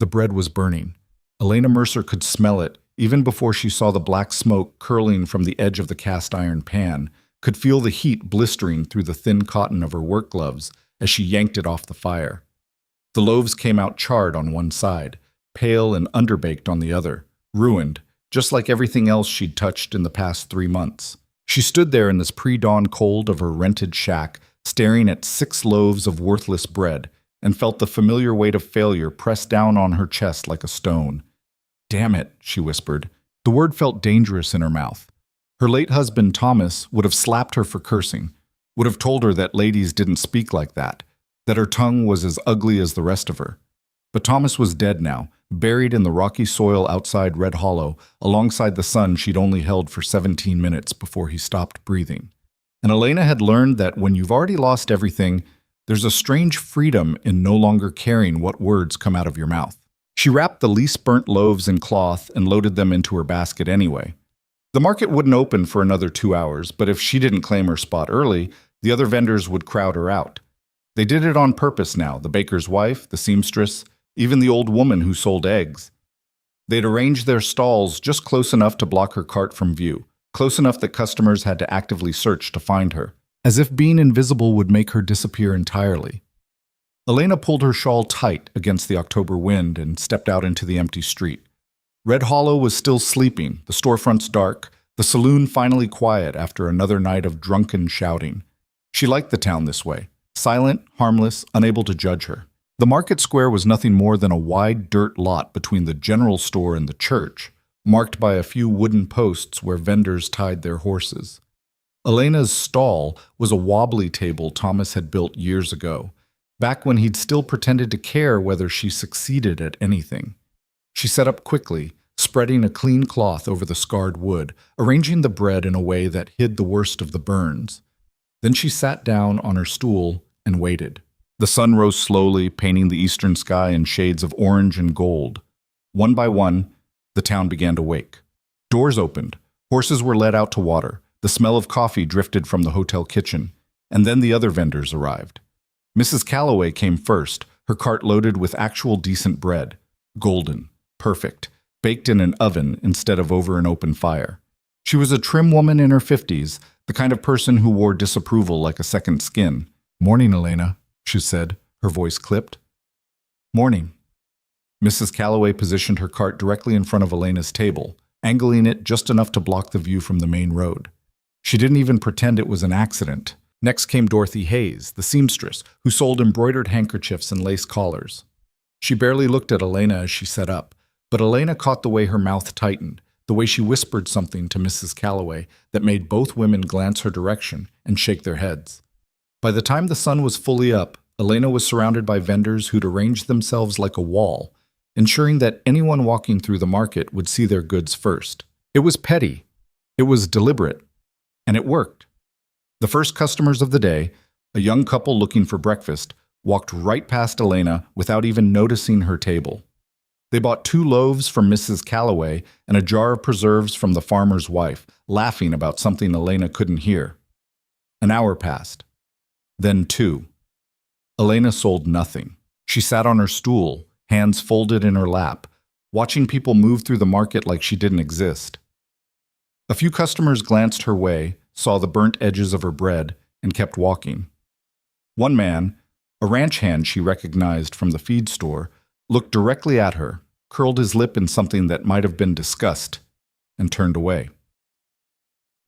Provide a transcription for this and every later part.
The bread was burning. Elena Mercer could smell it, even before she saw the black smoke curling from the edge of the cast iron pan, could feel the heat blistering through the thin cotton of her work gloves as she yanked it off the fire. The loaves came out charred on one side, pale and underbaked on the other, ruined, just like everything else she'd touched in the past 3 months. She stood there in this pre-dawn cold of her rented shack, staring at 6 loaves of worthless bread, and felt the familiar weight of failure press down on her chest like a stone. "Damn it," she whispered. The word felt dangerous in her mouth. Her late husband, Thomas, would have slapped her for cursing, would have told her that ladies didn't speak like that her tongue was as ugly as the rest of her. But Thomas was dead now, buried in the rocky soil outside Red Hollow, alongside the son she'd only held for 17 minutes before he stopped breathing. And Elena had learned that when you've already lost everything, there's a strange freedom in no longer caring what words come out of your mouth. She wrapped the least burnt loaves in cloth and loaded them into her basket anyway. The market wouldn't open for another 2 hours, but if she didn't claim her spot early, the other vendors would crowd her out. They did it on purpose now, the baker's wife, the seamstress, even the old woman who sold eggs. They'd arranged their stalls just close enough to block her cart from view, close enough that customers had to actively search to find her, as if being invisible would make her disappear entirely. Elena pulled her shawl tight against the October wind and stepped out into the empty street. Red Hollow was still sleeping, the storefronts dark, the saloon finally quiet after another night of drunken shouting. She liked the town this way, silent, harmless, unable to judge her. The market square was nothing more than a wide dirt lot between the general store and the church, marked by a few wooden posts where vendors tied their horses. Elena's stall was a wobbly table Thomas had built years ago, back when he'd still pretended to care whether she succeeded at anything. She set up quickly, spreading a clean cloth over the scarred wood, arranging the bread in a way that hid the worst of the burns. Then she sat down on her stool and waited. The sun rose slowly, painting the eastern sky in shades of orange and gold. One by one, the town began to wake. Doors opened. Horses were led out to water. The smell of coffee drifted from the hotel kitchen, and then the other vendors arrived. Mrs. Calloway came first, her cart loaded with actual decent bread. Golden, perfect, baked in an oven instead of over an open fire. She was a trim woman in her 50s, the kind of person who wore disapproval like a second skin. "Morning, Elena," she said, her voice clipped. "Morning." Mrs. Calloway positioned her cart directly in front of Elena's table, angling it just enough to block the view from the main road. She didn't even pretend it was an accident. Next came Dorothy Hayes, the seamstress, who sold embroidered handkerchiefs and lace collars. She barely looked at Elena as she sat up, but Elena caught the way her mouth tightened, the way she whispered something to Mrs. Calloway that made both women glance her direction and shake their heads. By the time the sun was fully up, Elena was surrounded by vendors who'd arranged themselves like a wall, ensuring that anyone walking through the market would see their goods first. It was petty. It was deliberate. And it worked. The first customers of the day, a young couple looking for breakfast, walked right past Elena without even noticing her table. They bought 2 loaves from Mrs. Calloway and a jar of preserves from the farmer's wife, laughing about something Elena couldn't hear. An hour passed. Then 2. Elena sold nothing. She sat on her stool, hands folded in her lap, watching people move through the market like she didn't exist. A few customers glanced her way, saw the burnt edges of her bread, and kept walking. One man, a ranch hand she recognized from the feed store, looked directly at her, curled his lip in something that might have been disgust, and turned away.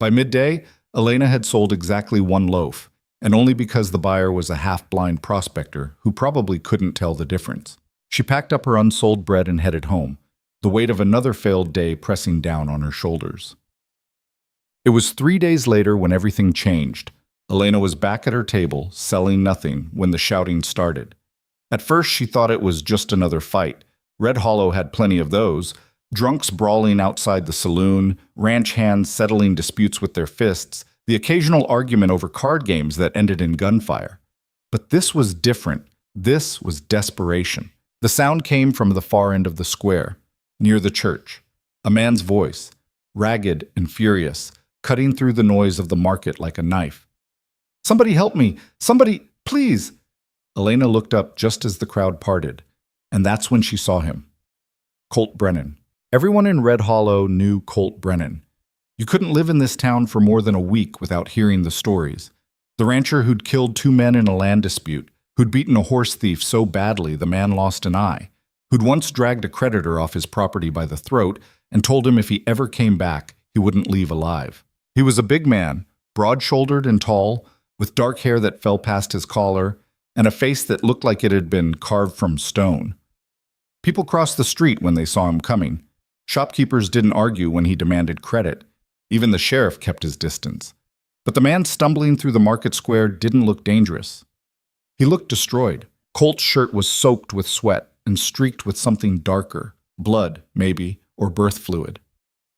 By midday, Elena had sold exactly 1 loaf, and only because the buyer was a half-blind prospector who probably couldn't tell the difference. She packed up her unsold bread and headed home, the weight of another failed day pressing down on her shoulders. It was 3 days later when everything changed. Elena was back at her table, selling nothing, when the shouting started. At first, she thought it was just another fight. Red Hollow had plenty of those. Drunks brawling outside the saloon, ranch hands settling disputes with their fists, the occasional argument over card games that ended in gunfire. But this was different. This was desperation. The sound came from the far end of the square, near the church. A man's voice, ragged and furious, cutting through the noise of the market like a knife. "Somebody help me! Somebody, please!" Elena looked up just as the crowd parted, and that's when she saw him. Colt Brennan. Everyone in Red Hollow knew Colt Brennan. You couldn't live in this town for more than a week without hearing the stories. The rancher who'd killed 2 men in a land dispute, who'd beaten a horse thief so badly the man lost an eye, who'd once dragged a creditor off his property by the throat and told him if he ever came back, he wouldn't leave alive. He was a big man, broad-shouldered and tall, with dark hair that fell past his collar, and a face that looked like it had been carved from stone. People crossed the street when they saw him coming. Shopkeepers didn't argue when he demanded credit. Even the sheriff kept his distance. But the man stumbling through the market square didn't look dangerous. He looked destroyed. Colt's shirt was soaked with sweat and streaked with something darker, blood, maybe, or birth fluid.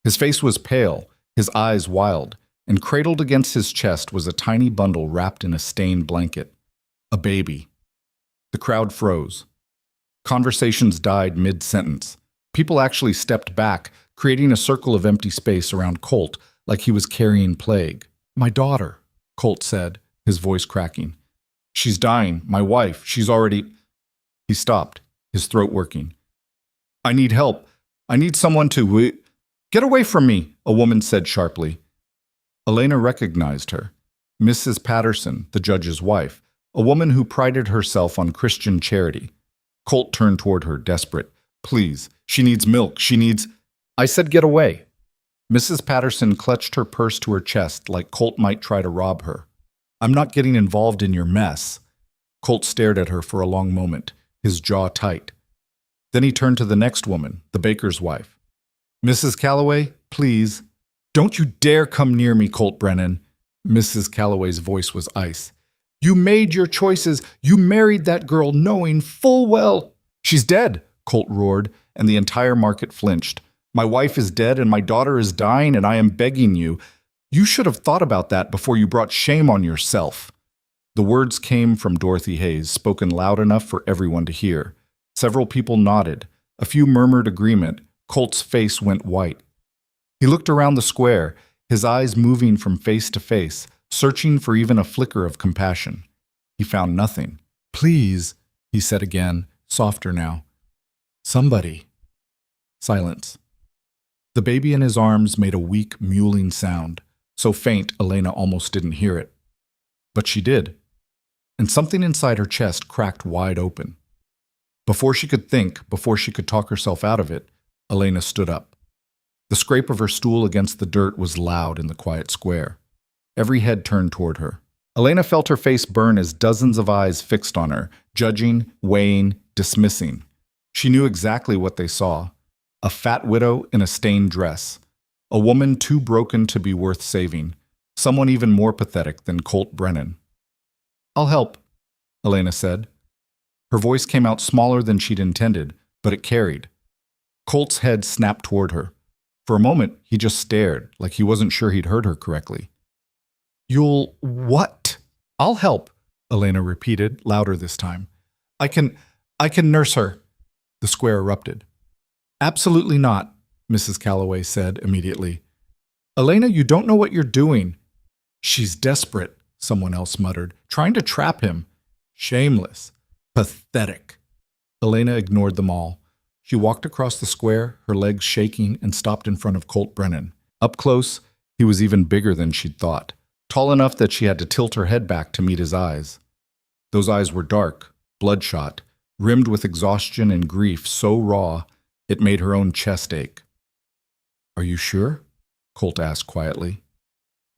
His face was pale, his eyes wild, and cradled against his chest was a tiny bundle wrapped in a stained blanket. A baby. The crowd froze. Conversations died mid-sentence. People actually stepped back, creating a circle of empty space around Colt like he was carrying plague. "My daughter," Colt said, his voice cracking. "She's dying. My wife. She's already—" He stopped, his throat working. "I need help. I need someone to— Get away from me," a woman said sharply. Elena recognized her. Mrs. Patterson, the judge's wife, a woman who prided herself on Christian charity. Colt turned toward her, desperate. "Please, she needs milk. She needs—" "I said get away." Mrs. Patterson clutched her purse to her chest like Colt might try to rob her. "I'm not getting involved in your mess." Colt stared at her for a long moment, his jaw tight. Then he turned to the next woman, the baker's wife. "Mrs. Calloway, please." "Don't you dare come near me, Colt Brennan." Mrs. Calloway's voice was ice. "You made your choices. You married that girl knowing full well—" "She's dead," Colt roared, and the entire market flinched. "My wife is dead and my daughter is dying, and I am begging you. You should have thought about that before you brought shame on yourself." The words came from Dorothy Hayes, spoken loud enough for everyone to hear. Several people nodded. A few murmured agreement. Colt's face went white. He looked around the square, his eyes moving from face to face, searching for even a flicker of compassion. He found nothing. "Please," he said again, softer now. "Somebody." Silence. The baby in his arms made a weak, mewling sound, so faint Elena almost didn't hear it. But she did, and something inside her chest cracked wide open. Before she could think, before she could talk herself out of it, Elena stood up. The scrape of her stool against the dirt was loud in the quiet square. Every head turned toward her. Elena felt her face burn as dozens of eyes fixed on her, judging, weighing, dismissing. She knew exactly what they saw. A fat widow in a stained dress. A woman too broken to be worth saving. Someone even more pathetic than Colt Brennan. "I'll help," Elena said. Her voice came out smaller than she'd intended, but it carried. Colt's head snapped toward her. For a moment, he just stared, like he wasn't sure he'd heard her correctly. "You'll what?" "I'll help," Elena repeated, louder this time. I can nurse her." The square erupted. "Absolutely not," Mrs. Calloway said immediately. "Elena, you don't know what you're doing." "She's desperate," someone else muttered, "trying to trap him." "Shameless. Pathetic." Elena ignored them all. She walked across the square, her legs shaking, and stopped in front of Colt Brennan. Up close, he was even bigger than she'd thought, tall enough that she had to tilt her head back to meet his eyes. Those eyes were dark, bloodshot, rimmed with exhaustion and grief so raw it made her own chest ache. "Are you sure?" Colt asked quietly.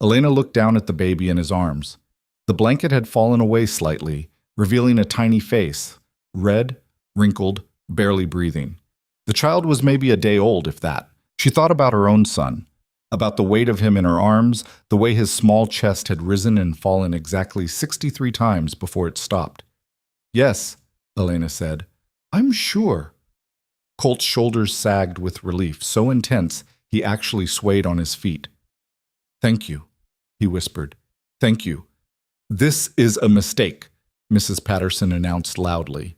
Elena looked down at the baby in his arms. The blanket had fallen away slightly, revealing a tiny face, red, wrinkled, barely breathing. The child was maybe a day old, if that. She thought about her own son, about the weight of him in her arms, the way his small chest had risen and fallen exactly 63 times before it stopped. "Yes," Elena said. "I'm sure." Colt's shoulders sagged with relief, so intense he actually swayed on his feet. "Thank you," he whispered. "Thank you." "This is a mistake," Mrs. Patterson announced loudly.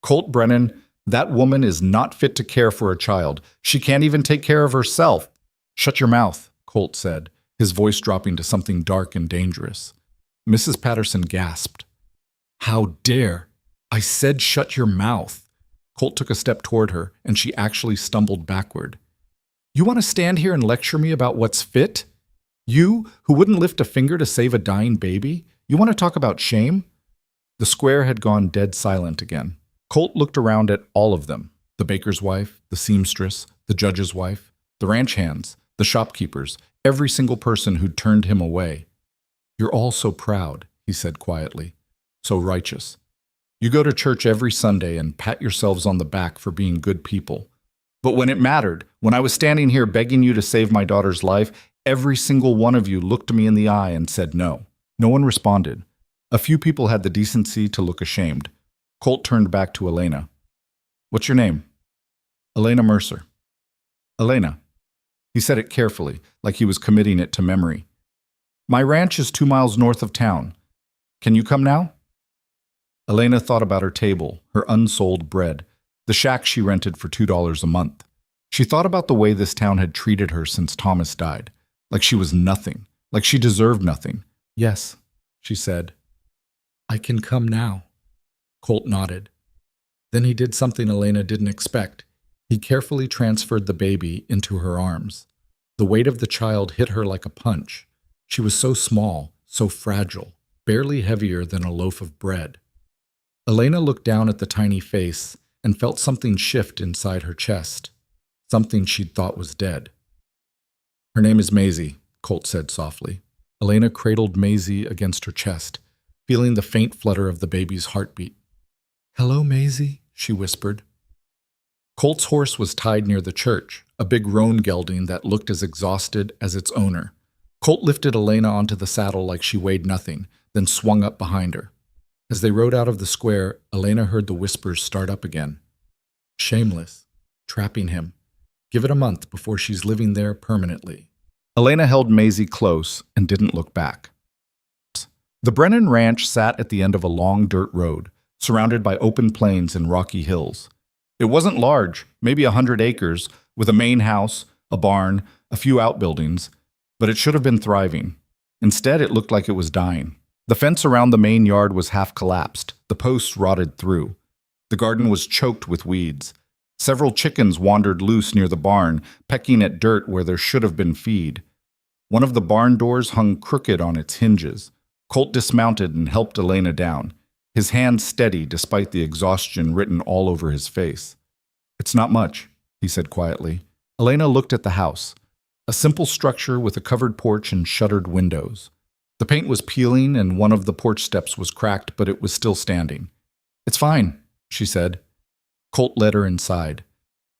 "Colt Brennan, that woman is not fit to care for a child. She can't even take care of herself." "Shut your mouth," Colt said, his voice dropping to something dark and dangerous. Mrs. Patterson gasped. "How dare!" "I said shut your mouth." Colt took a step toward her, and she actually stumbled backward. You want to stand here and lecture me about what's fit? You, who wouldn't lift a finger to save a dying baby? You want to talk about shame? The square had gone dead silent again. Colt looked around at all of them, the baker's wife, the seamstress, the judge's wife, the ranch hands, the shopkeepers, every single person who'd turned him away. You're all so proud, he said quietly, so righteous. You go to church every Sunday and pat yourselves on the back for being good people. But when it mattered, when I was standing here begging you to save my daughter's life, every single one of you looked me in the eye and said no. No one responded. A few people had the decency to look ashamed. Colt turned back to Elena. What's your name? Elena Mercer. Elena. He said it carefully, like he was committing it to memory. My ranch is 2 miles north of town. Can you come now? Elena thought about her table, her unsold bread, the shack she rented for $2 a month. She thought about the way this town had treated her since Thomas died, like she was nothing, like she deserved nothing. Yes, she said. I can come now. Colt nodded. Then he did something Elena didn't expect. He carefully transferred the baby into her arms. The weight of the child hit her like a punch. She was so small, so fragile, barely heavier than a loaf of bread. Elena looked down at the tiny face and felt something shift inside her chest, something she'd thought was dead. Her name is Maisie, Colt said softly. Elena cradled Maisie against her chest, feeling the faint flutter of the baby's heartbeat. Hello, Maisie, she whispered. Colt's horse was tied near the church, a big roan gelding that looked as exhausted as its owner. Colt lifted Elena onto the saddle like she weighed nothing, then swung up behind her. As they rode out of the square, Elena heard the whispers start up again. Shameless. Trapping him. Give it a month before she's living there permanently. Elena held Maisie close and didn't look back. The Brennan Ranch sat at the end of a long dirt road, surrounded by open plains and rocky hills. It wasn't large, maybe 100 acres, with a main house, a barn, a few outbuildings, but it should have been thriving. Instead, it looked like it was dying. The fence around the main yard was half collapsed, the posts rotted through. The garden was choked with weeds. Several chickens wandered loose near the barn, pecking at dirt where there should have been feed. One of the barn doors hung crooked on its hinges. Colt dismounted and helped Elena down, his hand steady despite the exhaustion written all over his face. It's not much, he said quietly. Elena looked at the house, a simple structure with a covered porch and shuttered windows. The paint was peeling and one of the porch steps was cracked, but it was still standing. It's fine, she said. Colt led her inside.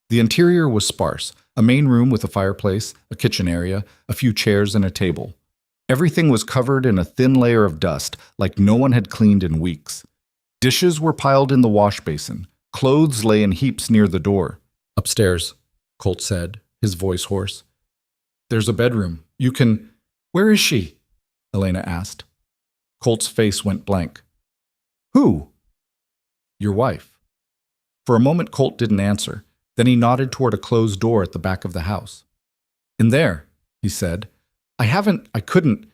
The interior was sparse, a main room with a fireplace, a kitchen area, a few chairs and a table. Everything was covered in a thin layer of dust, like no one had cleaned in weeks. Dishes were piled in the wash basin. Clothes lay in heaps near the door. Upstairs, Colt said, his voice hoarse. There's a bedroom. You can... Where is she? Elena asked. Colt's face went blank. Who? Your wife. For a moment, Colt didn't answer. Then he nodded toward a closed door at the back of the house. In there, he said. I couldn't.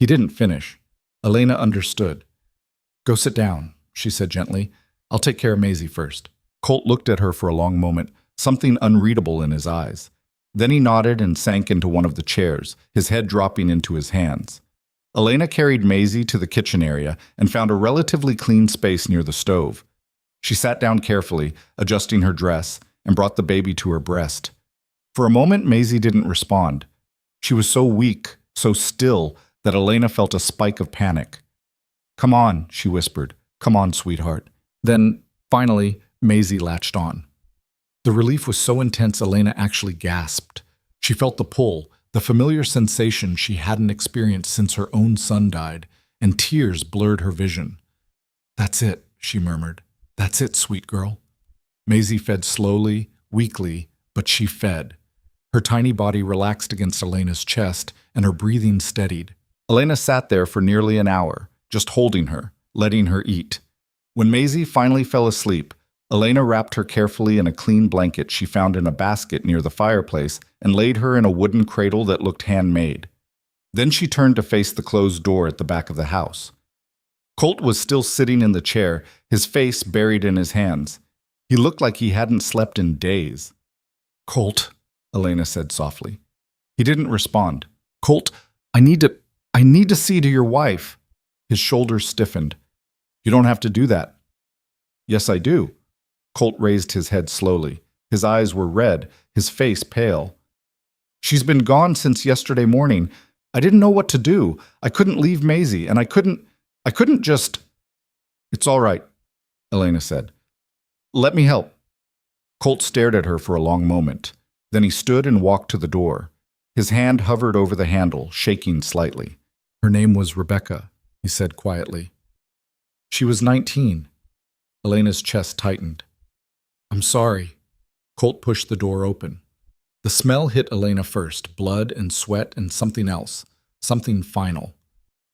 He didn't finish. Elena understood. Go sit down, she said gently. I'll take care of Maisie first. Colt looked at her for a long moment, something unreadable in his eyes. Then he nodded and sank into one of the chairs, his head dropping into his hands. Elena carried Maisie to the kitchen area and found a relatively clean space near the stove. She sat down carefully, adjusting her dress, and brought the baby to her breast. For a moment, Maisie didn't respond. She was so weak, so still, that Elena felt a spike of panic. Come on, she whispered. Come on, sweetheart. Then, finally, Maisie latched on. The relief was so intense Elena actually gasped. She felt the pull, the familiar sensation she hadn't experienced since her own son died, and tears blurred her vision. That's it, she murmured. That's it, sweet girl. Maisie fed slowly, weakly, but she fed. Her tiny body relaxed against Elena's chest, and her breathing steadied. Elena sat there for nearly an hour, just holding her, letting her eat. When Maisie finally fell asleep, Elena wrapped her carefully in a clean blanket she found in a basket near the fireplace and laid her in a wooden cradle that looked handmade. Then she turned to face the closed door at the back of the house. Colt was still sitting in the chair, his face buried in his hands. He looked like he hadn't slept in days. "Colt," Elena said softly. He didn't respond. "Colt, I need to see to your wife." His shoulders stiffened. "You don't have to do that." "Yes, I do." Colt raised his head slowly. His eyes were red, his face pale. "She's been gone since yesterday morning. I didn't know what to do. I couldn't leave Maisie, and I couldn't just—" "It's all right," Elena said. "Let me help." Colt stared at her for a long moment. Then he stood and walked to the door. His hand hovered over the handle, shaking slightly. "Her name was Rebecca," he said quietly. "She was 19. Elena's chest tightened. "I'm sorry." Colt pushed the door open. The smell hit Elena first, blood and sweat and something else, something final.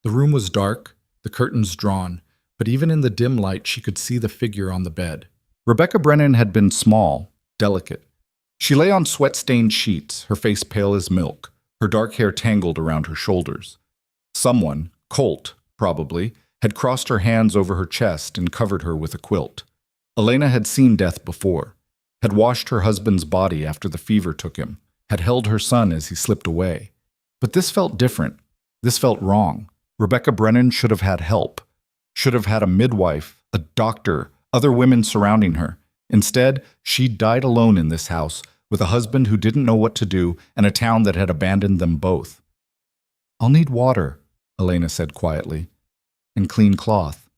The room was dark, the curtains drawn, but even in the dim light she could see the figure on the bed. Rebecca Brennan had been small, delicate. She lay on sweat-stained sheets, her face pale as milk, her dark hair tangled around her shoulders. Someone, Colt, probably, had crossed her hands over her chest and covered her with a quilt. Elena had seen death before, had washed her husband's body after the fever took him, had held her son as he slipped away. But this felt different. This felt wrong. Rebecca Brennan should have had help, should have had a midwife, a doctor, other women surrounding her. Instead, she died alone in this house, with a husband who didn't know what to do and a town that had abandoned them both. "I'll need water," Elena said quietly, "and clean cloth."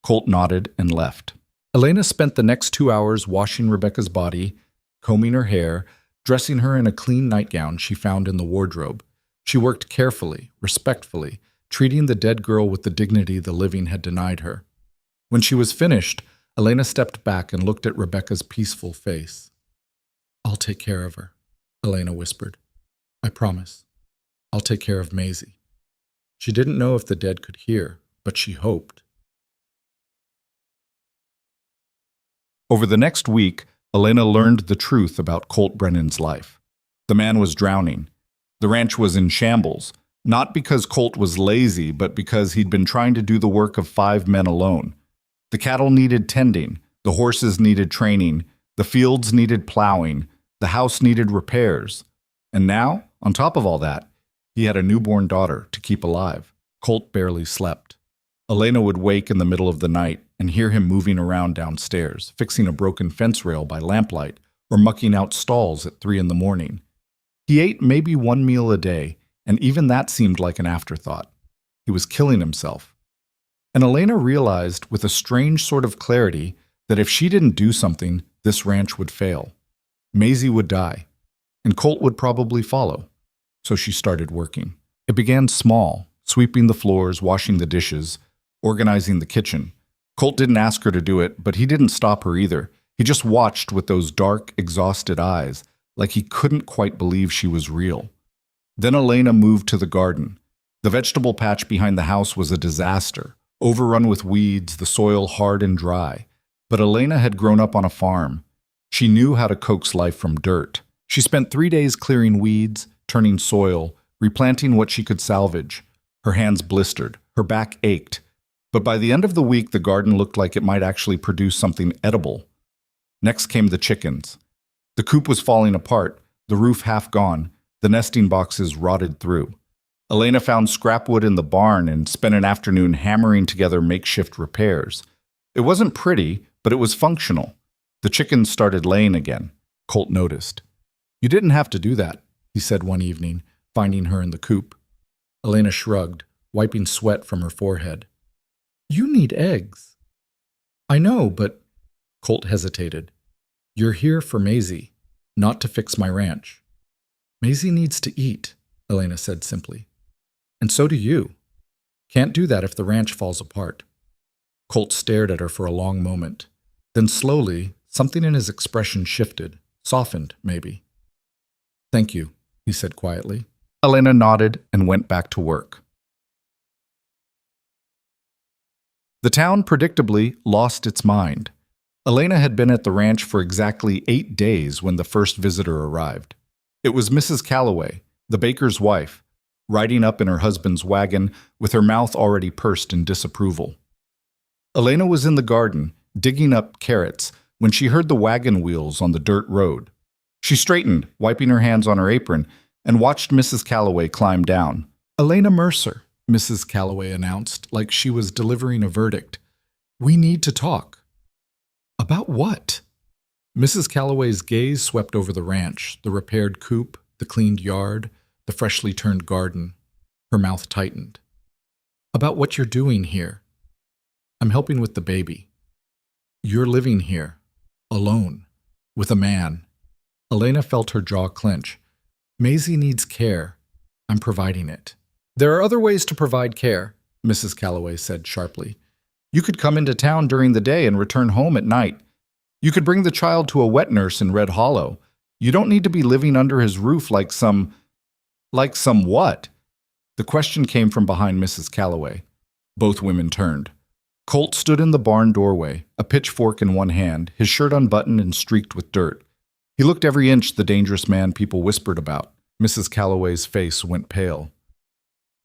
Colt nodded and left. Elena spent the next 2 hours washing Rebecca's body, combing her hair, dressing her in a clean nightgown she found in the wardrobe. She worked carefully, respectfully, treating the dead girl with the dignity the living had denied her. When she was finished, Elena stepped back and looked at Rebecca's peaceful face. "I'll take care of her," Elena whispered. "I promise. I'll take care of Maisie." She didn't know if the dead could hear, but she hoped. Over the next week, Elena learned the truth about Colt Brennan's life. The man was drowning. The ranch was in shambles, not because Colt was lazy, but because he'd been trying to do the work of 5 men alone. The cattle needed tending, the horses needed training, the fields needed plowing, the house needed repairs. And now, on top of all that, he had a newborn daughter to keep alive. Colt barely slept. Elena would wake in the middle of the night and hear him moving around downstairs, fixing a broken fence rail by lamplight or mucking out stalls at 3 a.m. He ate maybe 1 meal a day, and even that seemed like an afterthought. He was killing himself. And Elena realized with a strange sort of clarity that if she didn't do something, this ranch would fail. Maisie would die, and Colt would probably follow. So she started working. It began small, sweeping the floors, washing the dishes, organizing the kitchen. Colt didn't ask her to do it, but he didn't stop her either. He just watched with those dark, exhausted eyes, like he couldn't quite believe she was real. Then Elena moved to the garden. The vegetable patch behind the house was a disaster, overrun with weeds, the soil hard and dry. But Elena had grown up on a farm. She knew how to coax life from dirt. She spent 3 days clearing weeds, turning soil, replanting what she could salvage. Her hands blistered, her back ached. But by the end of the week, the garden looked like it might actually produce something edible. Next came the chickens. The coop was falling apart, the roof half gone, the nesting boxes rotted through. Elena found scrap wood in the barn and spent an afternoon hammering together makeshift repairs. It wasn't pretty, but it was functional. The chickens started laying again. Colt noticed. "You didn't have to do that," he said one evening, finding her in the coop. Elena shrugged, wiping sweat from her forehead. "You need eggs." "I know, but—" Colt hesitated. "You're here for Maisie, not to fix my ranch." "Maisie needs to eat," Elena said simply. "And so do you. Can't do that if the ranch falls apart." Colt stared at her for a long moment. Then slowly, something in his expression shifted, softened, maybe. "Thank you," he said quietly. Elena nodded and went back to work. The town predictably lost its mind. Elena had been at the ranch for exactly 8 days when the first visitor arrived. It was Mrs. Calloway, the baker's wife, riding up in her husband's wagon with her mouth already pursed in disapproval. Elena was in the garden, digging up carrots, when she heard the wagon wheels on the dirt road. She straightened, wiping her hands on her apron, and watched Mrs. Calloway climb down. "Elena Mercer," Mrs. Calloway announced, like she was delivering a verdict. "We need to talk." "About what?" Mrs. Calloway's gaze swept over the ranch, the repaired coop, the cleaned yard, the freshly turned garden. Her mouth tightened. "About what you're doing here. I'm helping with the baby. You're living here, alone, with a man." Elena felt her jaw clench. "Maisie needs care. I'm providing it." "There are other ways to provide care," Mrs. Calloway said sharply. "You could come into town during the day and return home at night. You could bring the child to a wet nurse in Red Hollow. You don't need to be living under his roof like some what?" The question came from behind Mrs. Calloway. Both women turned. Colt stood in the barn doorway, a pitchfork in one hand, his shirt unbuttoned and streaked with dirt. He looked every inch the dangerous man people whispered about. Mrs. Calloway's face went pale.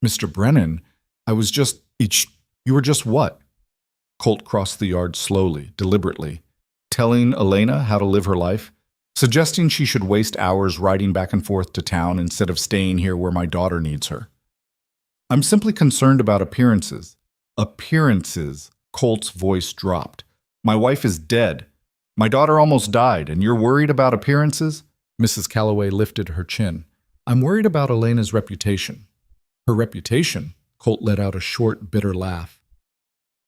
"Mr. Brennan, you were just what?" Colt crossed the yard slowly, deliberately, telling Elena how to live her life, suggesting she should waste hours riding back and forth to town instead of staying here where my daughter needs her. "I'm simply concerned about appearances." "Appearances," Colt's voice dropped. "My wife is dead. My daughter almost died, and you're worried about appearances?" Mrs. Calloway lifted her chin. "I'm worried about Elena's reputation." "Her reputation?" Colt let out a short, bitter laugh.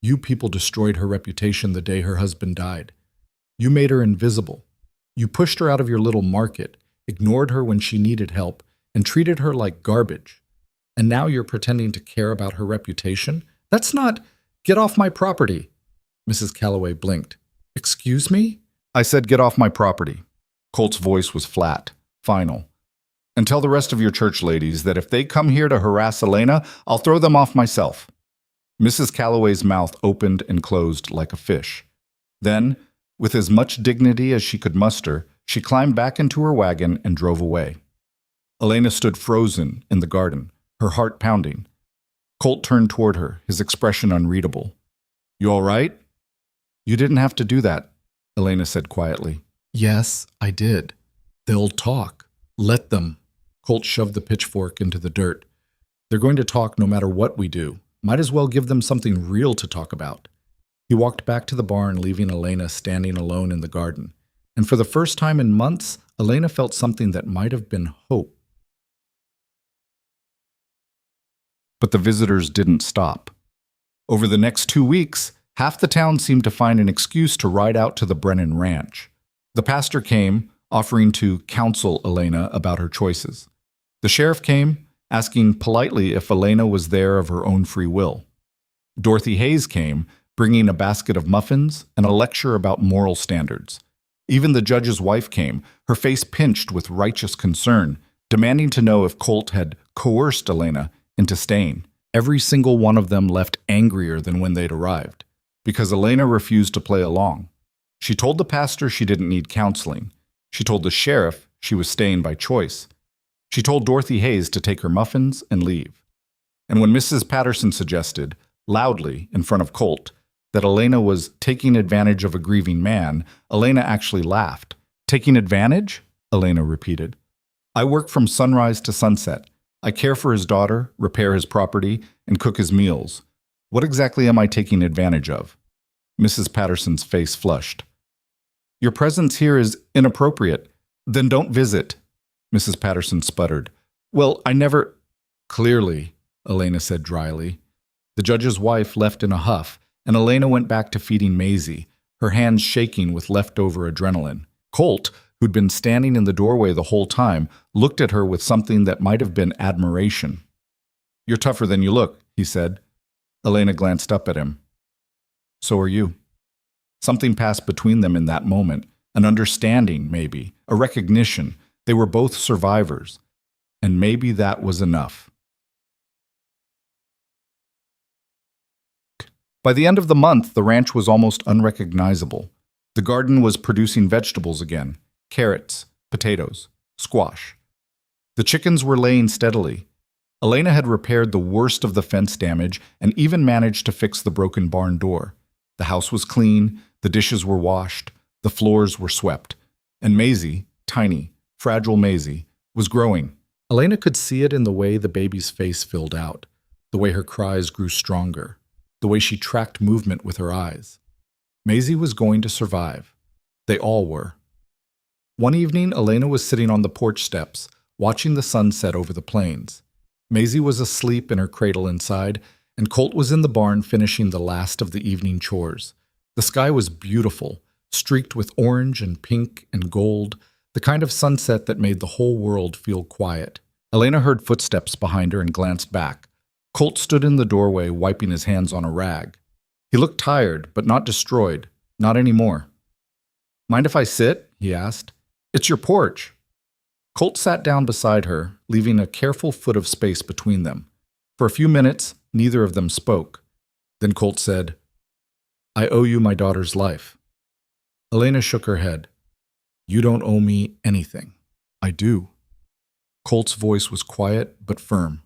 "You people destroyed her reputation the day her husband died. You made her invisible. You pushed her out of your little market, ignored her when she needed help, and treated her like garbage. And now you're pretending to care about her reputation? That's not— Get off my property!" Mrs. Calloway blinked. "Excuse me?" "I said get off my property." Colt's voice was flat, final. "And tell the rest of your church ladies that if they come here to harass Elena, I'll throw them off myself." Mrs. Calloway's mouth opened and closed like a fish. Then, with as much dignity as she could muster, she climbed back into her wagon and drove away. Elena stood frozen in the garden, her heart pounding. Colt turned toward her, his expression unreadable. "You all right?" "You didn't have to do that," Elena said quietly. "Yes, I did. They'll talk. Let them." Colt shoved the pitchfork into the dirt. "They're going to talk no matter what we do. Might as well give them something real to talk about." He walked back to the barn, leaving Elena standing alone in the garden. And for the first time in months, Elena felt something that might have been hope. But the visitors didn't stop. Over the next 2 weeks, half the town seemed to find an excuse to ride out to the Brennan ranch. The pastor came, offering to counsel Elena about her choices. The sheriff came, asking politely if Elena was there of her own free will. Dorothy Hayes came, bringing a basket of muffins and a lecture about moral standards. Even the judge's wife came, her face pinched with righteous concern, demanding to know if Colt had coerced Elena into staying. Every single one of them left angrier than when they'd arrived, because Elena refused to play along. She told the pastor she didn't need counseling. She told the sheriff she was staying by choice. She told Dorothy Hayes to take her muffins and leave. And when Mrs. Patterson suggested, loudly in front of Colt, that Elena was taking advantage of a grieving man, Elena actually laughed. "Taking advantage?" Elena repeated. "I work from sunrise to sunset. I care for his daughter, repair his property, and cook his meals. What exactly am I taking advantage of?" Mrs. Patterson's face flushed. "Your presence here is inappropriate. Then don't visit." Mrs. Patterson sputtered. "Well, I never—" "Clearly," Elena said dryly. The judge's wife left in a huff, and Elena went back to feeding Maisie, her hands shaking with leftover adrenaline. Colt, who'd been standing in the doorway the whole time, looked at her with something that might have been admiration. "You're tougher than you look," he said. Elena glanced up at him. "So are you." Something passed between them in that moment, an understanding, maybe, a recognition. They were both survivors, and maybe that was enough. By the end of the month, the ranch was almost unrecognizable. The garden was producing vegetables again, carrots, potatoes, squash. The chickens were laying steadily. Elena had repaired the worst of the fence damage and even managed to fix the broken barn door. The house was clean, the dishes were washed, The floors were swept. And Maisie, tiny, fragile Maisie, was growing. Elena could see it in the way the baby's face filled out, the way her cries grew stronger, the way she tracked movement with her eyes. Maisie was going to survive. They all were. One evening, Elena was sitting on the porch steps, watching the sun set over the plains. Maisie was asleep in her cradle inside, and Colt was in the barn finishing the last of the evening chores. The sky was beautiful, streaked with orange and pink and gold, the kind of sunset that made the whole world feel quiet. Elena heard footsteps behind her and glanced back. Colt stood in the doorway, wiping his hands on a rag. He looked tired, but not destroyed. Not anymore. "Mind if I sit?" he asked. "It's your porch." Colt sat down beside her, leaving a careful foot of space between them. For a few minutes, neither of them spoke. Then Colt said, "I owe you my daughter's life." Elena shook her head. "You don't owe me anything." "I do." Colt's voice was quiet but firm.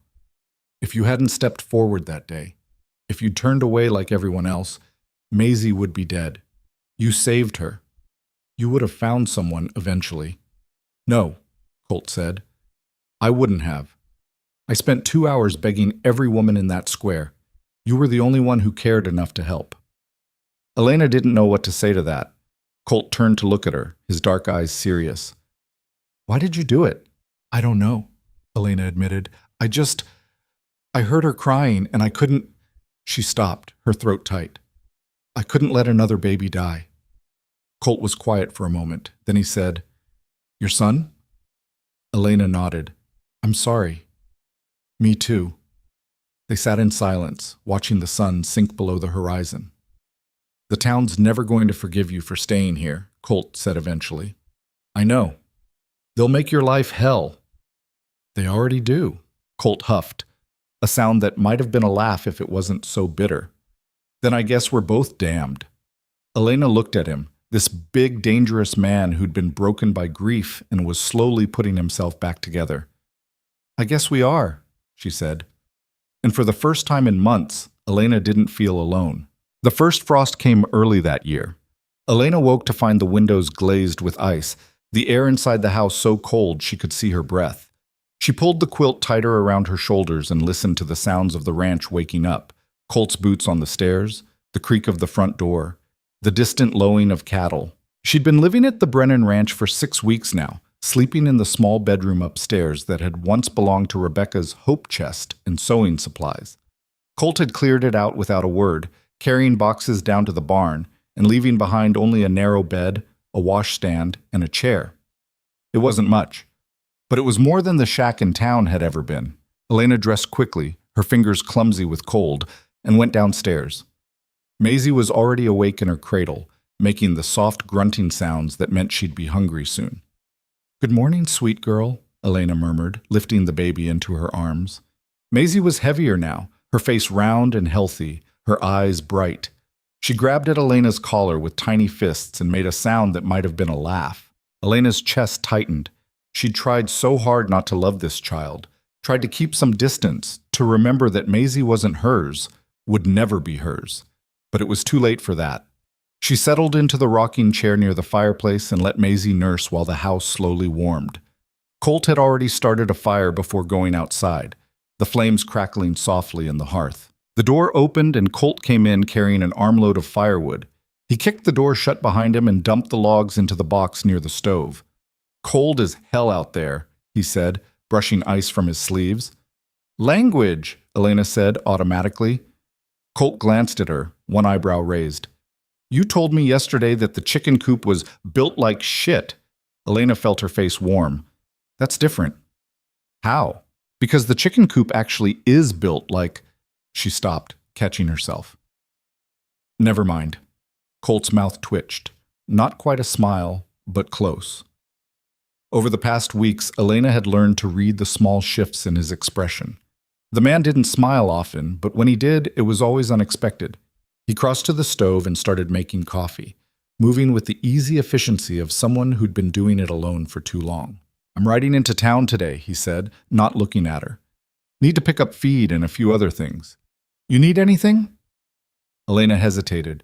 "If you hadn't stepped forward that day, if you'd turned away like everyone else, Maisie would be dead. You saved her. You would have found someone eventually." "No," Colt said. "I wouldn't have. I spent 2 hours begging every woman in that square. You were the only one who cared enough to help." Elena didn't know what to say to that. Colt turned to look at her, his dark eyes serious. "Why did you do it?" "I don't know," Elena admitted. I heard her crying, and I couldn't—" She stopped, her throat tight. "I couldn't let another baby die." Colt was quiet for a moment. Then he said, "Your son?" Elena nodded. "I'm sorry." "Me too." They sat in silence, watching the sun sink below the horizon. "The town's never going to forgive you for staying here," Colt said eventually. "I know. They'll make your life hell." "They already do," Colt huffed, a sound that might have been a laugh if it wasn't so bitter. "Then I guess we're both damned." Elena looked at him, this big, dangerous man who'd been broken by grief and was slowly putting himself back together. "I guess we are," she said. And for the first time in months, Elena didn't feel alone. The first frost came early that year. Elena woke to find the windows glazed with ice, the air inside the house so cold she could see her breath. She pulled the quilt tighter around her shoulders and listened to the sounds of the ranch waking up, Colt's boots on the stairs, the creak of the front door, the distant lowing of cattle. She'd been living at the Brennan Ranch for 6 weeks now, sleeping in the small bedroom upstairs that had once belonged to Rebecca's hope chest and sewing supplies. Colt had cleared it out without a word, carrying boxes down to the barn and leaving behind only a narrow bed, a washstand, and a chair. It wasn't much, but it was more than the shack in town had ever been. Elena dressed quickly, her fingers clumsy with cold, and went downstairs. Maisie was already awake in her cradle, making the soft grunting sounds that meant she'd be hungry soon. "Good morning, sweet girl," Elena murmured, lifting the baby into her arms. Maisie was heavier now, her face round and healthy, her eyes bright. She grabbed at Elena's collar with tiny fists and made a sound that might have been a laugh. Elena's chest tightened. She'd tried so hard not to love this child, tried to keep some distance, to remember that Maisie wasn't hers, would never be hers. But it was too late for that. She settled into the rocking chair near the fireplace and let Maisie nurse while the house slowly warmed. Colt had already started a fire before going outside, the flames crackling softly in the hearth. The door opened and Colt came in carrying an armload of firewood. He kicked the door shut behind him and dumped the logs into the box near the stove. "Cold as hell out there," he said, brushing ice from his sleeves. "Language," Elena said automatically. Colt glanced at her, one eyebrow raised. "You told me yesterday that the chicken coop was built like shit." Elena felt her face warm. "That's different." "How?" "Because the chicken coop actually is built like—" She stopped, catching herself. "Never mind." Colt's mouth twitched. Not quite a smile, but close. Over the past weeks, Elena had learned to read the small shifts in his expression. The man didn't smile often, but when he did, it was always unexpected. He crossed to the stove and started making coffee, moving with the easy efficiency of someone who'd been doing it alone for too long. "I'm riding into town today," he said, not looking at her. "Need to pick up feed and a few other things. You need anything?" Elena hesitated.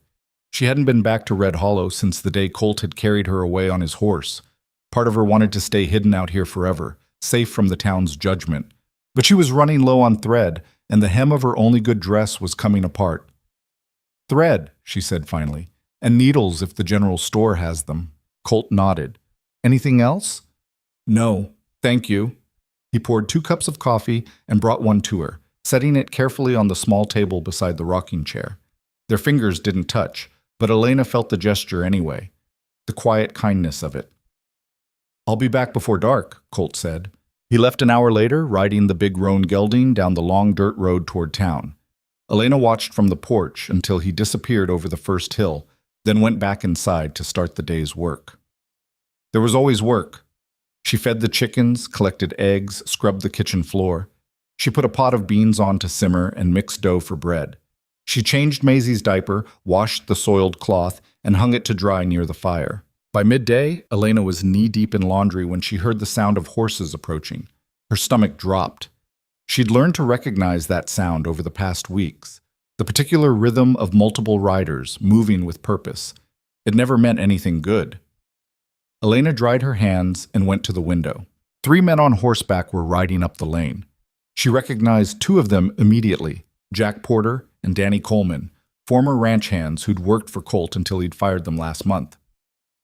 She hadn't been back to Red Hollow since the day Colt had carried her away on his horse. Part of her wanted to stay hidden out here forever, safe from the town's judgment. But she was running low on thread, and the hem of her only good dress was coming apart. "Thread," she said finally, "and needles if the general store has them." Colt nodded. "Anything else?" "No, thank you." He poured 2 cups of coffee and brought one to her, setting it carefully on the small table beside the rocking chair. Their fingers didn't touch, but Elena felt the gesture anyway, the quiet kindness of it. "I'll be back before dark," Colt said. He left an hour later, riding the big roan gelding down the long dirt road toward town. Elena watched from the porch until he disappeared over the first hill, then went back inside to start the day's work. There was always work. She fed the chickens, collected eggs, scrubbed the kitchen floor. She put a pot of beans on to simmer and mixed dough for bread. She changed Maisie's diaper, washed the soiled cloth, and hung it to dry near the fire. By midday, Elena was knee-deep in laundry when she heard the sound of horses approaching. Her stomach dropped. She'd learned to recognize that sound over the past weeks, the particular rhythm of multiple riders moving with purpose. It never meant anything good. Elena dried her hands and went to the window. 3 men on horseback were riding up the lane. She recognized 2 of them immediately, Jack Porter and Danny Coleman, former ranch hands who'd worked for Colt until he'd fired them last month.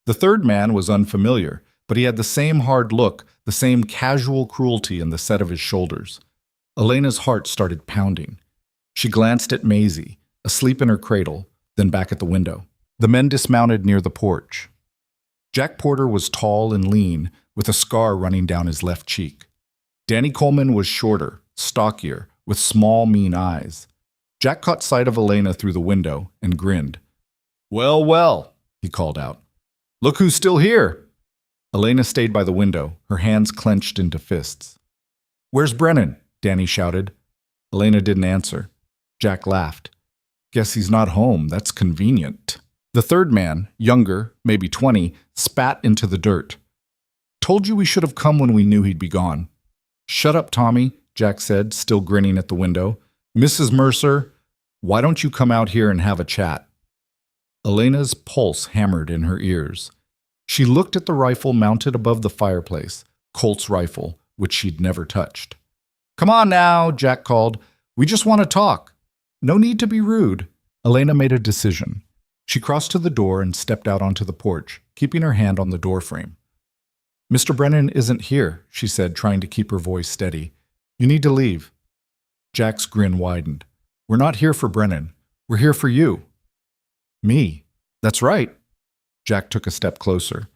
The third man was unfamiliar, but he had the same hard look, the same casual cruelty in the set of his shoulders. Elena's heart started pounding. She glanced at Maisie, asleep in her cradle, then back at the window. The men dismounted near the porch. Jack Porter was tall and lean, with a scar running down his left cheek. Danny Coleman was shorter, stockier, with small, mean eyes. Jack caught sight of Elena through the window and grinned. "Well, well," he called out. "Look who's still here." Elena stayed by the window, her hands clenched into fists. "Where's Brennan?" Danny shouted. Elena didn't answer. Jack laughed. "Guess he's not home. That's convenient." The third man, younger, maybe 20, spat into the dirt. "Told you we should have come when we knew he'd be gone." "Shut up, Tommy," Jack said, still grinning at the window. "Mrs. Mercer, why don't you come out here and have a chat?" Elena's pulse hammered in her ears. She looked at the rifle mounted above the fireplace, Colt's rifle, which she'd never touched. "Come on now," Jack called. "We just want to talk. No need to be rude." Elena made a decision. She crossed to the door and stepped out onto the porch, keeping her hand on the doorframe. "Mr. Brennan isn't here," she said, trying to keep her voice steady. "You need to leave." Jack's grin widened. "We're not here for Brennan. We're here for you." "Me? That's right." Jack took a step closer.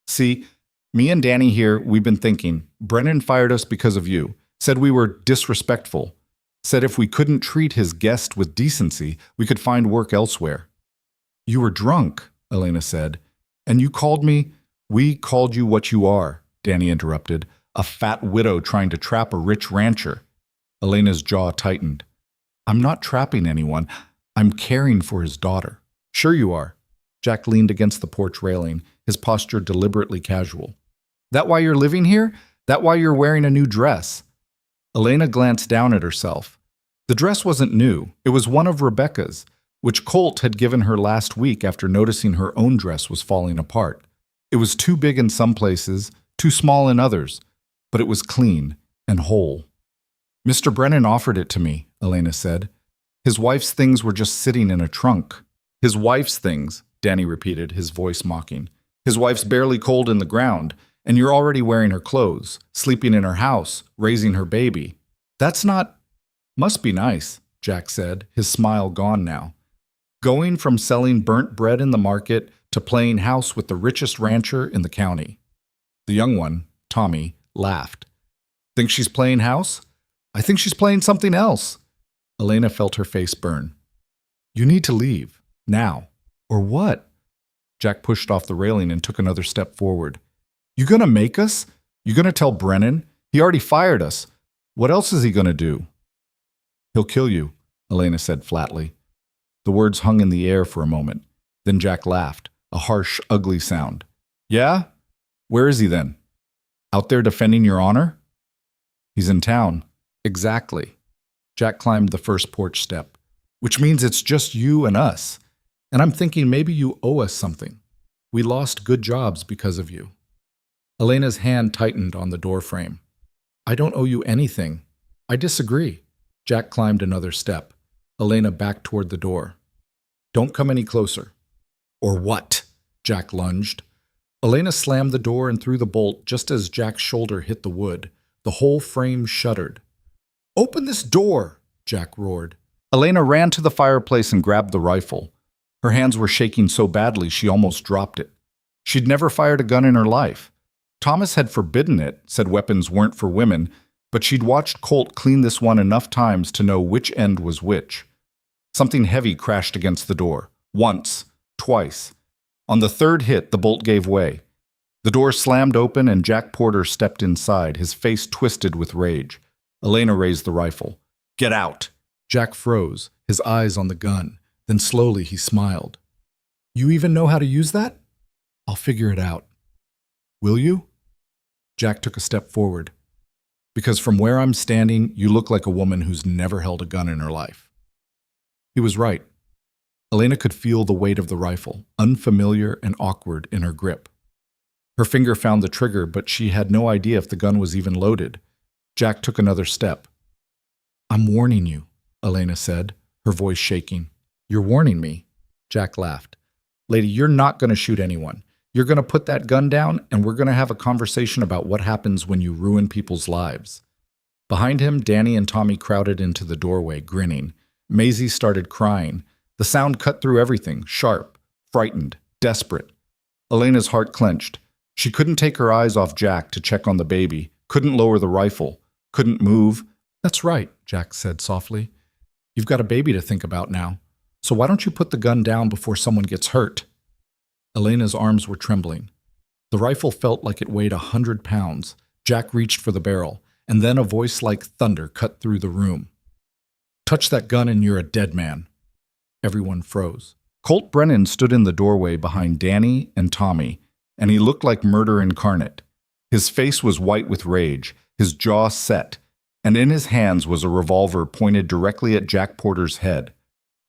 "See, me and Danny here, we've been thinking. Brennan fired us because of you. Said we were disrespectful. Said if we couldn't treat his guest with decency, we could find work elsewhere." "You were drunk," Elena said. "And you called me—" "We called you what you are," Danny interrupted. "A fat widow trying to trap a rich rancher." Elena's jaw tightened. "I'm not trapping anyone. I'm caring for his daughter." "Sure you are." Jack leaned against the porch railing, his posture deliberately casual. "That why you're living here? That why you're wearing a new dress?" Elena glanced down at herself. The dress wasn't new. It was one of Rebecca's, which Colt had given her last week after noticing her own dress was falling apart. It was too big in some places, too small in others, but it was clean and whole. "Mr. Brennan offered it to me," Elena said. "His wife's things were just sitting in a trunk." "His wife's things," Danny repeated, his voice mocking. "His wife's barely cold in the ground, and you're already wearing her clothes, sleeping in her house, raising her baby. That's not—" "Must be nice," Jack said, his smile gone now. "Going from selling burnt bread in the market to playing house with the richest rancher in the county." The young one, Tommy, laughed. "Think she's playing house? I think she's playing something else." Elena felt her face burn. "You need to leave. Now." "Or what?" Jack pushed off the railing and took another step forward. "You gonna make us? You gonna tell Brennan? He already fired us. What else is he gonna do?" "He'll kill you," Elena said flatly. The words hung in the air for a moment. Then Jack laughed, a harsh, ugly sound. "Yeah? Where is he then? Out there defending your honor?" "He's in town." "Exactly." Jack climbed the first porch step. "Which means it's just you and us. And I'm thinking maybe you owe us something. We lost good jobs because of you." Elena's hand tightened on the doorframe. "I don't owe you anything." "I disagree." Jack climbed another step. Elena backed toward the door. "Don't come any closer." "Or what?" Jack lunged. Elena slammed the door and threw the bolt just as Jack's shoulder hit the wood. The whole frame shuddered. "Open this door!" Jack roared. Elena ran to the fireplace and grabbed the rifle. Her hands were shaking so badly she almost dropped it. She'd never fired a gun in her life. Thomas had forbidden it, said weapons weren't for women, but she'd watched Colt clean this one enough times to know which end was which. Something heavy crashed against the door. Once. Twice. On the third hit, the bolt gave way. The door slammed open and Jack Porter stepped inside, his face twisted with rage. Elena raised the rifle. "Get out!" Jack froze, his eyes on the gun. Then slowly he smiled. "You even know how to use that?" "I'll figure it out." "Will you?" Jack took a step forward. "Because from where I'm standing, you look like a woman who's never held a gun in her life." He was right. Elena could feel the weight of the rifle, unfamiliar and awkward in her grip. Her finger found the trigger, but she had no idea if the gun was even loaded. Jack took another step. "I'm warning you," Elena said, her voice shaking. "You're warning me?" Jack laughed. "Lady, you're not going to shoot anyone. You're going to put that gun down, and we're going to have a conversation about what happens when you ruin people's lives." Behind him, Danny and Tommy crowded into the doorway, grinning. Maisie started crying. The sound cut through everything, sharp, frightened, desperate. Elena's heart clenched. She couldn't take her eyes off Jack to check on the baby, couldn't lower the rifle, couldn't move. "That's right," Jack said softly. "You've got a baby to think about now. So why don't you put the gun down before someone gets hurt?" Elena's arms were trembling. The rifle felt like it weighed 100 pounds. Jack reached for the barrel, and then a voice like thunder cut through the room. "Touch that gun and you're a dead man." Everyone froze. Colt Brennan stood in the doorway behind Danny and Tommy, and he looked like murder incarnate. His face was white with rage, his jaw set, and in his hands was a revolver pointed directly at Jack Porter's head.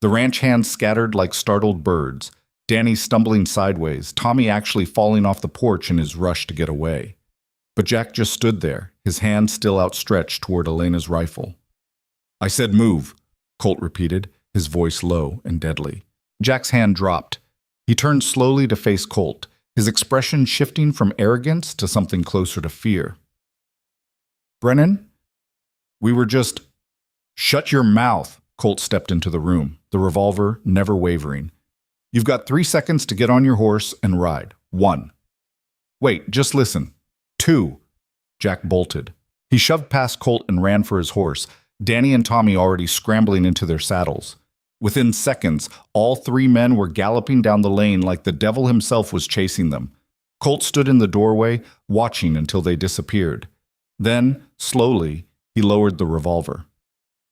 The ranch hands scattered like startled birds, Danny stumbling sideways, Tommy actually falling off the porch in his rush to get away. But Jack just stood there, his hand still outstretched toward Elena's rifle. "I said move," Colt repeated, his voice low and deadly. Jack's hand dropped. He turned slowly to face Colt, his expression shifting from arrogance to something closer to fear. "Brennan, we were just—" "Shut your mouth," Colt stepped into the room, the revolver never wavering. "You've got 3 seconds to get on your horse and ride. 1. Wait, just listen. 2. Jack bolted. He shoved past Colt and ran for his horse, Danny and Tommy already scrambling into their saddles. Within seconds, all 3 men were galloping down the lane like the devil himself was chasing them. Colt stood in the doorway, watching until they disappeared. Then, slowly, he lowered the revolver.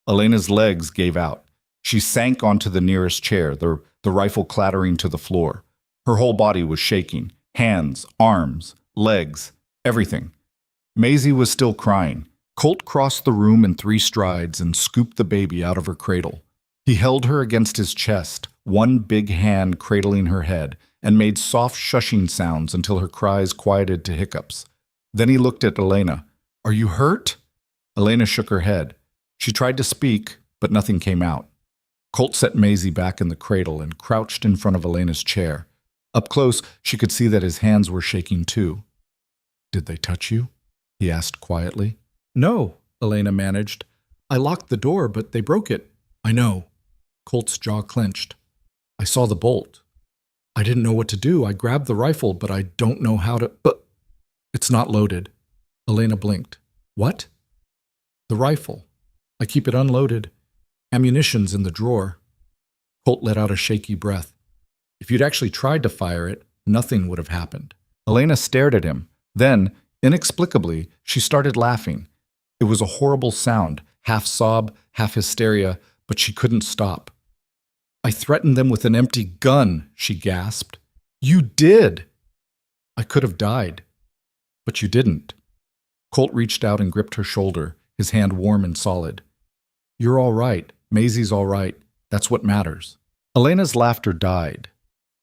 Elena's legs gave out. She sank onto the nearest chair, the rifle clattering to the floor. Her whole body was shaking. Hands, arms, legs, everything. Maisie was still crying. Colt crossed the room in 3 strides and scooped the baby out of her cradle. He held her against his chest, one big hand cradling her head, and made soft shushing sounds until her cries quieted to hiccups. Then he looked at Elena. "Are you hurt?" Elena shook her head. She tried to speak, but nothing came out. Colt set Maisie back in the cradle and crouched in front of Elena's chair. Up close, she could see that his hands were shaking too. "Did they touch you?" he asked quietly. "No," Elena managed. "I locked the door, but they broke it." "I know." Colt's jaw clenched. "I saw the bolt. I didn't know what to do. I grabbed the rifle, but I don't know how to— But it's not loaded." Elena blinked. "What?" "The rifle. I keep it unloaded. Ammunition's in the drawer." Colt let out a shaky breath. "If you'd actually tried to fire it, nothing would have happened." Elena stared at him. Then, inexplicably, she started laughing. It was a horrible sound, half sob, half hysteria, but she couldn't stop. "I threatened them with an empty gun," she gasped. "You did!" "I could have died. But you didn't." Colt reached out and gripped her shoulder, his hand warm and solid. "You're all right. Maisie's all right. That's what matters." Elena's laughter died.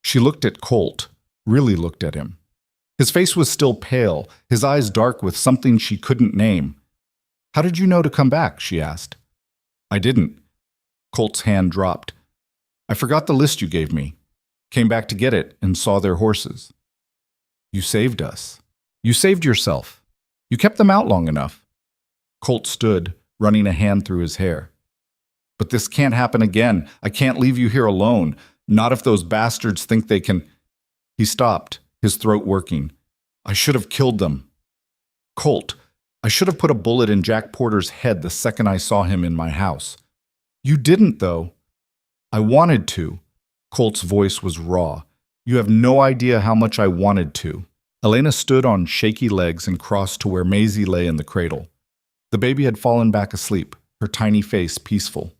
She looked at Colt, really looked at him. His face was still pale, his eyes dark with something she couldn't name. "How did you know to come back?" she asked. "I didn't." Colt's hand dropped. "I forgot the list you gave me. Came back to get it and saw their horses." "You saved us. You saved yourself. You kept them out long enough." Colt stood, running a hand through his hair. "But this can't happen again. I can't leave you here alone. Not if those bastards think they can—" He stopped, his throat working. "I should have killed them. Colt, I should have put a bullet in Jack Porter's head the second I saw him in my house. You didn't, though." "I wanted to." Colt's voice was raw. "You have no idea how much I wanted to." Elena stood on shaky legs and crossed to where Maisie lay in the cradle. The baby had fallen back asleep, her tiny face peaceful.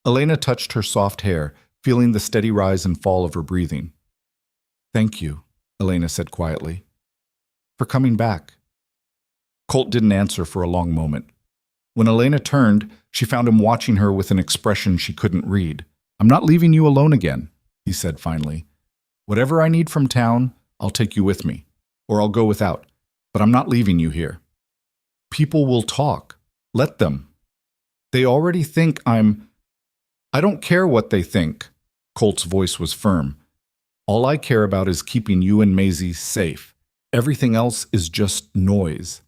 Elena touched her soft hair, feeling the steady rise and fall of her breathing. "Thank you," Elena said quietly, "for coming back." Colt didn't answer for a long moment. When Elena turned, she found him watching her with an expression she couldn't read. "I'm not leaving you alone again," he said finally. "Whatever I need from town, I'll take you with me, or I'll go without, but I'm not leaving you here. People will talk. Let them. They already think I don't care what they think." Colt's voice was firm. "All I care about is keeping you and Maisie safe. Everything else is just noise."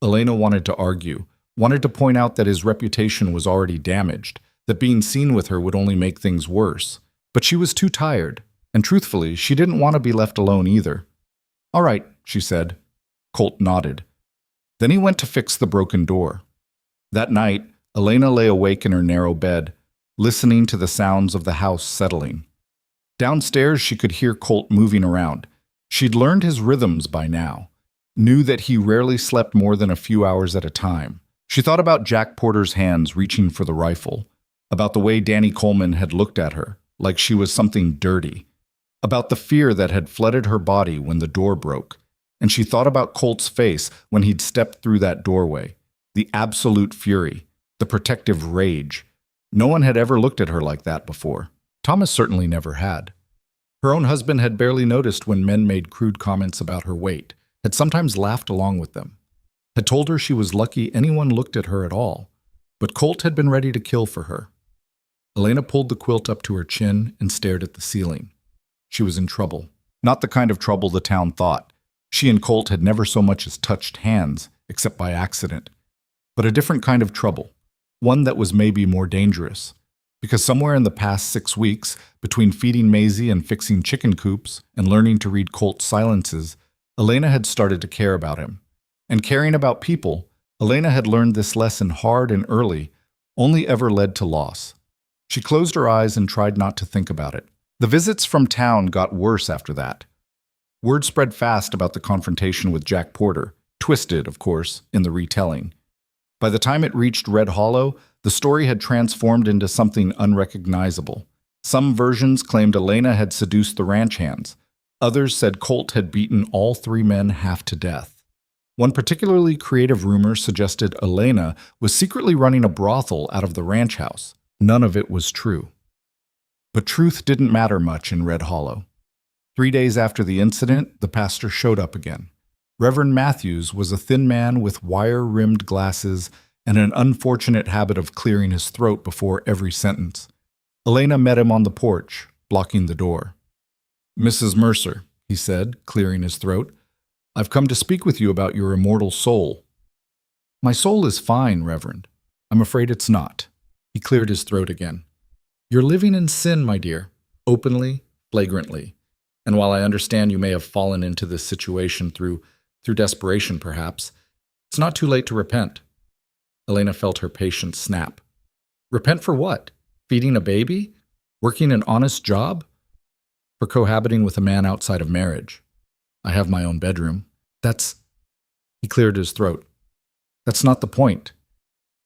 Elena wanted to argue, wanted to point out that his reputation was already damaged, that being seen with her would only make things worse. But she was too tired, and truthfully, she didn't want to be left alone either. "All right," she said. Colt nodded. Then he went to fix the broken door. That night, Elena lay awake in her narrow bed, listening to the sounds of the house settling. Downstairs, she could hear Colt moving around. She'd learned his rhythms by now, knew that he rarely slept more than a few hours at a time. She thought about Jack Porter's hands reaching for the rifle, about the way Danny Coleman had looked at her, like she was something dirty, about the fear that had flooded her body when the door broke. And she thought about Colt's face when he'd stepped through that doorway, the absolute fury, the protective rage. No one had ever looked at her like that before. Thomas certainly never had. Her own husband had barely noticed when men made crude comments about her weight, had sometimes laughed along with them, had told her she was lucky anyone looked at her at all. But Colt had been ready to kill for her. Elena pulled the quilt up to her chin and stared at the ceiling. She was in trouble. Not the kind of trouble the town thought. She and Colt had never so much as touched hands, except by accident. But a different kind of trouble. One that was maybe more dangerous. Because somewhere in the past 6 weeks, between feeding Maisie and fixing chicken coops and learning to read Colt's silences, Elena had started to care about him. And caring about people, Elena had learned this lesson hard and early, only ever led to loss. She closed her eyes and tried not to think about it. The visits from town got worse after that. Word spread fast about the confrontation with Jack Porter, twisted, of course, in the retelling. By the time it reached Red Hollow, the story had transformed into something unrecognizable. Some versions claimed Elena had seduced the ranch hands. Others said Colt had beaten all 3 men half to death. One particularly creative rumor suggested Elena was secretly running a brothel out of the ranch house. None of it was true. But truth didn't matter much in Red Hollow. 3 days after the incident, the pastor showed up again. Reverend Matthews was a thin man with wire-rimmed glasses and an unfortunate habit of clearing his throat before every sentence. Elena met him on the porch, blocking the door. "Mrs. Mercer," he said, clearing his throat, "I've come to speak with you about your immortal soul." "My soul is fine, Reverend. I'm afraid it's not." He cleared his throat again. "You're living in sin, my dear, openly, flagrantly. And while I understand you may have fallen into this situation through desperation, perhaps, it's not too late to repent." Elena felt her patience snap. "Repent for what? Feeding a baby? Working an honest job? For cohabiting with a man outside of marriage. I have my own bedroom. That's—" He cleared his throat. "That's not the point.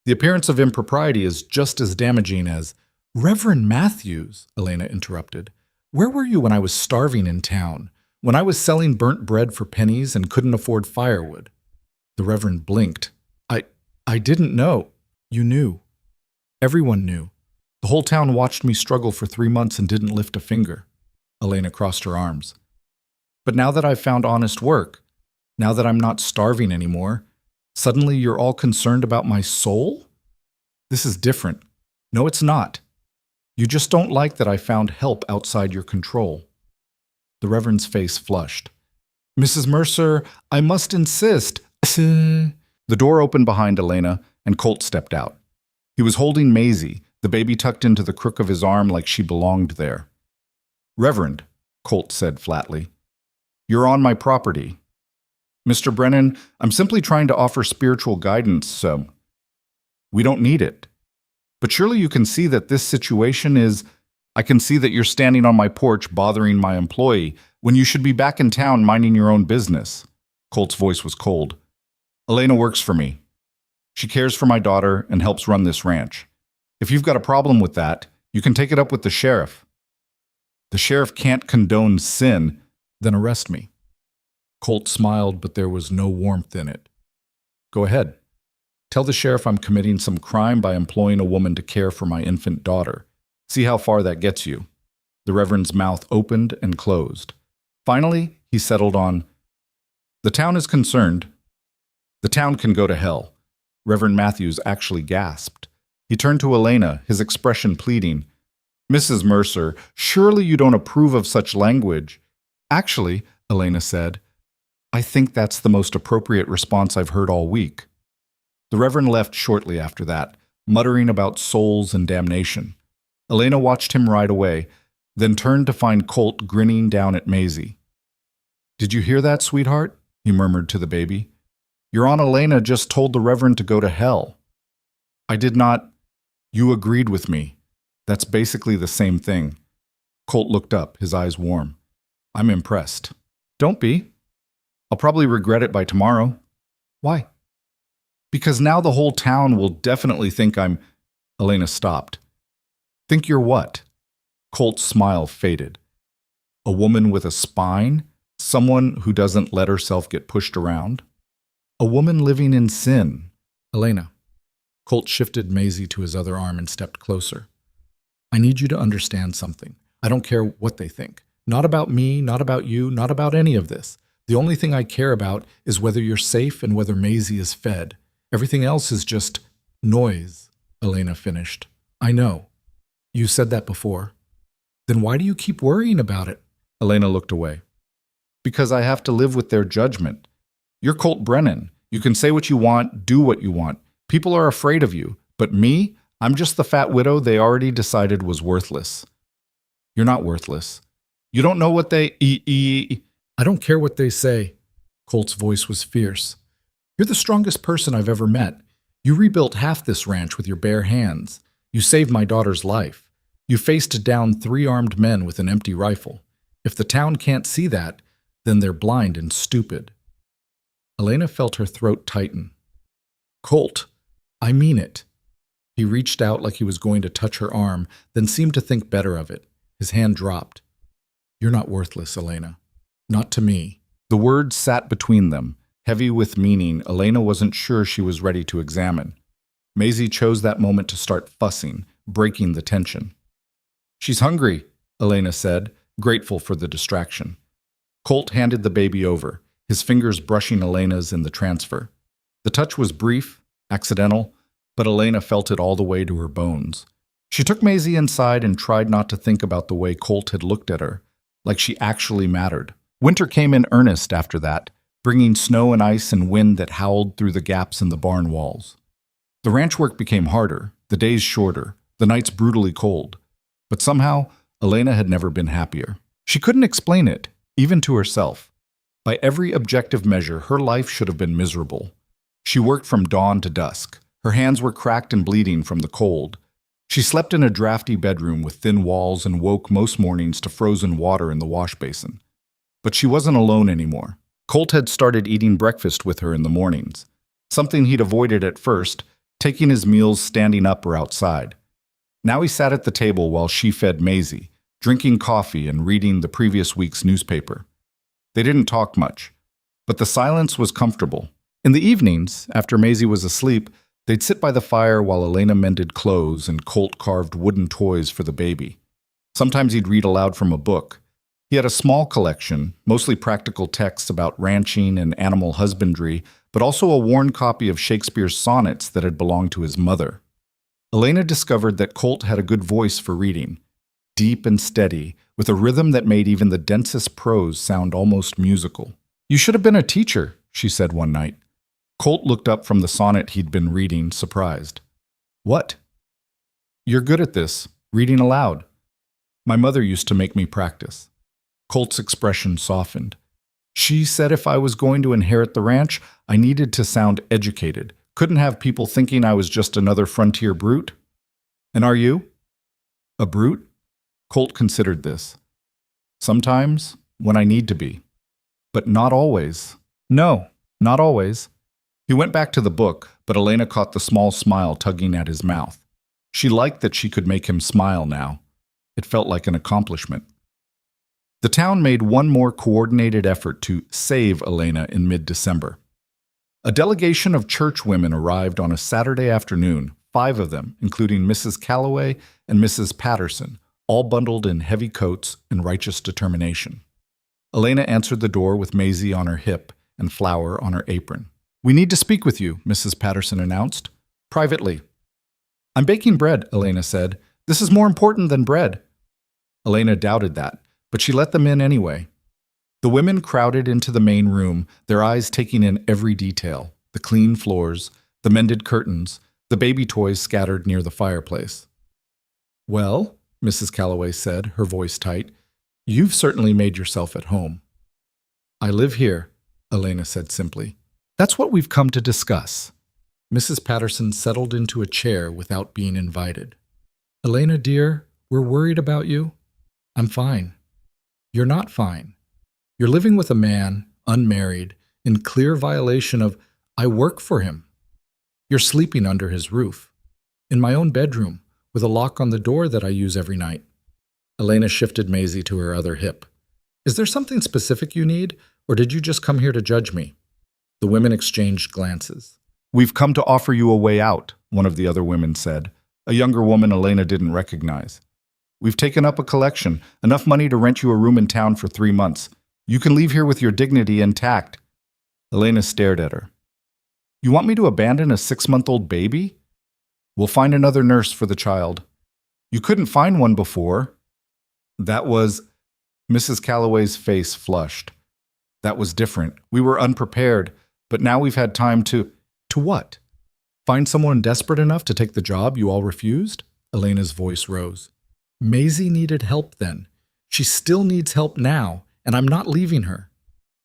The appearance of impropriety is just as damaging as—" "Reverend Matthews," Elena interrupted, "where were you when I was starving in town? When I was selling burnt bread for pennies and couldn't afford firewood?" The Reverend blinked. I didn't know." "You knew. Everyone knew. The whole town watched me struggle for 3 months and didn't lift a finger. Elena crossed her arms. But now that I've found honest work, now that I'm not starving anymore, suddenly you're all concerned about my soul? This is different. No, it's not. You just don't like that I found help outside your control. The Reverend's face flushed. Mrs. Mercer, I must insist. The door opened behind Elena, and Colt stepped out. He was holding Maisie, the baby tucked into the crook of his arm like she belonged there. Reverend, Colt said flatly, you're on my property. Mr. Brennan, I'm simply trying to offer spiritual guidance, so we don't need it. But surely you can see that this situation is... I can see that you're standing on my porch bothering my employee when you should be back in town minding your own business. Colt's voice was cold. Elena works for me. She cares for my daughter and helps run this ranch. If you've got a problem with that, you can take it up with the sheriff. The sheriff can't condone sin, then arrest me. Colt smiled, but there was no warmth in it. Go ahead. Tell the sheriff I'm committing some crime by employing a woman to care for my infant daughter. See how far that gets you. The Reverend's mouth opened and closed. Finally, he settled on, the town is concerned. The town can go to hell. Reverend Matthews actually gasped. He turned to Elena, his expression pleading. Mrs. Mercer, surely you don't approve of such language. Actually, Elena said, I think that's the most appropriate response I've heard all week. The Reverend left shortly after that, muttering about souls and damnation. Elena watched him ride away, then turned to find Colt grinning down at Maisie. Did you hear that, sweetheart? He murmured to the baby. Your Aunt Elena just told the Reverend to go to hell. I did not. You agreed with me. That's basically the same thing. Colt looked up, his eyes warm. I'm impressed. Don't be. I'll probably regret it by tomorrow. Why? Because now the whole town will definitely think I'm... Elena stopped. Think you're what? Colt's smile faded. A woman with a spine? Someone who doesn't let herself get pushed around? A woman living in sin. Elena. Colt shifted Maisie to his other arm and stepped closer. I need you to understand something. I don't care what they think. Not about me, not about you, not about any of this. The only thing I care about is whether you're safe and whether Maisie is fed. Everything else is just noise, Elena finished. I know. You said that before. Then why do you keep worrying about it? Elena looked away. Because I have to live with their judgment. You're Colt Brennan. You can say what you want, do what you want. People are afraid of you. But me, I'm just the fat widow they already decided was worthless. You're not worthless. You don't know what they... I don't care what they say. Colt's voice was fierce. You're the strongest person I've ever met. You rebuilt half this ranch with your bare hands. You saved my daughter's life. You faced down 3 armed men with an empty rifle. If the town can't see that, then they're blind and stupid. Elena felt her throat tighten. Colt, I mean it. He reached out like he was going to touch her arm, then seemed to think better of it. His hand dropped. You're not worthless, Elena. Not to me. The words sat between them, heavy with meaning Elena wasn't sure she was ready to examine. Maisie chose that moment to start fussing, breaking the tension. She's hungry, Elena said, grateful for the distraction. Colt handed the baby over, his fingers brushing Elena's in the transfer. The touch was brief, accidental, but Elena felt it all the way to her bones. She took Maisie inside and tried not to think about the way Colt had looked at her, like she actually mattered. Winter came in earnest after that, bringing snow and ice and wind that howled through the gaps in the barn walls. The ranch work became harder, the days shorter, the nights brutally cold. But somehow, Elena had never been happier. She couldn't explain it, even to herself. By every objective measure, her life should have been miserable. She worked from dawn to dusk. Her hands were cracked and bleeding from the cold. She slept in a drafty bedroom with thin walls and woke most mornings to frozen water in the wash basin. But she wasn't alone anymore. Colt had started eating breakfast with her in the mornings, something he'd avoided at first, taking his meals standing up or outside. Now he sat at the table while she fed Maisie, drinking coffee and reading the previous week's newspaper. They didn't talk much, but the silence was comfortable. In the evenings, after Maisie was asleep, They'd sit by the fire while Elena mended clothes and Colt carved wooden toys for the baby. Sometimes he'd read aloud from a book. He had a small collection, mostly practical texts about ranching and animal husbandry, but also a worn copy of Shakespeare's sonnets that had belonged to his mother. Elena discovered that Colt had a good voice for reading, deep and steady, with a rhythm that made even the densest prose sound almost musical. "You should have been a teacher," she said one night. Colt looked up from the sonnet he'd been reading, surprised. "What?" "You're good at this, reading aloud. My mother used to make me practice." Colt's expression softened. "She said if I was going to inherit the ranch, I needed to sound educated. Couldn't have people thinking I was just another frontier brute." "And are you?" "A brute?" Colt considered this. "Sometimes, when I need to be. But not always." "No, not always." He went back to the book, but Elena caught the small smile tugging at his mouth. She liked that she could make him smile now. It felt like an accomplishment. The town made one more coordinated effort to save Elena in mid-December. A delegation of church women arrived on a Saturday afternoon, 5 of them, including Mrs. Calloway and Mrs. Patterson, all bundled in heavy coats and righteous determination. Elena answered the door with Maisie on her hip and flour on her apron. "We need to speak with you," Mrs. Patterson announced. "Privately." "I'm baking bread," Elena said. "This is more important than bread." Elena doubted that, but she let them in anyway. The women crowded into the main room, their eyes taking in every detail: the clean floors, the mended curtains, the baby toys scattered near the fireplace. "Well," Mrs. Calloway said, her voice tight, "you've certainly made yourself at home." "I live here," Elena said simply. "That's what we've come to discuss." Mrs. Patterson settled into a chair without being invited. "Elena, dear, we're worried about you." "I'm fine." "You're not fine. You're living with a man, unmarried, in clear violation of, I work for him. You're sleeping under his roof. In my own bedroom, with a lock on the door that I use every night." Elena shifted Maisie to her other hip. "Is there something specific you need, or did you just come here to judge me?" The women exchanged glances. "We've come to offer you a way out," one of the other women said, a younger woman Elena didn't recognize. "We've taken up a collection, enough money to rent you a room in town for 3 months. You can leave here with your dignity intact." Elena stared at her. "You want me to abandon a 6-month-old baby?" "We'll find another nurse for the child." "You couldn't find one before." "That was—" Mrs. Calloway's face flushed. "That was different. We were unprepared, but now we've had time to—" "To what? Find someone desperate enough to take the job you all refused?" Elena's voice rose. "Maisie needed help then. She still needs help now, and I'm not leaving her."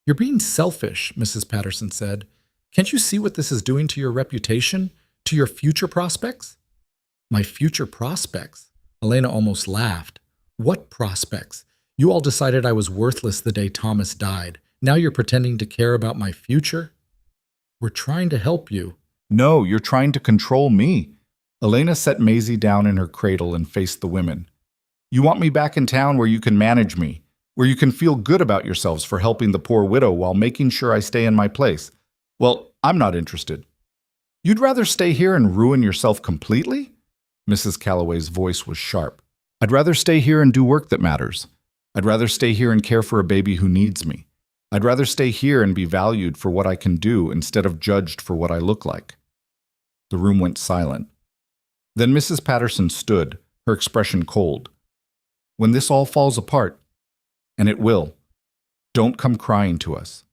"You're being selfish," Mrs. Patterson said. "Can't you see what this is doing to your reputation, to your future prospects?" "My future prospects?" Elena almost laughed. "What prospects? You all decided I was worthless the day Thomas died. Now you're pretending to care about my future?" "We're trying to help you." "No, you're trying to control me." Elena set Maisie down in her cradle and faced the women. "You want me back in town where you can manage me, where you can feel good about yourselves for helping the poor widow while making sure I stay in my place. Well, I'm not interested." "You'd rather stay here and ruin yourself completely?" Mrs. Calloway's voice was sharp. "I'd rather stay here and do work that matters. I'd rather stay here and care for a baby who needs me. I'd rather stay here and be valued for what I can do instead of judged for what I look like." The room went silent. Then Mrs. Patterson stood, her expression cold. "When this all falls apart, and it will, don't come crying to us."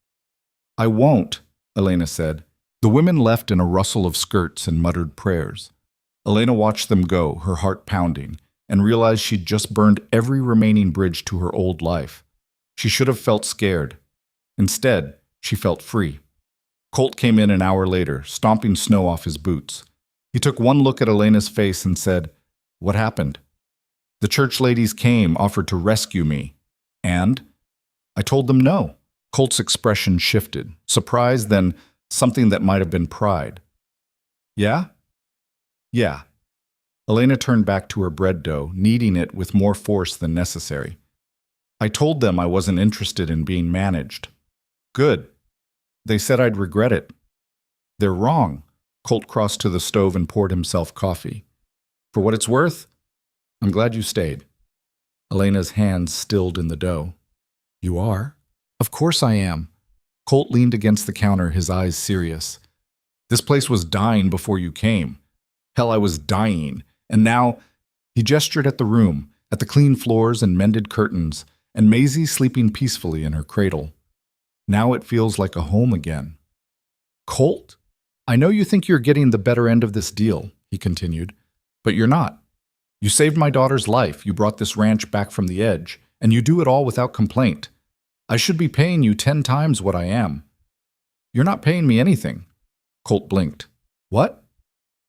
"I won't," Elena said. The women left in a rustle of skirts and muttered prayers. Elena watched them go, her heart pounding, and realized she'd just burned every remaining bridge to her old life. She should have felt scared. Instead, she felt free. Colt came in an hour later, stomping snow off his boots. He took one look at Elena's face and said, "What happened?" "The church ladies came, offered to rescue me. And?" "I told them no." Colt's expression shifted, surprise, then something that might have been pride. "Yeah?" "Yeah." Elena turned back to her bread dough, kneading it with more force than necessary. "I told them I wasn't interested in being managed." "Good. They said I'd regret it." "They're wrong. Colt crossed to the stove and poured himself coffee. For what it's worth, I'm glad you stayed. Elena's hands stilled in the dough. You are? Of course I am. Colt leaned against the counter, his eyes serious. This place was dying before you came. Hell, I was dying. And now, he gestured at the room, at the clean floors and mended curtains, and Maisie sleeping peacefully in her cradle. Now it feels like a home again. Colt, I know you think you're getting the better end of this deal, he continued, but you're not. You saved my daughter's life, you brought this ranch back from the edge, and you do it all without complaint. I should be paying you 10 times what I am. You're not paying me anything. Colt blinked. What?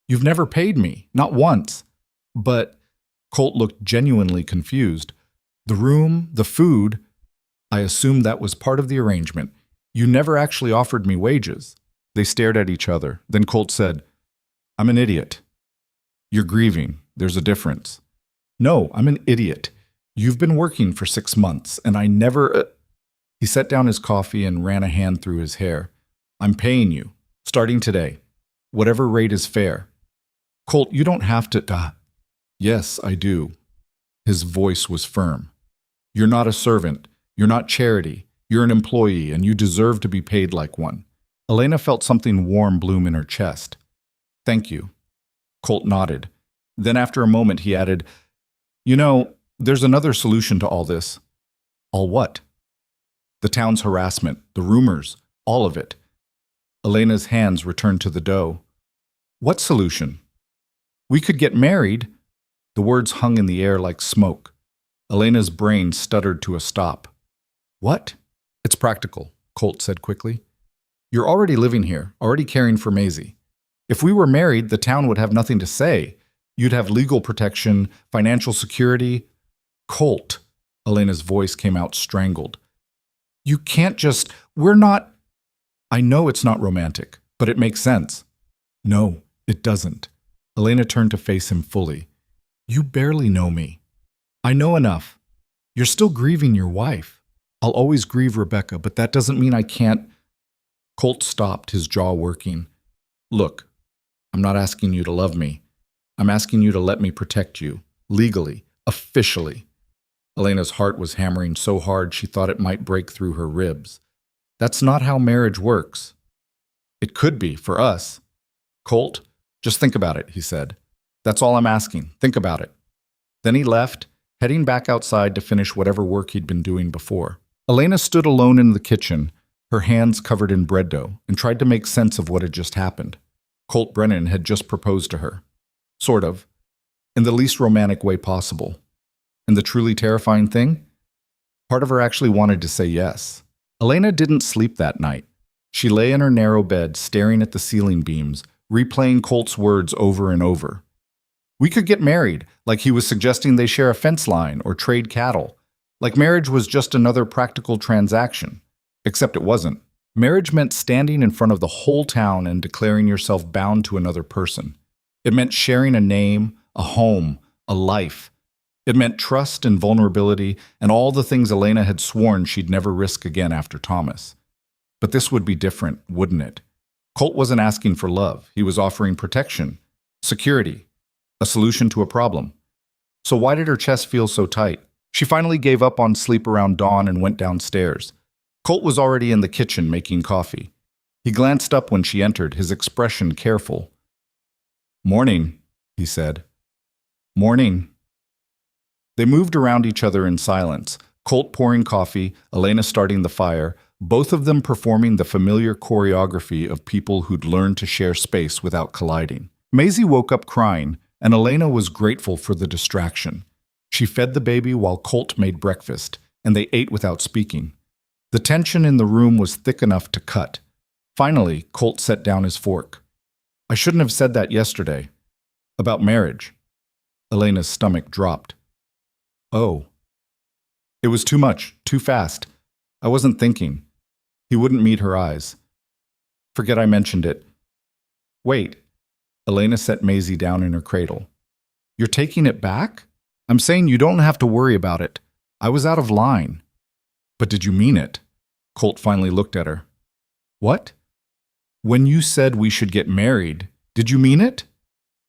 You've never paid me, not once. But Colt looked genuinely confused. The room, the food, I assumed that was part of the arrangement. You never actually offered me wages. They stared at each other. Then Colt said, I'm an idiot. You're grieving. There's a difference. No, I'm an idiot. You've been working for 6 months, and I never... He set down his coffee and ran a hand through his hair. I'm paying you, starting today. Whatever rate is fair. Colt, you don't have to... Yes, I do. His voice was firm. You're not a servant. You're not charity. You're an employee, and you deserve to be paid like one. Elena felt something warm bloom in her chest. Thank you. Colt nodded. Then after a moment he added, You know, there's another solution to all this. All what? The town's harassment, the rumors, all of it. Elena's hands returned to the dough. What solution? We could get married. The words hung in the air like smoke. Elena's brain stuttered to a stop. What? It's practical, Colt said quickly. You're already living here, already caring for Maisie. If we were married, the town would have nothing to say. You'd have legal protection, financial security. Colt, Elena's voice came out strangled. You can't just, we're not... I know it's not romantic, but it makes sense. No, it doesn't. Elena turned to face him fully. You barely know me. I know enough. You're still grieving your wife. I'll always grieve Rebecca, but that doesn't mean I can't... Colt stopped, his jaw working. Look, I'm not asking you to love me. I'm asking you to let me protect you, legally, officially. Elena's heart was hammering so hard she thought it might break through her ribs. That's not how marriage works. It could be, for us. Colt, just think about it, he said. That's all I'm asking. Think about it. Then he left, heading back outside to finish whatever work he'd been doing before. Elena stood alone in the kitchen, her hands covered in bread dough, and tried to make sense of what had just happened. Colt Brennan had just proposed to her. Sort of. In the least romantic way possible. And the truly terrifying thing? Part of her actually wanted to say yes. Elena didn't sleep that night. She lay in her narrow bed, staring at the ceiling beams, replaying Colt's words over and over. We could get married, like he was suggesting they share a fence line or trade cattle. Like marriage was just another practical transaction. Except it wasn't. Marriage meant standing in front of the whole town and declaring yourself bound to another person. It meant sharing a name, a home, a life. It meant trust and vulnerability and all the things Elena had sworn she'd never risk again after Thomas. But this would be different, wouldn't it? Colt wasn't asking for love. He was offering protection, security, a solution to a problem. So why did her chest feel so tight? She finally gave up on sleep around dawn and went downstairs. Colt was already in the kitchen making coffee. He glanced up when she entered, his expression careful. Morning, he said. Morning. They moved around each other in silence, Colt pouring coffee, Elena starting the fire, both of them performing the familiar choreography of people who'd learned to share space without colliding. Maisie woke up crying, and Elena was grateful for the distraction. She fed the baby while Colt made breakfast, and they ate without speaking. The tension in the room was thick enough to cut. Finally, Colt set down his fork. I shouldn't have said that yesterday. About marriage. Elena's stomach dropped. Oh. It was too much, too fast. I wasn't thinking. He wouldn't meet her eyes. Forget I mentioned it. Wait. Elena set Maisie down in her cradle. You're taking it back? I'm saying you don't have to worry about it. I was out of line. But did you mean it? Colt finally looked at her. What? When you said we should get married, Did you mean it?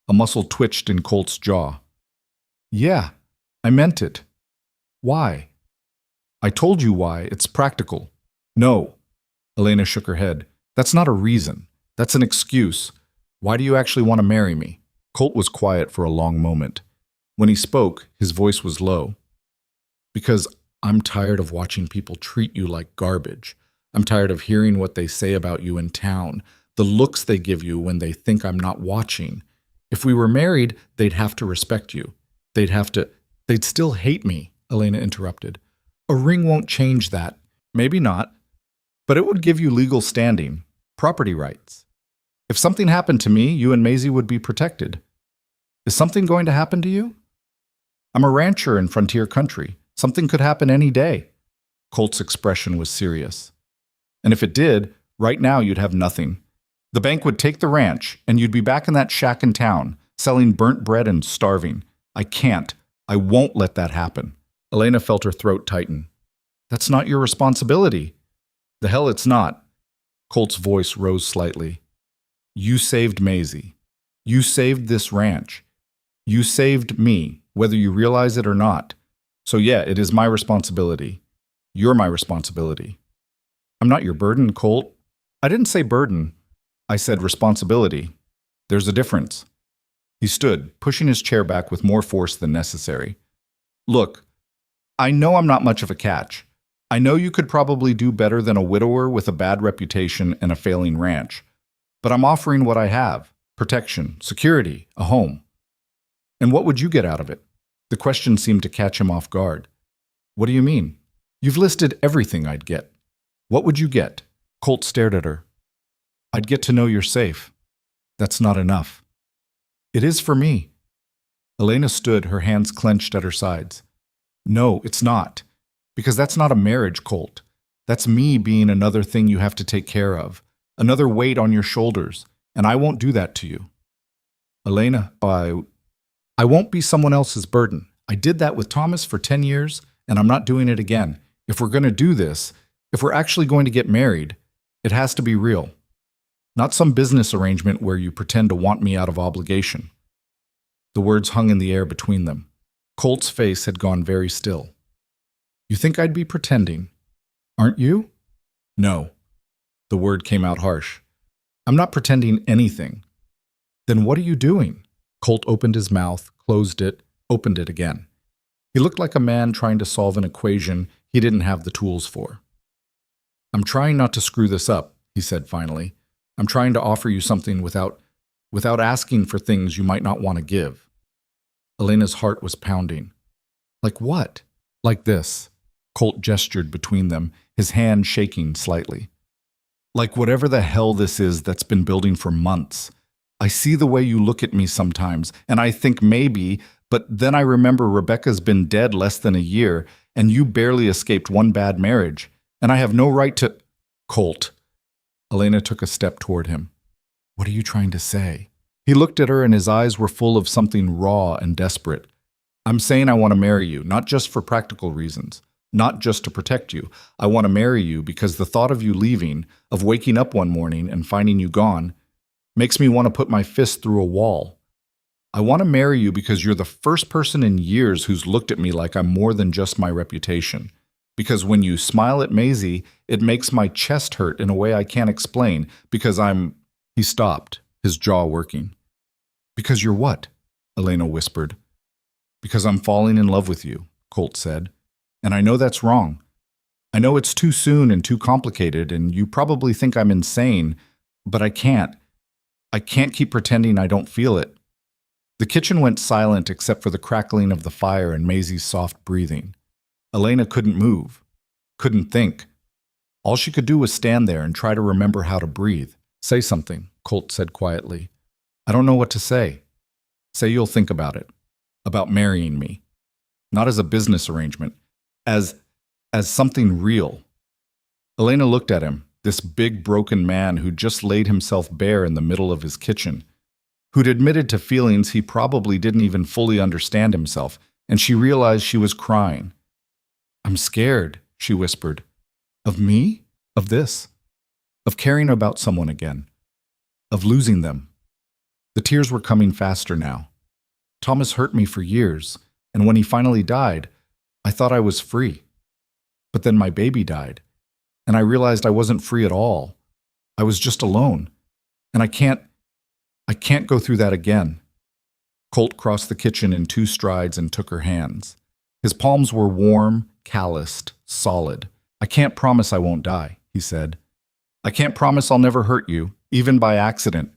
A muscle twitched in Colt's jaw. Yeah, I meant it. Why? I told you why. It's practical. No. Elena shook her head. That's not a reason. That's an excuse. Why do you actually want to marry me? Colt was quiet for a long moment. When he spoke, his voice was low. Because I'm tired of watching people treat you like garbage. I'm tired of hearing what they say about you in town, the looks they give you when they think I'm not watching. If we were married, they'd have to respect you. They'd still hate me, Elena interrupted. A ring won't change that. Maybe not. But it would give you legal standing, property rights. If something happened to me, you and Maisie would be protected. Is something going to happen to you? I'm a rancher in frontier country. Something could happen any day. Colt's expression was serious. And if it did, right now you'd have nothing. The bank would take the ranch, and you'd be back in that shack in town, selling burnt bread and starving. I won't let that happen. Elena felt her throat tighten. That's not your responsibility. The hell it's not. Colt's voice rose slightly. You saved Maisie. You saved this ranch. You saved me, whether you realize it or not. So yeah, it is my responsibility. You're my responsibility. I'm not your burden, Colt. I didn't say burden. I said responsibility. There's a difference. He stood, pushing his chair back with more force than necessary. Look, I know I'm not much of a catch. I know you could probably do better than a widower with a bad reputation and a failing ranch. But I'm offering what I have: protection, security, a home. And what would you get out of it? The question seemed to catch him off guard. What do you mean? You've listed everything I'd get. What would you get? Colt stared at her. I'd get to know you're safe. That's not enough. It is for me. Elena stood, her hands clenched at her sides. No, it's not. Because that's not a marriage, Colt. That's me being another thing you have to take care of, another weight on your shoulders, and I won't do that to you. Elena, I won't be someone else's burden. I did that with Thomas for 10 years, and I'm not doing it again. If we're going to do this, if we're actually going to get married, it has to be real. Not some business arrangement where you pretend to want me out of obligation. The words hung in the air between them. Colt's face had gone very still. You think I'd be pretending? Aren't you? No. The word came out harsh. I'm not pretending anything. Then what are you doing? Colt opened his mouth, closed it, opened it again. He looked like a man trying to solve an equation he didn't have the tools for. I'm trying not to screw this up, he said finally. I'm trying to offer you something without asking for things you might not want to give. Elena's heart was pounding. Like what? Like this. Colt gestured between them, his hand shaking slightly. Like whatever the hell this is that's been building for months. I see the way you look at me sometimes, and I think maybe, but then I remember Rebecca's been dead less than a year, and you barely escaped one bad marriage, and I have no right to— Colt. Elena took a step toward him. What are you trying to say? He looked at her and his eyes were full of something raw and desperate. I'm saying I want to marry you, not just for practical reasons, not just to protect you. I want to marry you because the thought of you leaving, of waking up one morning and finding you gone, makes me want to put my fist through a wall. I want to marry you because you're the first person in years who's looked at me like I'm more than just my reputation. Because when you smile at Maisie, it makes my chest hurt in a way I can't explain, because I'm— He stopped, his jaw working. Because you're what? Elena whispered. Because I'm falling in love with you, Colt said. And I know that's wrong. I know it's too soon and too complicated, and you probably think I'm insane, but I can't. I can't keep pretending I don't feel it. The kitchen went silent except for the crackling of the fire and Maisie's soft breathing. Elena couldn't move, couldn't think. All she could do was stand there and try to remember how to breathe. Say something, Colt said quietly. I don't know what to say. Say you'll think about it. About marrying me. Not as a business arrangement. As something real. Elena looked at him, this big broken man who'd just laid himself bare in the middle of his kitchen, who'd admitted to feelings he probably didn't even fully understand himself, and she realized she was crying. I'm scared, she whispered. Of me? Of this? Of caring about someone again. Of losing them. The tears were coming faster now. Thomas hurt me for years, and when he finally died, I thought I was free. But then my baby died, and I realized I wasn't free at all. I was just alone, and I can't go through that again. Colt crossed the kitchen in 2 strides and took her hands. His palms were warm, calloused, solid. I can't promise I won't die, he said. I can't promise I'll never hurt you, even by accident.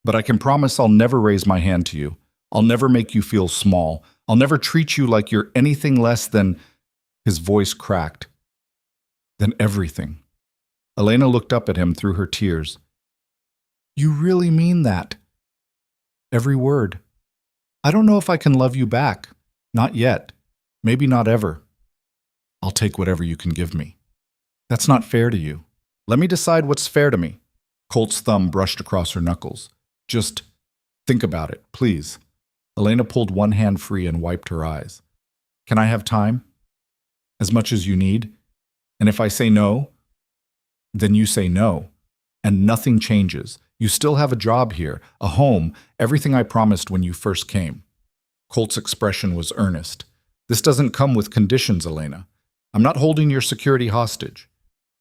But I can promise I'll never raise my hand to you. I'll never make you feel small. I'll never treat you like you're anything less than... His voice cracked. Than everything. Elena looked up at him through her tears. You really mean that? Every word. I don't know if I can love you back. Not yet. Maybe not ever. I'll take whatever you can give me. That's not fair to you. Let me decide what's fair to me. Colt's thumb brushed across her knuckles. Just think about it, please. Elena pulled one hand free and wiped her eyes. Can I have time? As much as you need? And if I say no, then you say no. And nothing changes. You still have a job here, a home, everything I promised when you first came. Colt's expression was earnest. This doesn't come with conditions, Elena. I'm not holding your security hostage.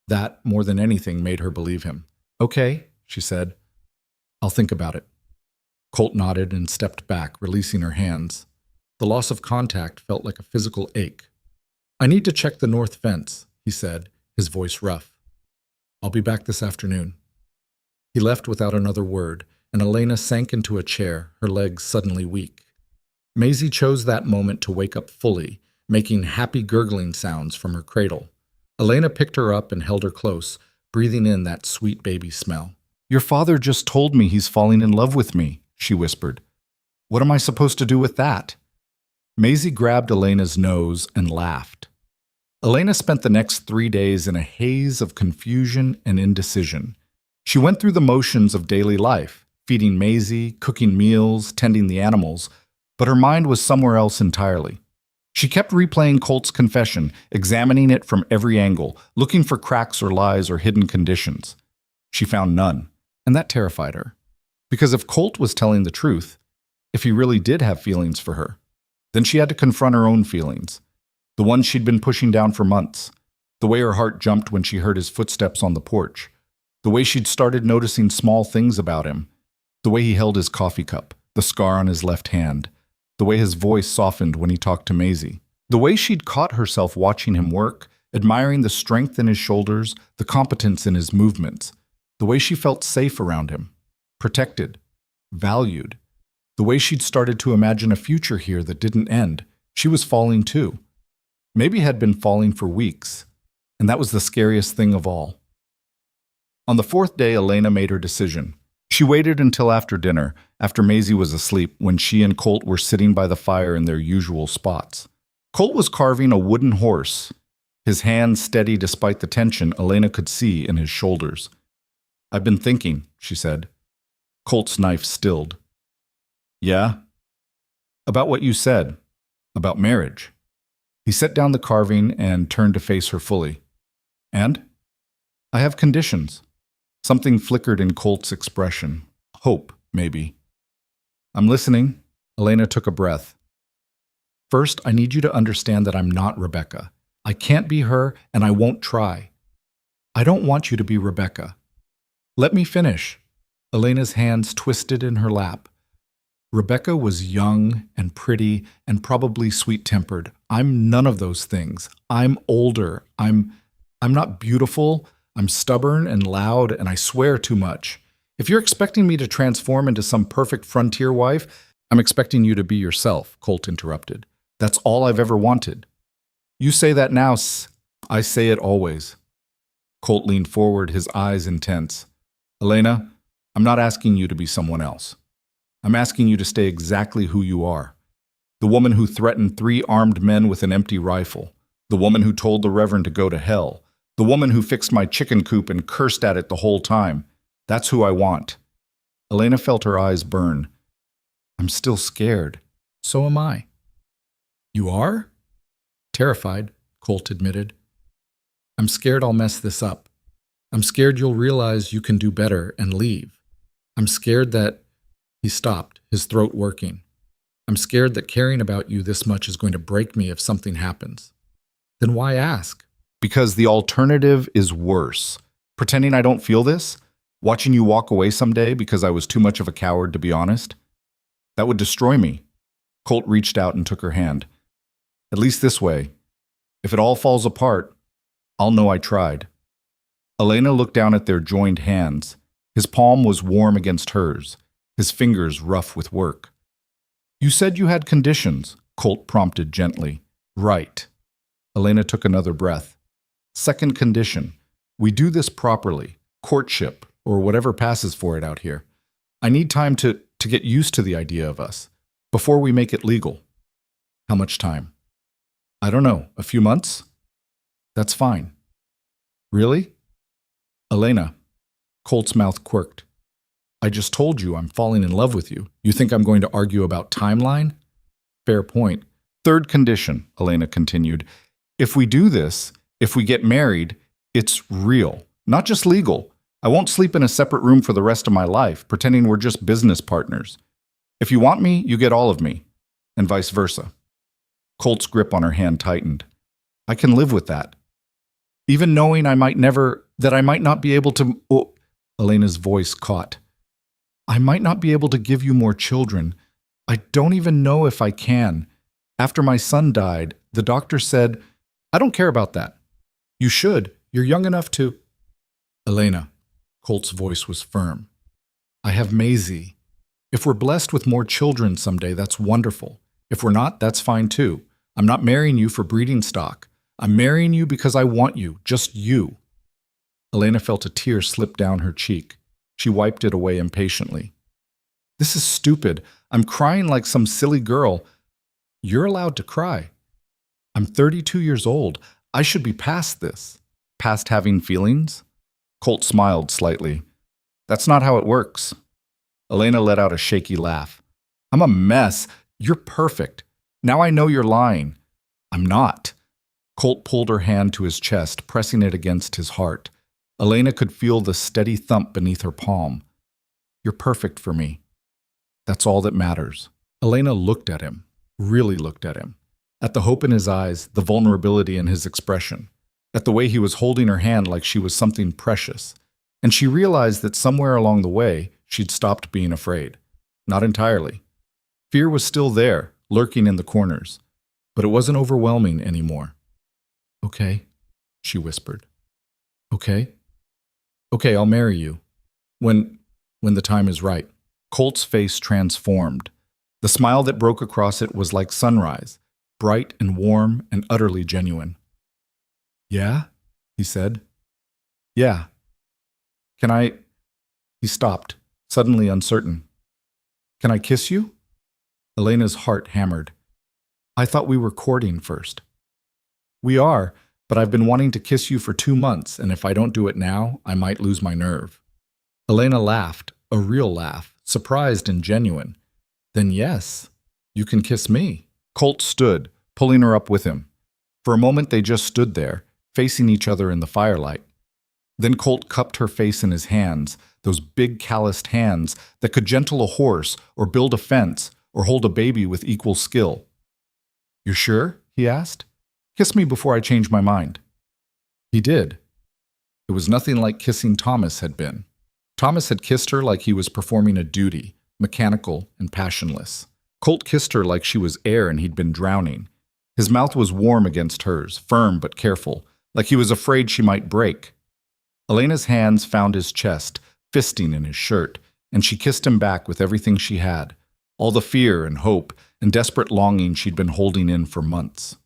That, more than anything, made her believe him. Okay, she said. I'll think about it. Colt nodded and stepped back, releasing her hands. The loss of contact felt like a physical ache. I need to check the north fence, he said, his voice rough. I'll be back this afternoon. He left without another word, and Elena sank into a chair, her legs suddenly weak. Maisie chose that moment to wake up fully, making happy gurgling sounds from her cradle. Elena picked her up and held her close, breathing in that sweet baby smell. Your father just told me he's falling in love with me, she whispered. What am I supposed to do with that? Maisie grabbed Elena's nose and laughed. Elena spent the next 3 days in a haze of confusion and indecision. She went through the motions of daily life, feeding Maisie, cooking meals, tending the animals, but her mind was somewhere else entirely. She kept replaying Colt's confession, examining it from every angle, looking for cracks or lies or hidden conditions. She found none, and that terrified her. Because if Colt was telling the truth, if he really did have feelings for her, then she had to confront her own feelings, the ones she'd been pushing down for months, the way her heart jumped when she heard his footsteps on the porch, the way she'd started noticing small things about him, the way he held his coffee cup, the scar on his left hand, the way his voice softened when he talked to Maisie, the way she'd caught herself watching him work, admiring the strength in his shoulders, the competence in his movements, the way she felt safe around him, protected, valued, the way she'd started to imagine a future here that didn't end. She was falling too. Maybe had been falling for weeks, and that was the scariest thing of all. On the 4th day, Elena made her decision. She waited until after dinner, after Maisie was asleep, when she and Colt were sitting by the fire in their usual spots. Colt was carving a wooden horse, his hands steady despite the tension Elena could see in his shoulders. I've been thinking, she said. Colt's knife stilled. Yeah? About what you said. About marriage. He set down the carving and turned to face her fully. And? I have conditions. Something flickered in Colt's expression. Hope, maybe. I'm listening. Elena took a breath. First, I need you to understand that I'm not Rebecca. I can't be her, and I won't try. I don't want you to be Rebecca. Let me finish. Elena's hands twisted in her lap. Rebecca was young and pretty and probably sweet-tempered. I'm none of those things. I'm older. I'm not beautiful. I'm stubborn and loud, and I swear too much. If you're expecting me to transform into some perfect frontier wife, I'm expecting you to be yourself, Colt interrupted. That's all I've ever wanted. You say that now, I say it always. Colt leaned forward, his eyes intense. Elena, I'm not asking you to be someone else. I'm asking you to stay exactly who you are. The woman who threatened 3 armed men with an empty rifle. The woman who told the Reverend to go to hell. The woman who fixed my chicken coop and cursed at it the whole time. That's who I want. Elena felt her eyes burn. I'm still scared. So am I. You are? Terrified, Colt admitted. I'm scared I'll mess this up. I'm scared you'll realize you can do better and leave. I'm scared that He stopped, his throat working. I'm scared that caring about you this much is going to break me if something happens. Then why ask? Because the alternative is worse. Pretending I don't feel this? Watching you walk away someday because I was too much of a coward to be honest? That would destroy me. Colt reached out and took her hand. At least this way. If it all falls apart, I'll know I tried. Elena looked down at their joined hands. His palm was warm against hers, his fingers rough with work. You said you had conditions, Colt prompted gently. Right. Elena took another breath. Second condition. We do this properly. Courtship, or whatever passes for it out here. I need time to get used to the idea of us, before we make it legal. How much time? I don't know, a few months? That's fine. Really? Elena. Colt's mouth quirked. I just told you I'm falling in love with you. You think I'm going to argue about timeline? Fair point. Third condition, Elena continued. If we do this, if we get married, it's real, not just legal. I won't sleep in a separate room for the rest of my life, pretending we're just business partners. If you want me, you get all of me, and vice versa. Colt's grip on her hand tightened. I can live with that. Even knowing I might not be able to... Oh, Elena's voice caught. I might not be able to give you more children. I don't even know if I can. After my son died, the doctor said, I don't care about that. You should. You're young enough to... Elena. Colt's voice was firm. I have Maisie. If we're blessed with more children someday, that's wonderful. If we're not, that's fine too. I'm not marrying you for breeding stock. I'm marrying you because I want you, just you. Elena felt a tear slip down her cheek. She wiped it away impatiently. This is stupid. I'm crying like some silly girl. You're allowed to cry. I'm 32 years old. I should be past this. Past having feelings? Colt smiled slightly. That's not how it works. Elena let out a shaky laugh. I'm a mess. You're perfect. Now I know you're lying. I'm not. Colt pulled her hand to his chest, pressing it against his heart. Elena could feel the steady thump beneath her palm. You're perfect for me. That's all that matters. Elena looked at him, really looked at him. At the hope in his eyes, the vulnerability in his expression. At the way he was holding her hand like she was something precious. And she realized that somewhere along the way, she'd stopped being afraid. Not entirely. Fear was still there, lurking in the corners. But it wasn't overwhelming anymore. Okay, she whispered. Okay? Okay, I'll marry you. When the time is right. Colt's face transformed. The smile that broke across it was like sunrise, bright and warm and utterly genuine. Yeah? He said. Yeah. Can I... He stopped, suddenly uncertain. Can I kiss you? Elena's heart hammered. I thought we were courting first. We are, but I've been wanting to kiss you for 2 months, and if I don't do it now, I might lose my nerve. Elena laughed, a real laugh, surprised and genuine. Then yes, you can kiss me. Colt stood, pulling her up with him. For a moment they just stood there, facing each other in the firelight. Then Colt cupped her face in his hands, those big calloused hands that could gentle a horse or build a fence or hold a baby with equal skill. You're sure? He asked. Kiss me before I change my mind. He did. It was nothing like kissing Thomas had been. Thomas had kissed her like he was performing a duty, mechanical and passionless. Colt kissed her like she was air and he'd been drowning. His mouth was warm against hers, firm but careful, like he was afraid she might break. Elena's hands found his chest, fisting in his shirt, and she kissed him back with everything she had, all the fear and hope and desperate longing she'd been holding in for months.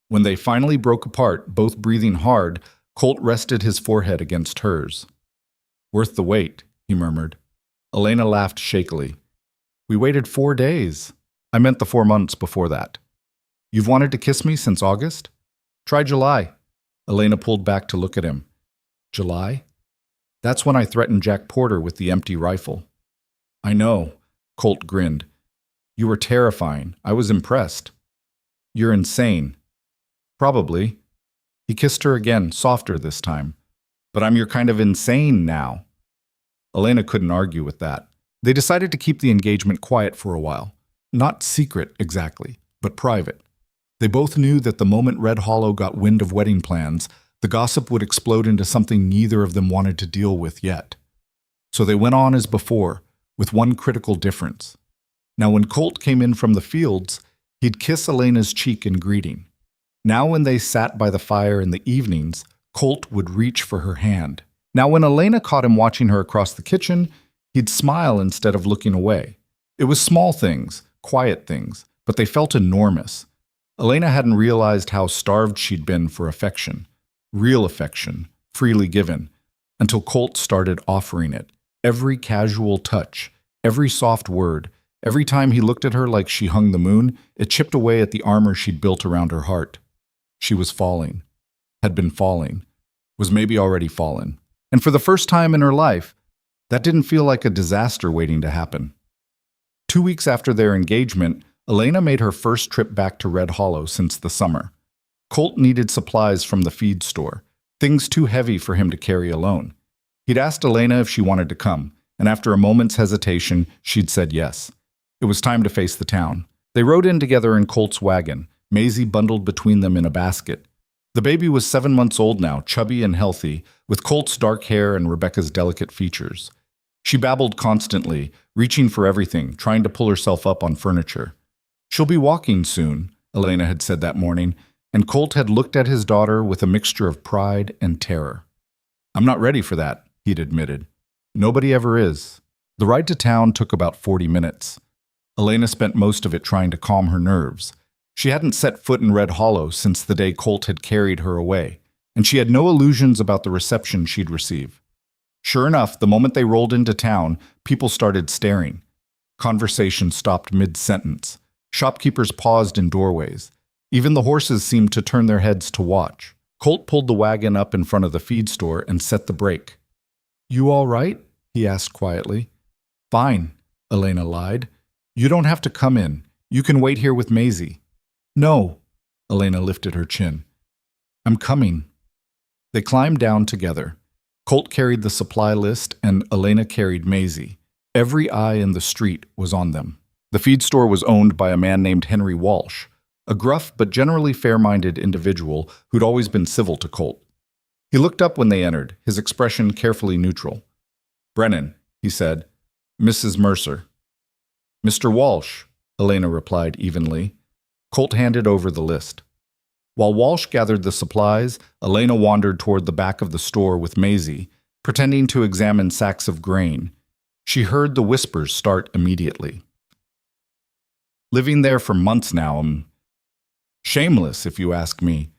When they finally broke apart, both breathing hard, Colt rested his forehead against hers. Worth the wait, he murmured. Elena laughed shakily. We waited 4 days. I meant the 4 months before that. You've wanted to kiss me since August? Try July. Elena pulled back to look at him. July? That's when I threatened Jack Porter with the empty rifle. I know, Colt grinned. You were terrifying. I was impressed. You're insane. Probably. He kissed her again, softer this time. But I'm your kind of insane now. Elena couldn't argue with that. They decided to keep the engagement quiet for a while. Not secret, exactly, but private. They both knew that the moment Red Hollow got wind of wedding plans, the gossip would explode into something neither of them wanted to deal with yet. So they went on as before, with one critical difference. Now when Colt came in from the fields, he'd kiss Elena's cheek in greeting. Now when they sat by the fire in the evenings, Colt would reach for her hand. Now when Elena caught him watching her across the kitchen, he'd smile instead of looking away. It was small things, quiet things, but they felt enormous. Elena hadn't realized how starved she'd been for affection, real affection, freely given, until Colt started offering it. Every casual touch, every soft word, every time he looked at her like she hung the moon, it chipped away at the armor she'd built around her heart. She was falling, had been falling, was maybe already fallen. And for the first time in her life, that didn't feel like a disaster waiting to happen. 2 weeks after their engagement, Elena made her first trip back to Red Hollow since the summer. Colt needed supplies from the feed store, things too heavy for him to carry alone. He'd asked Elena if she wanted to come, and after a moment's hesitation, she'd said yes. It was time to face the town. They rode in together in Colt's wagon, Maisie bundled between them in a basket. The baby was 7 months old now, chubby and healthy, with Colt's dark hair and Rebecca's delicate features. She babbled constantly, reaching for everything, trying to pull herself up on furniture. "She'll be walking soon," Elena had said that morning, and Colt had looked at his daughter with a mixture of pride and terror. "I'm not ready for that," he'd admitted. "Nobody ever is." The ride to town took about 40 minutes. Elena spent most of it trying to calm her nerves. She hadn't set foot in Red Hollow since the day Colt had carried her away, and she had no illusions about the reception she'd receive. Sure enough, the moment they rolled into town, people started staring. Conversation stopped mid-sentence. Shopkeepers paused in doorways. Even the horses seemed to turn their heads to watch. Colt pulled the wagon up in front of the feed store and set the brake. "You all right?" he asked quietly. "Fine," Elena lied. "You don't have to come in. You can wait here with Maisie." "No," Elena lifted her chin. "I'm coming." They climbed down together. Colt carried the supply list and Elena carried Maisie. Every eye in the street was on them. The feed store was owned by a man named Henry Walsh, a gruff but generally fair-minded individual who'd always been civil to Colt. He looked up when they entered, his expression carefully neutral. "Brennan," he said. "Mrs. Mercer." "Mr. Walsh," Elena replied evenly. Colt handed over the list. While Walsh gathered the supplies, Elena wandered toward the back of the store with Maisie, pretending to examine sacks of grain. She heard the whispers start immediately. "Living there for months now, shameless, if you ask me.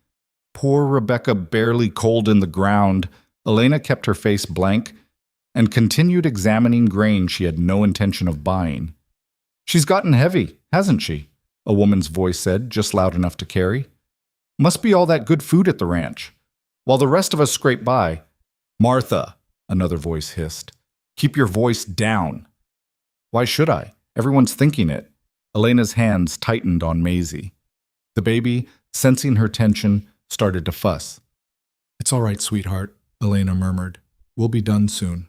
Poor Rebecca barely cold in the ground." Elena kept her face blank and continued examining grain she had no intention of buying. "She's gotten heavy, hasn't she?" a woman's voice said, just loud enough to carry. "Must be all that good food at the ranch. While the rest of us scrape by." "Martha," another voice hissed. "Keep your voice down." "Why should I? Everyone's thinking it." Elena's hands tightened on Maisie. The baby, sensing her tension, started to fuss. "It's all right, sweetheart," Elena murmured. "We'll be done soon."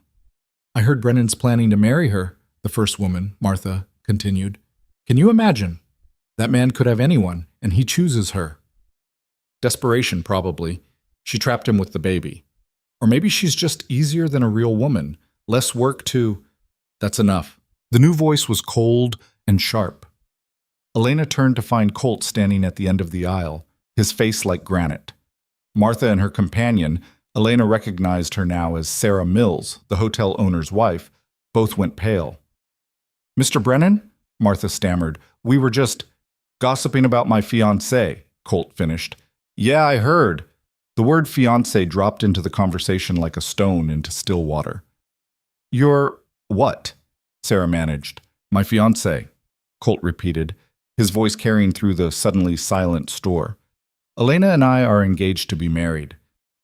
"I heard Brennan's planning to marry her," the first woman, Martha, continued. "Can you imagine? That man could have anyone, and he chooses her." "Desperation, probably. She trapped him with the baby. Or maybe she's just easier than a real woman. Less work to—" "That's enough." The new voice was cold and sharp. Elena turned to find Colt standing at the end of the aisle, his face like granite. Martha and her companion, Elena recognized her now as Sarah Mills, the hotel owner's wife, both went pale. "Mr. Brennan?" Martha stammered. "We were just gossiping about my fiancé," Colt finished. "Yeah, I heard." The word fiancé dropped into the conversation like a stone into still water. "Your what?" Sarah managed. "My fiancé," Colt repeated, his voice carrying through the suddenly silent store. "Elena and I are engaged to be married.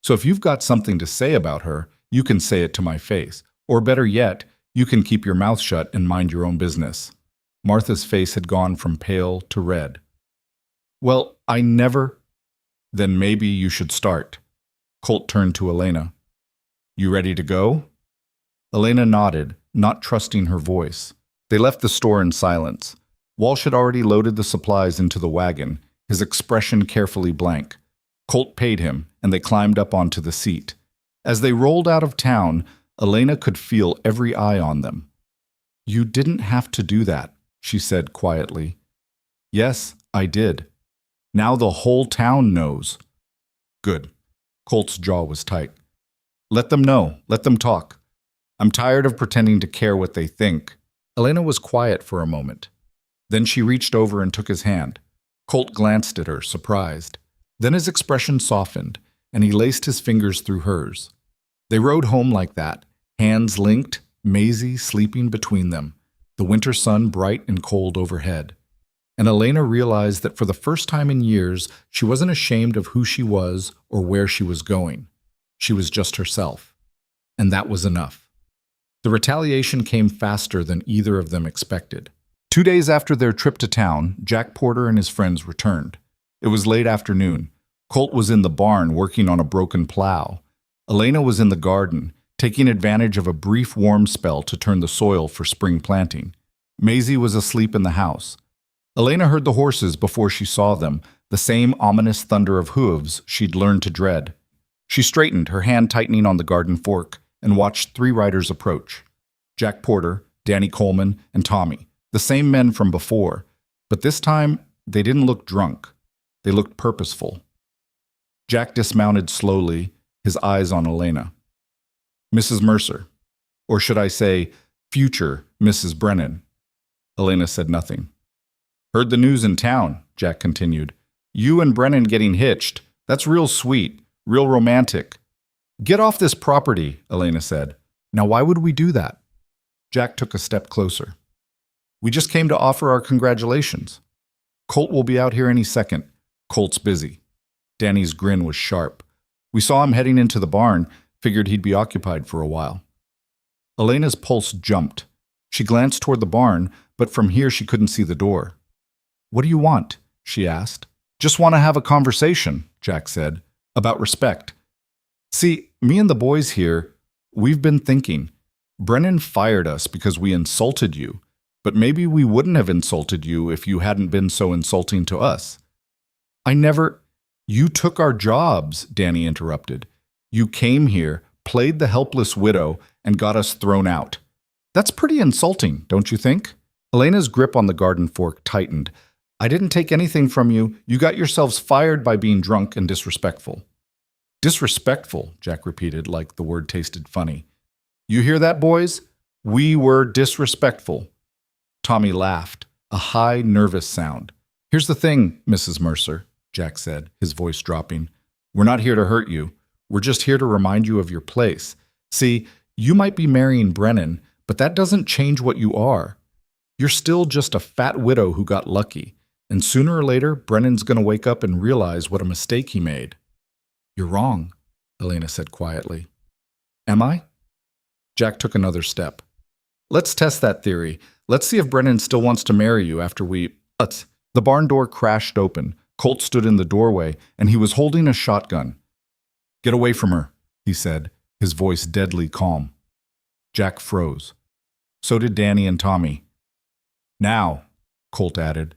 So if you've got something to say about her, you can say it to my face. Or better yet, you can keep your mouth shut and mind your own business." Martha's face had gone from pale to red. "Well, I never—" "Then maybe you should start." Colt turned to Elena. "You ready to go?" Elena nodded, not trusting her voice. They left the store in silence. Walsh had already loaded the supplies into the wagon, his expression carefully blank. Colt paid him, and they climbed up onto the seat. As they rolled out of town, Elena could feel every eye on them. "You didn't have to do that," she said quietly. "Yes, I did. Now the whole town knows." "Good." Colt's jaw was tight. "Let them know. Let them talk. I'm tired of pretending to care what they think." Elena was quiet for a moment. Then she reached over and took his hand. Colt glanced at her, surprised. Then his expression softened, and he laced his fingers through hers. They rode home like that, hands linked, Maisie sleeping between them, the winter sun bright and cold overhead. And Elena realized that for the first time in years, she wasn't ashamed of who she was or where she was going. She was just herself. And that was enough. The retaliation came faster than either of them expected. 2 days after their trip to town, Jack Porter and his friends returned. It was late afternoon. Colt was in the barn working on a broken plow. Elena was in the garden, taking advantage of a brief warm spell to turn the soil for spring planting. Maisie was asleep in the house. Elena heard the horses before she saw them, the same ominous thunder of hooves she'd learned to dread. She straightened, her hand tightening on the garden fork, and watched 3 riders approach. Jack Porter, Danny Coleman, and Tommy, the same men from before, but this time they didn't look drunk. They looked purposeful. Jack dismounted slowly, his eyes on Elena. "Mrs. Mercer, or should I say, future Mrs. Brennan." Elena said nothing. "Heard the news in town," Jack continued. "You and Brennan getting hitched. That's real sweet, real romantic." "Get off this property," Elena said. "Now why would we do that?" Jack took a step closer. "We just came to offer our congratulations. Colt will be out here any second. Colt's busy." Danny's grin was sharp. "We saw him heading into the barn, figured he'd be occupied for a while." Elena's pulse jumped. She glanced toward the barn, but from here she couldn't see the door. "What do you want?" she asked. "Just want to have a conversation," Jack said, "about respect. See, me and the boys here, we've been thinking. Brennan fired us because we insulted you, but maybe we wouldn't have insulted you if you hadn't been so insulting to us." "I never—" "You took our jobs," Danny interrupted. "You came here, played the helpless widow, and got us thrown out. That's pretty insulting, don't you think?" Elena's grip on the garden fork tightened. "I didn't take anything from you. You got yourselves fired by being drunk and disrespectful." "Disrespectful," Jack repeated, like the word tasted funny. "You hear that, boys? We were disrespectful." Tommy laughed, a high, nervous sound. "Here's the thing, Mrs. Mercer," Jack said, his voice dropping. "We're not here to hurt you. We're just here to remind you of your place. See, you might be marrying Brennan, but that doesn't change what you are. You're still just a fat widow who got lucky, and sooner or later, Brennan's going to wake up and realize what a mistake he made." "You're wrong," Elena said quietly. "Am I?" Jack took another step. "Let's test that theory. Let's see if Brennan still wants to marry you after we— Let's." The barn door crashed open. Colt stood in the doorway, and he was holding a shotgun. "Get away from her," he said, his voice deadly calm. Jack froze. So did Danny and Tommy. "Now," Colt added.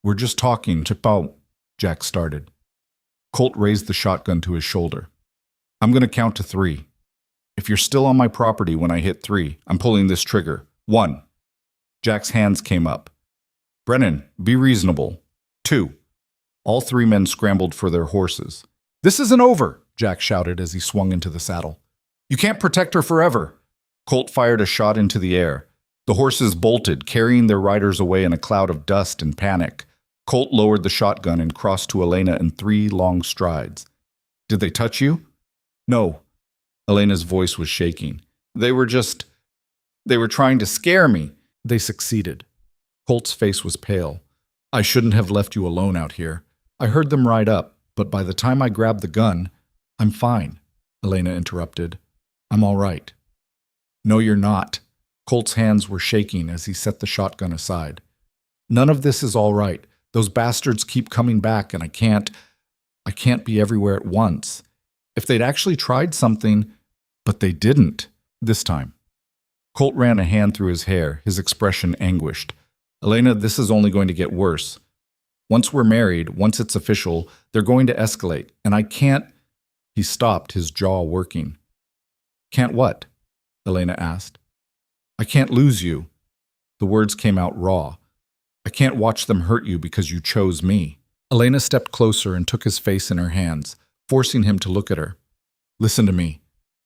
"We're just talking, Chipao," Jack started. Colt raised the shotgun to his shoulder. "I'm going to count to 3. If you're still on my property when I hit 3, I'm pulling this trigger. 1. Jack's hands came up. "Brennan, be reasonable. 2. All 3 men scrambled for their horses. "This isn't over," Jack shouted as he swung into the saddle. "You can't protect her forever." Colt fired a shot into the air. The horses bolted, carrying their riders away in a cloud of dust and panic. Colt lowered the shotgun and crossed to Elena in 3 long strides. "Did they touch you?" "No." Elena's voice was shaking. They were trying to scare me." "They succeeded." Colt's face was pale. "I shouldn't have left you alone out here. I heard them ride up, but by the time I grabbed the gun—" "I'm fine," Elena interrupted. "I'm all right." "No, you're not." Colt's hands were shaking as he set the shotgun aside. "None of this is all right. Those bastards keep coming back, and I can't be everywhere at once. If they'd actually tried something, but they didn't this time." Colt ran a hand through his hair, his expression anguished. Elena, this is only going to get worse. Once we're married, once it's official, they're going to escalate, and I can't. He stopped, his jaw working. Can't what? Elena asked. I can't lose you. The words came out raw. I can't watch them hurt you because you chose me. Elena stepped closer and took his face in her hands, forcing him to look at her. Listen to me.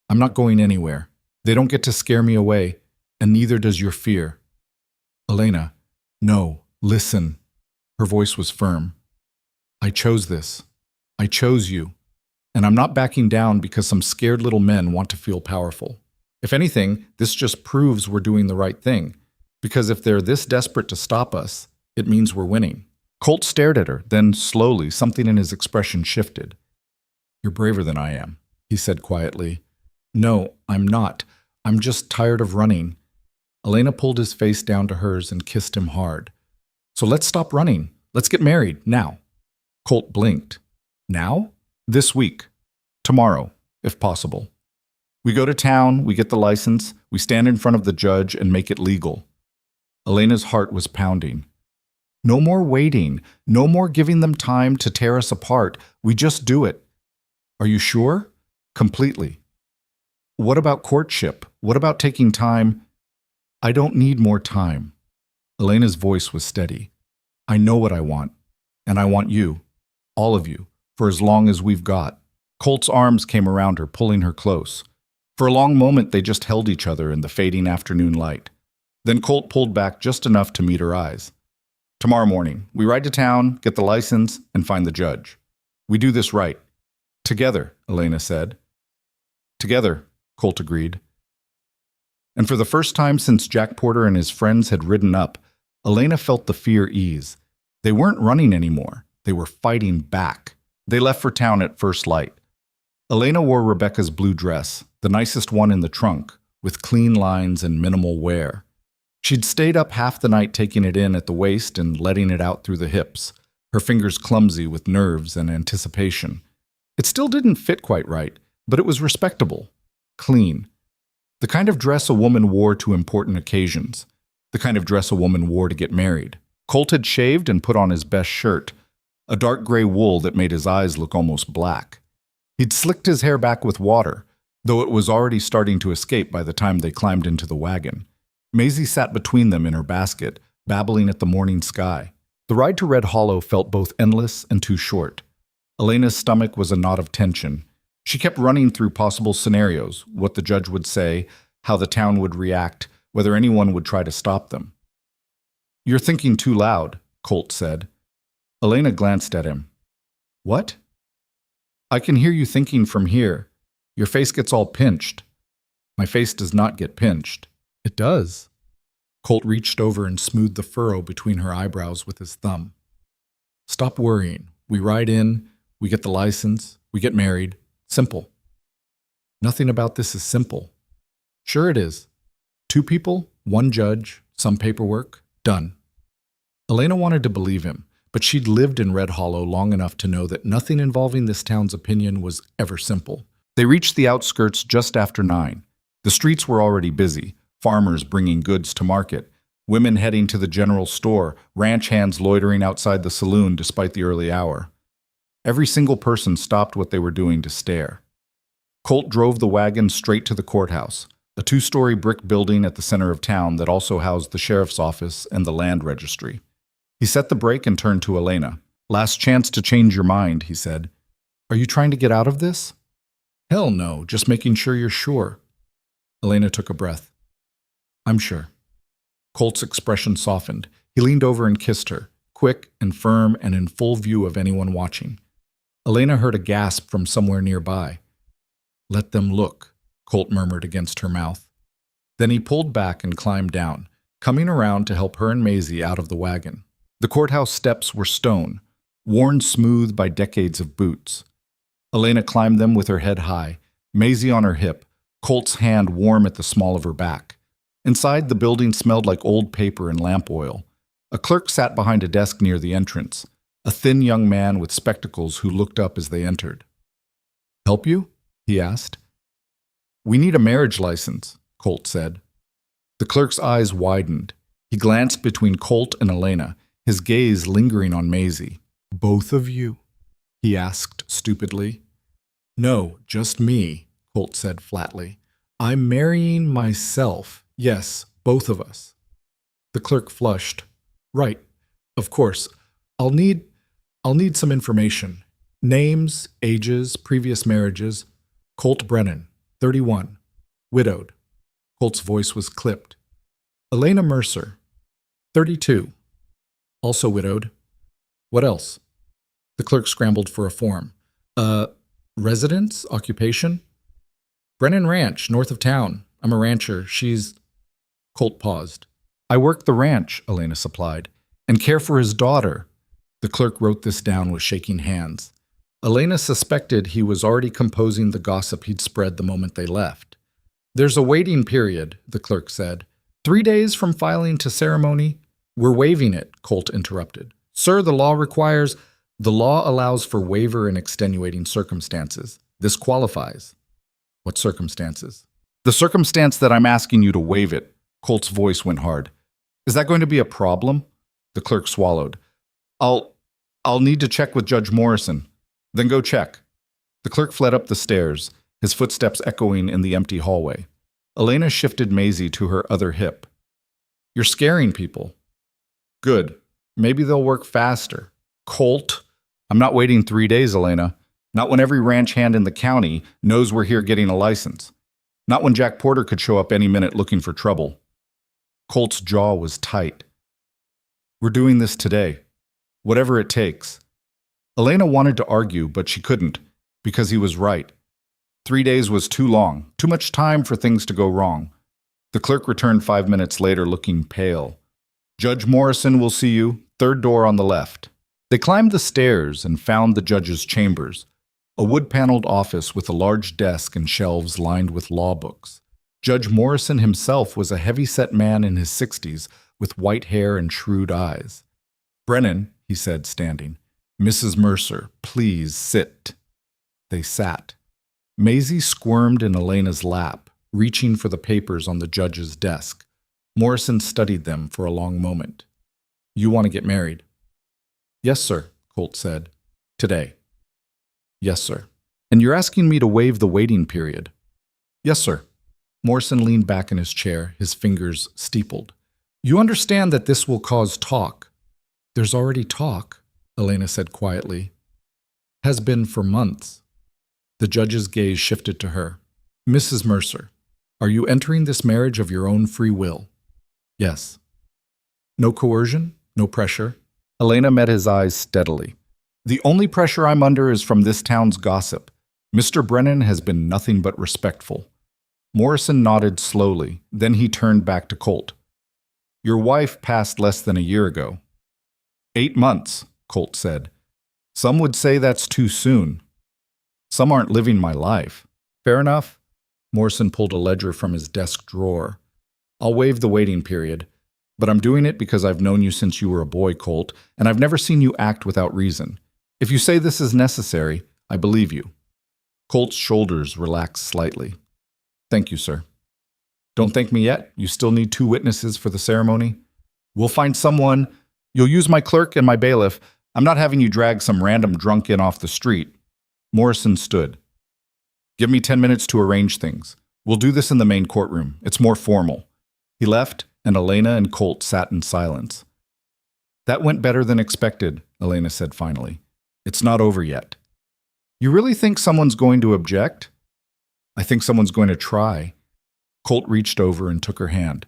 I'm not going anywhere. They don't get to scare me away, and neither does your fear. Elena, no, listen. Her voice was firm. I chose this. I chose you. And I'm not backing down because some scared little men want to feel powerful. If anything, this just proves we're doing the right thing. Because if they're this desperate to stop us, it means we're winning. Colt stared at her, then slowly, something in his expression shifted. You're braver than I am, he said quietly. No, I'm not. I'm just tired of running. Elena pulled his face down to hers and kissed him hard. So let's stop running. Let's get married, now. Colt blinked. Now? This week. Tomorrow, if possible. We go to town, we get the license, we stand in front of the judge and make it legal. Elena's heart was pounding. No more waiting, no more giving them time to tear us apart. We just do it. Are you sure? Completely. What about courtship? What about taking time? I don't need more time. Elena's voice was steady. I know what I want, and I want you, all of you, for as long as we've got. Colt's arms came around her, pulling her close. For a long moment, they just held each other in the fading afternoon light. Then Colt pulled back just enough to meet her eyes. Tomorrow morning, we ride to town, get the license, and find the judge. We do this right. Together, Elena said. Together, Colt agreed. And for the first time since Jack Porter and his friends had ridden up, Elena felt the fear ease. They weren't running anymore. They were fighting back. They left for town at first light. Elena wore Rebecca's blue dress, the nicest one in the trunk, with clean lines and minimal wear. She'd stayed up half the night taking it in at the waist and letting it out through the hips, her fingers clumsy with nerves and anticipation. It still didn't fit quite right, but it was respectable, clean. The kind of dress a woman wore to important occasions, the kind of dress a woman wore to get married. Colt had shaved and put on his best shirt, a dark gray wool that made his eyes look almost black. He'd slicked his hair back with water, though it was already starting to escape by the time they climbed into the wagon. Maisie sat between them in her basket, babbling at the morning sky. The ride to Red Hollow felt both endless and too short. Elena's stomach was a knot of tension. She kept running through possible scenarios, what the judge would say, how the town would react, whether anyone would try to stop them. You're thinking too loud, Colt said. Elena glanced at him. What? I can hear you thinking from here. Your face gets all pinched. My face does not get pinched. It does. Colt reached over and smoothed the furrow between her eyebrows with his thumb. Stop worrying. We ride in, we get the license, we get married. Simple. Nothing about this is simple. Sure it is. 2 people, 1 judge, some paperwork, done. Elena wanted to believe him, but she'd lived in Red Hollow long enough to know that nothing involving this town's opinion was ever simple. They reached the outskirts just after 9. The streets were already busy, farmers bringing goods to market, women heading to the general store, ranch hands loitering outside the saloon despite the early hour. Every single person stopped what they were doing to stare. Colt drove the wagon straight to the courthouse, a 2-story brick building at the center of town that also housed the sheriff's office and the land registry. He set the brake and turned to Elena. Last chance to change your mind, he said. Are you trying to get out of this? Hell no, just making sure you're sure. Elena took a breath. I'm sure. Colt's expression softened. He leaned over and kissed her, quick and firm and in full view of anyone watching. Elena heard a gasp from somewhere nearby. Let them look, Colt murmured against her mouth. Then he pulled back and climbed down, coming around to help her and Maisie out of the wagon. The courthouse steps were stone, worn smooth by decades of boots. Elena climbed them with her head high, Maisie on her hip, Colt's hand warm at the small of her back. Inside, the building smelled like old paper and lamp oil. A clerk sat behind a desk near the entrance, a thin young man with spectacles who looked up as they entered. Help you? He asked. We need a marriage license, Colt said. The clerk's eyes widened. He glanced between Colt and Elena, his gaze lingering on Maisie. "Both of you?" he asked stupidly. "No, just me," Colt said flatly. "I'm marrying myself. Yes, both of us." The clerk flushed. "Right. Of course. I'll need some information. Names, ages, previous marriages. Colt Brennan, 31. Widowed." Colt's voice was clipped. "Elena Mercer, 32. Also widowed. What else?" The clerk scrambled for a form. Residence? Occupation?" "Brennan Ranch, north of town. I'm a rancher. She's—" Colt paused. "I work the ranch," Elena supplied, "and care for his daughter." The clerk wrote this down with shaking hands. Elena suspected he was already composing the gossip he'd spread the moment they left. "There's a waiting period," the clerk said. 3 days from filing to ceremony." "We're waiving it," Colt interrupted. "Sir, the law allows for waiver in extenuating circumstances. This qualifies." "What circumstances?" "The circumstance that I'm asking you to waive it." Colt's voice went hard. "Is that going to be a problem?" The clerk swallowed. I'll need to check with Judge Morrison." "Then go check." The clerk fled up the stairs, his footsteps echoing in the empty hallway. Elena shifted Maisie to her other hip. "You're scaring people." "Good. Maybe they'll work faster." "Colt, I'm not waiting 3 days, Elena. Not when every ranch hand in the county knows we're here getting a license. Not when Jack Porter could show up any minute looking for trouble." Colt's jaw was tight. "We're doing this today. Whatever it takes." Elena wanted to argue, but she couldn't, because he was right. 3 days was too long, too much time for things to go wrong. The clerk returned 5 minutes later looking pale. "Judge Morrison will see you, 3rd door on the left." They climbed the stairs and found the judge's chambers, a wood-paneled office with a large desk and shelves lined with law books. Judge Morrison himself was a heavy-set man in his 60s with white hair and shrewd eyes. "Brennan," he said, standing. "Mrs. Mercer, please sit." They sat. Maisie squirmed in Elena's lap, reaching for the papers on the judge's desk. Morrison studied them for a long moment. "You want to get married?" "Yes, sir," Colt said. "Today?" "Yes, sir." "And you're asking me to waive the waiting period?" "Yes, sir." Morrison leaned back in his chair, his fingers steepled. "You understand that this will cause talk." "There's already talk," Elena said quietly. "Has been for months." The judge's gaze shifted to her. "Mrs. Mercer, are you entering this marriage of your own free will?" "Yes." "No coercion? No pressure?" Elena met his eyes steadily. "The only pressure I'm under is from this town's gossip. Mr. Brennan has been nothing but respectful." Morrison nodded slowly, then he turned back to Colt. "Your wife passed less than a year ago." 8 months, Colt said. "Some would say that's too soon. Some aren't living my life." "Fair enough." Morrison pulled a ledger from his desk drawer. "I'll waive the waiting period. But I'm doing it because I've known you since you were a boy, Colt, and I've never seen you act without reason. If you say this is necessary, I believe you." Colt's shoulders relaxed slightly. "Thank you, sir." "Don't thank me yet. You still need 2 witnesses for the ceremony." "We'll find someone. You'll use my clerk and my bailiff. I'm not having you drag some random drunk in off the street." Morrison stood. "Give me 10 minutes to arrange things. We'll do this in the main courtroom. It's more formal." He left, and Elena and Colt sat in silence. "That went better than expected," Elena said finally. "It's not over yet." "You really think someone's going to object?" "I think someone's going to try." Colt reached over and took her hand.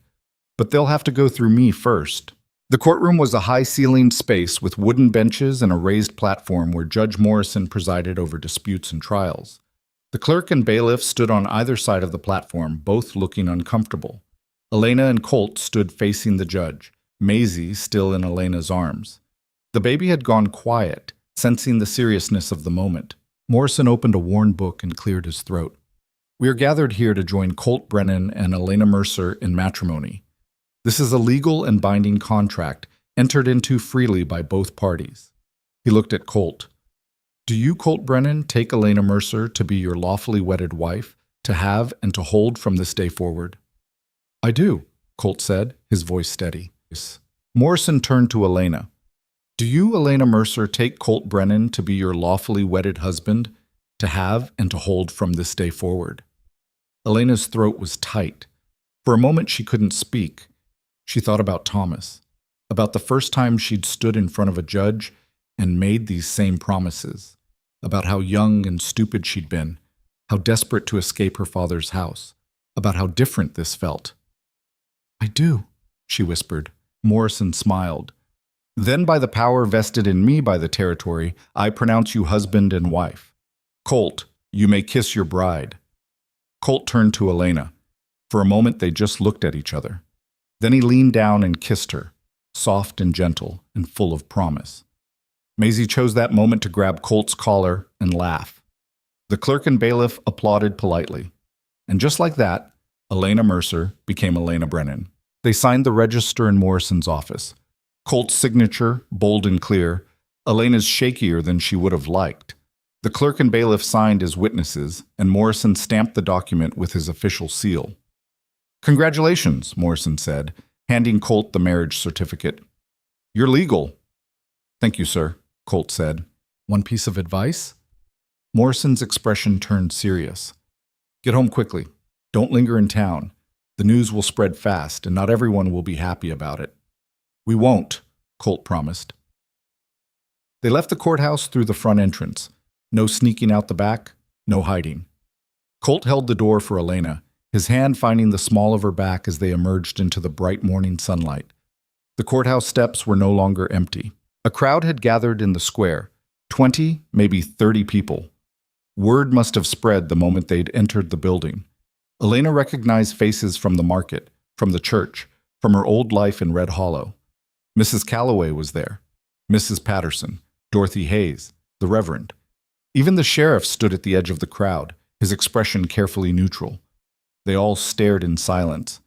"But they'll have to go through me first." The courtroom was a high-ceilinged space with wooden benches and a raised platform where Judge Morrison presided over disputes and trials. The clerk and bailiff stood on either side of the platform, both looking uncomfortable. Elena and Colt stood facing the judge, Maisie still in Elena's arms. The baby had gone quiet, sensing the seriousness of the moment. Morrison opened a worn book and cleared his throat. "We are gathered here to join Colt Brennan and Elena Mercer in matrimony. This is a legal and binding contract, entered into freely by both parties." He looked at Colt. "Do you, Colt Brennan, take Elena Mercer to be your lawfully wedded wife, to have and to hold from this day forward?" "I do," Colt said, his voice steady. Morrison turned to Elena. Do you, Elena Mercer, take Colt Brennan to be your lawfully wedded husband, to have and to hold from this day forward? Elena's throat was tight. For a moment she couldn't speak. She thought about Thomas, about the first time she'd stood in front of a judge and made these same promises, about how young and stupid she'd been, how desperate to escape her father's house, about how different this felt. I do, she whispered. Morrison smiled. Then by the power vested in me by the territory, I pronounce you husband and wife. Colt, you may kiss your bride. Colt turned to Elena. For a moment they just looked at each other. Then he leaned down and kissed her, soft and gentle and full of promise. Maisie chose that moment to grab Colt's collar and laugh. The clerk and bailiff applauded politely. And just like that, Elena Mercer became Elena Brennan. They signed the register in Morrison's office. Colt's signature, bold and clear, Elena's shakier than she would have liked. The clerk and bailiff signed as witnesses, and Morrison stamped the document with his official seal. Congratulations, Morrison said, handing Colt the marriage certificate. You're legal. Thank you, sir, Colt said. One piece of advice? Morrison's expression turned serious. Get home quickly. Don't linger in town. The news will spread fast, and not everyone will be happy about it. We won't, Colt promised. They left the courthouse through the front entrance. No sneaking out the back, no hiding. Colt held the door for Elena, his hand finding the small of her back as they emerged into the bright morning sunlight. The courthouse steps were no longer empty. A crowd had gathered in the square, 20, maybe 30 people. Word must have spread the moment they'd entered the building. Elena recognized faces from the market, from the church, from her old life in Red Hollow. Mrs. Calloway was there, Mrs. Patterson, Dorothy Hayes, the Reverend. Even the sheriff stood at the edge of the crowd, his expression carefully neutral. They all stared in silence.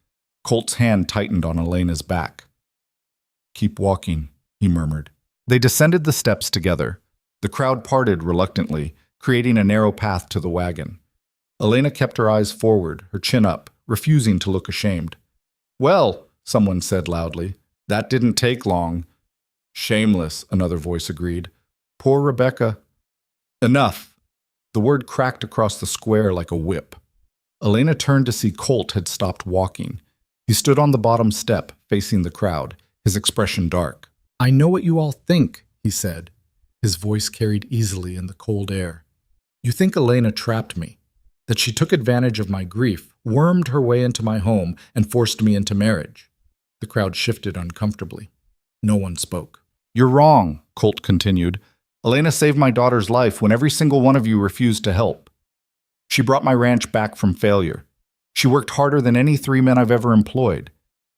Colt's hand tightened on Elena's back. Keep walking, he murmured. They descended the steps together. The crowd parted reluctantly, creating a narrow path to the wagon. Elena kept her eyes forward, her chin up, refusing to look ashamed. Well, someone said loudly, that didn't take long. Shameless, another voice agreed. Poor Rebecca. Enough. The word cracked across the square like a whip. Elena turned to see Colt had stopped walking. He stood on the bottom step, facing the crowd, his expression dark. I know what you all think, he said. His voice carried easily in the cold air. You think Elena trapped me, that she took advantage of my grief, wormed her way into my home, and forced me into marriage. The crowd shifted uncomfortably. No one spoke. You're wrong, Colt continued. Elena saved my daughter's life when every single one of you refused to help. She brought my ranch back from failure. She worked harder than any 3 men I've ever employed.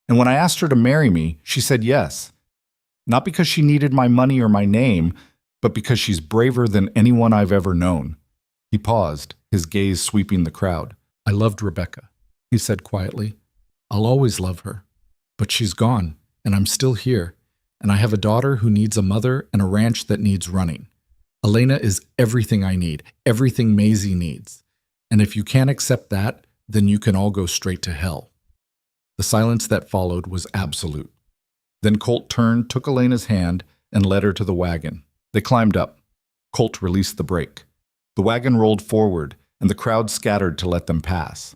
And when I asked her to marry me, she said yes. Not because she needed my money or my name, but because she's braver than anyone I've ever known. He paused, his gaze sweeping the crowd. I loved Rebecca, he said quietly. I'll always love her. But she's gone, and I'm still here. And I have a daughter who needs a mother and a ranch that needs running. Elena is everything I need, everything Maisie needs. And if you can't accept that, then you can all go straight to hell. The silence that followed was absolute. Then Colt turned, took Elena's hand, and led her to the wagon. They climbed up. Colt released the brake. The wagon rolled forward, and the crowd scattered to let them pass.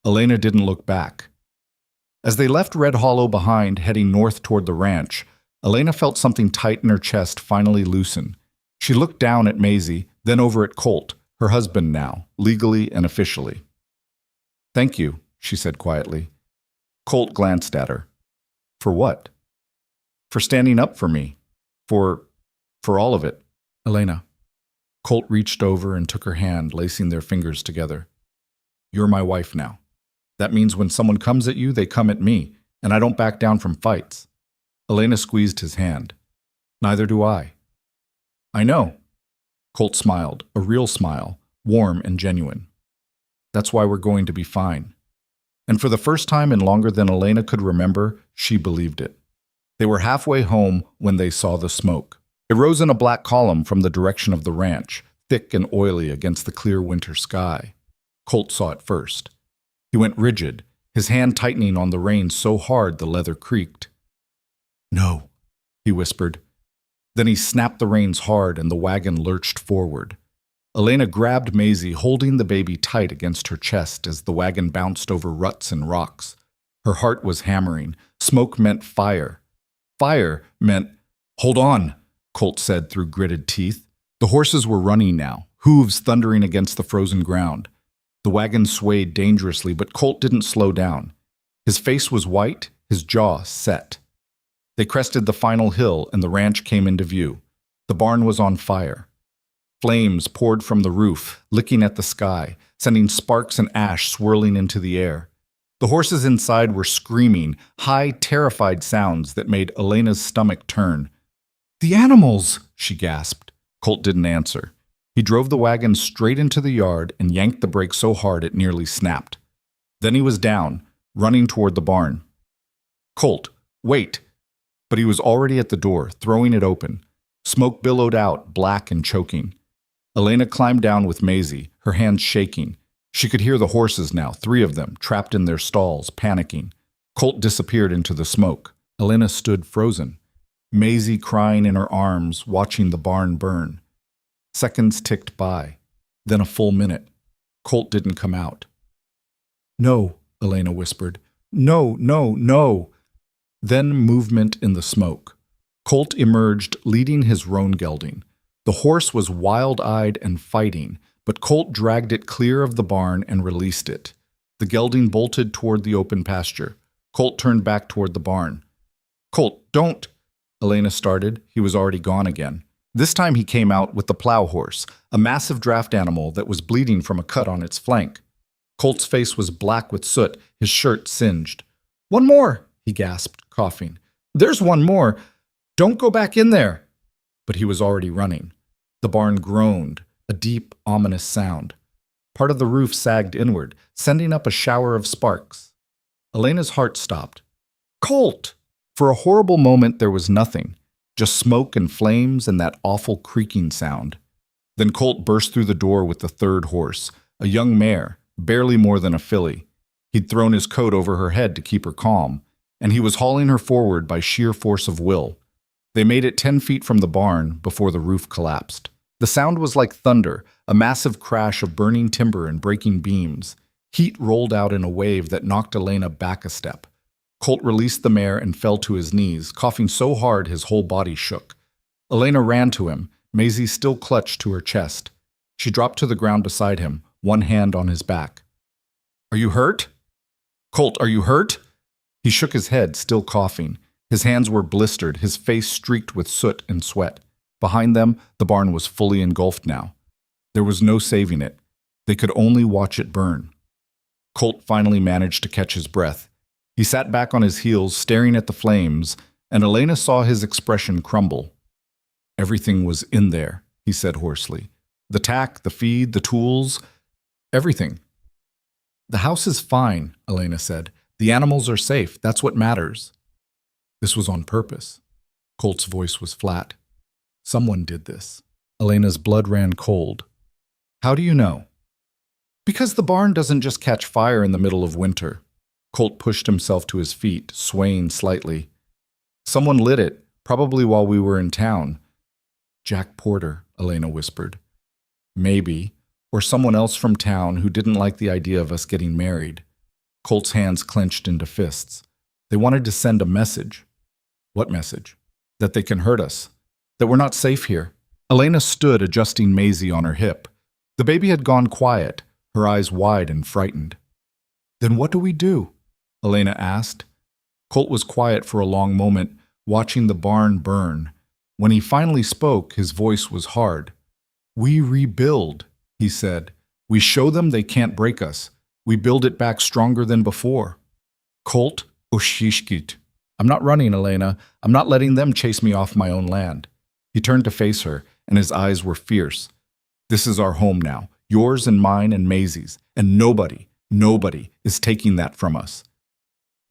Elena didn't look back. As they left Red Hollow behind, heading north toward the ranch, Elena felt something tight in her chest finally loosen. She looked down at Maisie, then over at Colt, her husband now, legally and officially. Thank you, she said quietly. Colt glanced at her. For what? For standing up for me. For all of it. Elena. Colt reached over and took her hand, lacing their fingers together. You're my wife now. That means when someone comes at you, they come at me, and I don't back down from fights. Elena squeezed his hand. Neither do I. I know. Colt smiled, a real smile, warm and genuine. That's why we're going to be fine. And for the first time in longer than Elena could remember, she believed it. They were halfway home when they saw the smoke. It rose in a black column from the direction of the ranch, thick and oily against the clear winter sky. Colt saw it first. He went rigid, his hand tightening on the reins so hard the leather creaked. "No," he whispered. Then he snapped the reins hard and the wagon lurched forward. Elena grabbed Maisie, holding the baby tight against her chest as the wagon bounced over ruts and rocks. Her heart was hammering. Smoke meant fire. Fire meant, "Hold on," Colt said through gritted teeth. The horses were running now, hooves thundering against the frozen ground. The wagon swayed dangerously, but Colt didn't slow down. His face was white, his jaw set. They crested the final hill and the ranch came into view. The barn was on fire. Flames poured from the roof, licking at the sky, sending sparks and ash swirling into the air. The horses inside were screaming, high, terrified sounds that made Elena's stomach turn. "The animals!" she gasped. Colt didn't answer. He drove the wagon straight into the yard and yanked the brake so hard it nearly snapped. Then he was down, running toward the barn. "Colt, wait!" But he was already at the door, throwing it open. Smoke billowed out, black and choking. Elena climbed down with Maisie, her hands shaking. She could hear the horses now, 3 of them, trapped in their stalls, panicking. Colt disappeared into the smoke. Elena stood frozen. Maisie crying in her arms, watching the barn burn. Seconds ticked by, then a full minute. Colt didn't come out. "No," Elena whispered. "No, no, no." Then movement in the smoke. Colt emerged, leading his roan gelding. The horse was wild-eyed and fighting, but Colt dragged it clear of the barn and released it. The gelding bolted toward the open pasture. Colt turned back toward the barn. "Colt, don't!" Elena started. He was already gone again. This time he came out with the plow horse, a massive draft animal that was bleeding from a cut on its flank. Colt's face was black with soot, his shirt singed. "One more!" he gasped, coughing. "There's one more! Don't go back in there!" But he was already running. The barn groaned, a deep, ominous sound. Part of the roof sagged inward, sending up a shower of sparks. Elena's heart stopped. "Colt!" For a horrible moment there was nothing, just smoke and flames and that awful creaking sound. Then Colt burst through the door with the 3rd horse, a young mare, barely more than a filly. He'd thrown his coat over her head to keep her calm, and he was hauling her forward by sheer force of will. They made it 10 feet from the barn before the roof collapsed. The sound was like thunder, a massive crash of burning timber and breaking beams. Heat rolled out in a wave that knocked Elena back a step. Colt released the mare and fell to his knees, coughing so hard his whole body shook. Elena ran to him, Maisie still clutched to her chest. She dropped to the ground beside him, one hand on his back. "Are you hurt? Colt, are you hurt?" He shook his head, still coughing. His hands were blistered, his face streaked with soot and sweat. Behind them, the barn was fully engulfed now. There was no saving it. They could only watch it burn. Colt finally managed to catch his breath. He sat back on his heels, staring at the flames, and Elena saw his expression crumble. "Everything was in there," he said hoarsely. "The tack, the feed, the tools, everything." "The house is fine," Elena said. "The animals are safe. That's what matters." "This was on purpose." Colt's voice was flat. "Someone did this." Elena's blood ran cold. "How do you know?" "Because the barn doesn't just catch fire in the middle of winter." Colt pushed himself to his feet, swaying slightly. "Someone lit it, probably while we were in town." "Jack Porter," Elena whispered. "Maybe. Or someone else from town who didn't like the idea of us getting married." Colt's hands clenched into fists. "They wanted to send a message." "What message?" "That they can hurt us. That we're not safe here." Elena stood, adjusting Maisie on her hip. The baby had gone quiet, her eyes wide and frightened. "Then what do we do?" Elena asked. Colt was quiet for a long moment, watching the barn burn. When he finally spoke, his voice was hard. "We rebuild," he said. "We show them they can't break us. We build it back stronger than before." "Colt, oshishkit." "I'm not running, Elena. I'm not letting them chase me off my own land." He turned to face her, and his eyes were fierce. "This is our home now, yours and mine and Maisie's, and nobody is taking that from us."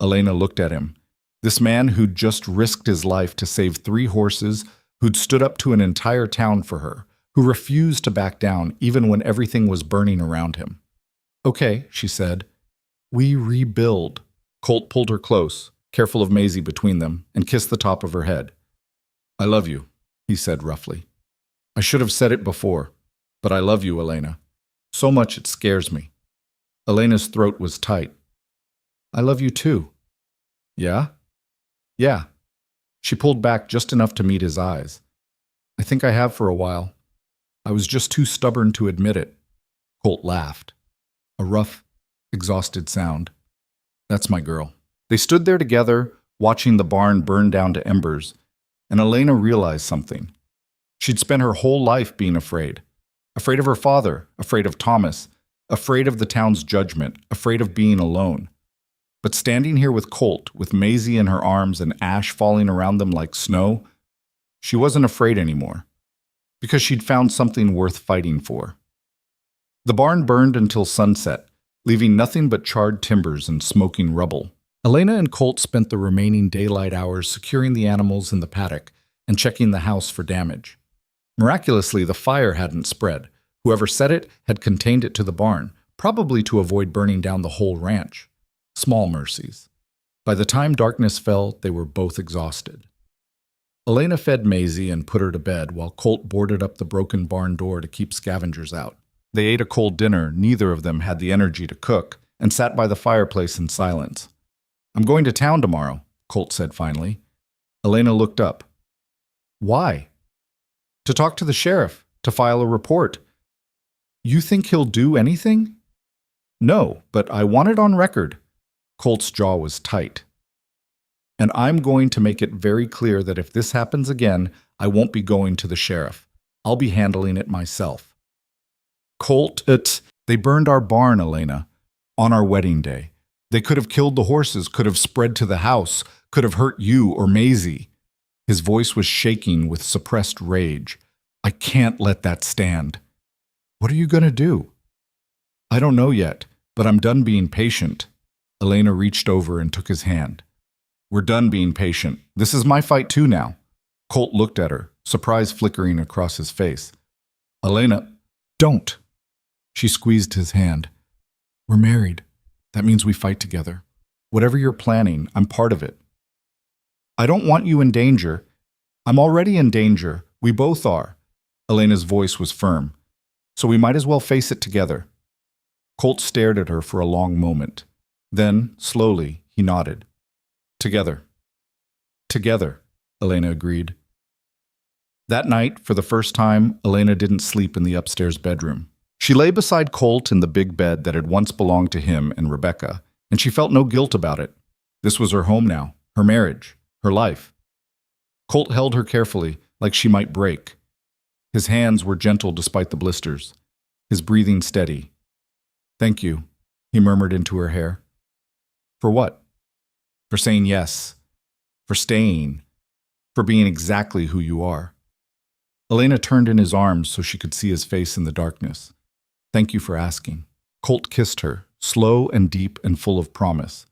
Elena looked at him. This man who'd just risked his life to save 3 horses, who'd stood up to an entire town for her, who refused to back down even when everything was burning around him. "Okay," she said. We rebuild. Colt pulled her close, careful of Maisie between them, and kissed the top of her head. I love you, he said roughly. I should have said it before, but I love you, Elena. So much it scares me. Elena's throat was tight. I love you too. Yeah? Yeah. She pulled back just enough to meet his eyes. I think I have for a while. I was just too stubborn to admit it. Colt laughed. A rough, exhausted sound. That's my girl. They stood there together, watching the barn burn down to embers, and Elena realized something. She'd spent her whole life being afraid. Afraid of her father, afraid of Thomas, afraid of the town's judgment, afraid of being alone. But standing here with Colt, with Maisie in her arms and ash falling around them like snow, she wasn't afraid anymore, because she'd found something worth fighting for. The barn burned until sunset, leaving nothing but charred timbers and smoking rubble. Elena and Colt spent the remaining daylight hours securing the animals in the paddock and checking the house for damage. Miraculously, the fire hadn't spread. Whoever set it had contained it to the barn, probably to avoid burning down the whole ranch. Small mercies. By the time darkness fell, they were both exhausted. Elena fed Maisie and put her to bed while Colt boarded up the broken barn door to keep scavengers out. They ate a cold dinner, neither of them had the energy to cook, and sat by the fireplace in silence. I'm going to town tomorrow, Colt said finally. Elena looked up. Why? To talk to the sheriff, to file a report. You think he'll do anything? No, but I want it on record. Colt's jaw was tight. And I'm going to make it very clear that if this happens again, I won't be going to the sheriff. I'll be handling it myself. Colt, they burned our barn, Elena, on our wedding day. They could have killed the horses, could have spread to the house, could have hurt you or Maisie. His voice was shaking with suppressed rage. I can't let that stand. What are you going to do? I don't know yet, but I'm done being patient. Elena reached over and took his hand. We're done being patient. This is my fight too now. Colt looked at her, surprise flickering across his face. Elena, don't. She squeezed his hand. We're married. That means we fight together. Whatever you're planning, I'm part of it. I don't want you in danger. I'm already in danger. We both are. Elena's voice was firm. So we might as well face it together. Colt stared at her for a long moment. Then, slowly, he nodded. Together. Together, Elena agreed. That night, for the first time, Elena didn't sleep in the upstairs bedroom. She lay beside Colt in the big bed that had once belonged to him and Rebecca, and she felt no guilt about it. This was her home now, her marriage, her life. Colt held her carefully, like she might break. His hands were gentle despite the blisters, his breathing steady. Thank you, he murmured into her hair. For what? For saying yes, for staying, for being exactly who you are. Elena turned in his arms so she could see his face in the darkness. Thank you for asking. Colt kissed her, slow and deep and full of promise.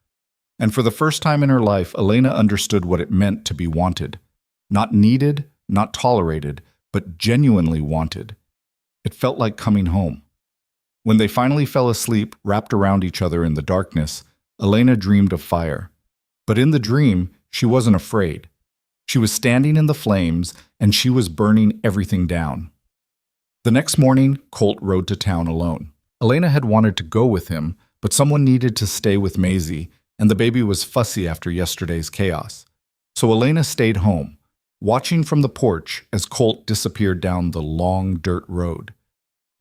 And for the first time in her life, Elena understood what it meant to be wanted. Not needed, not tolerated, but genuinely wanted. It felt like coming home. When they finally fell asleep, wrapped around each other in the darkness, Elena dreamed of fire. But in the dream, she wasn't afraid. She was standing in the flames, and she was burning everything down. The next morning, Colt rode to town alone. Elena had wanted to go with him, but someone needed to stay with Maisie, and the baby was fussy after yesterday's chaos. So Elena stayed home, watching from the porch as Colt disappeared down the long dirt road.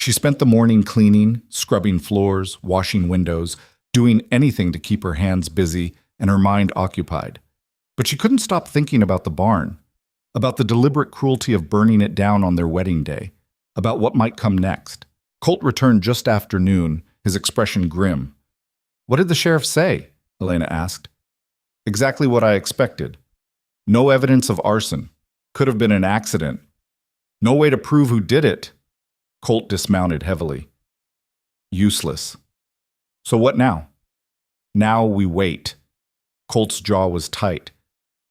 She spent the morning cleaning, scrubbing floors, washing windows, doing anything to keep her hands busy and her mind occupied. But she couldn't stop thinking about the barn, about the deliberate cruelty of burning it down on their wedding day, about what might come next. Colt returned just after noon, his expression grim. What did the sheriff say? Elena asked. Exactly what I expected. No evidence of arson. Could have been an accident. No way to prove who did it. Colt dismounted heavily. Useless. So what now? Now we wait. Colt's jaw was tight.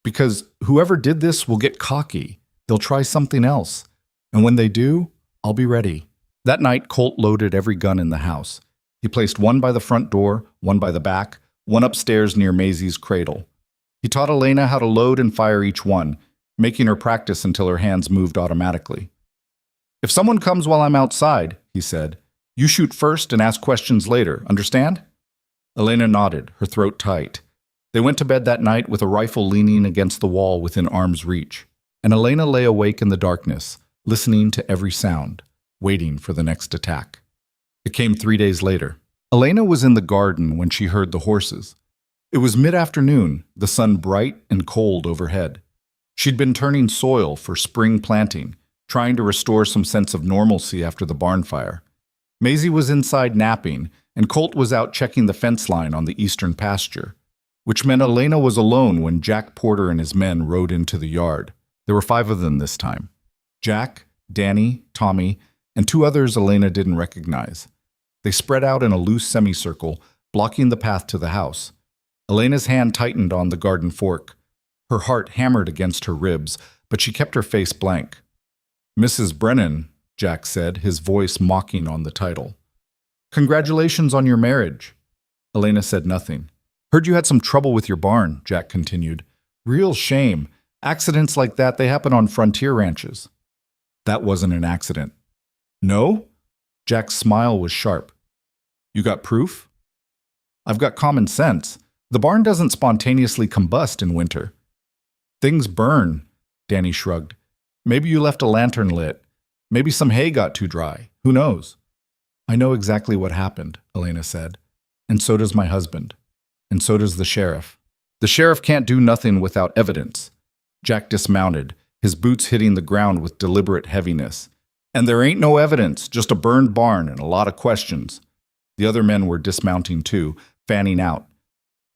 Because whoever did this will get cocky. They'll try something else. And when they do, I'll be ready. That night, Colt loaded every gun in the house. He He placed one by the front door, one by the back, one upstairs near Maisie's cradle. He taught Elena how to load and fire each one, making her practice until her hands moved automatically. "If someone comes while I'm outside," he said, "you shoot first and ask questions later, understand?" Elena nodded, her throat tight. They went to bed that night with a rifle leaning against the wall within arm's reach, and Elena lay awake in the darkness, listening to every sound, waiting for the next attack. It came 3 days later. Elena was in the garden when she heard the horses. It was mid-afternoon, the sun bright and cold overhead. She'd been turning soil for spring planting, trying to restore some sense of normalcy after the barn fire. Maisie was inside napping, and Colt was out checking the fence line on the eastern pasture, which meant Elena was alone when Jack Porter and his men rode into the yard. There were 5 of them this time. Jack, Danny, Tommy, and 2 others Elena didn't recognize. They spread out in a loose semicircle, blocking the path to the house. Elena's hand tightened on the garden fork. Her heart hammered against her ribs, but she kept her face blank. "Mrs. Brennan," Jack said, his voice mocking on the title. "Congratulations on your marriage." Elena said nothing. "Heard you had some trouble with your barn," Jack continued. "Real shame. Accidents like that, they happen on frontier ranches." "That wasn't an accident." "No?" Jack's smile was sharp. "You got proof?" "I've got common sense. The barn doesn't spontaneously combust in winter." "Things burn," Danny shrugged. "Maybe you left a lantern lit. Maybe some hay got too dry. Who knows?" "I know exactly what happened," Elena said. "And so does my husband. And so does the sheriff. The sheriff can't do nothing without evidence." Jack dismounted, his boots hitting the ground with deliberate heaviness. "And there ain't no evidence, just a burned barn and a lot of questions." The other men were dismounting too, fanning out.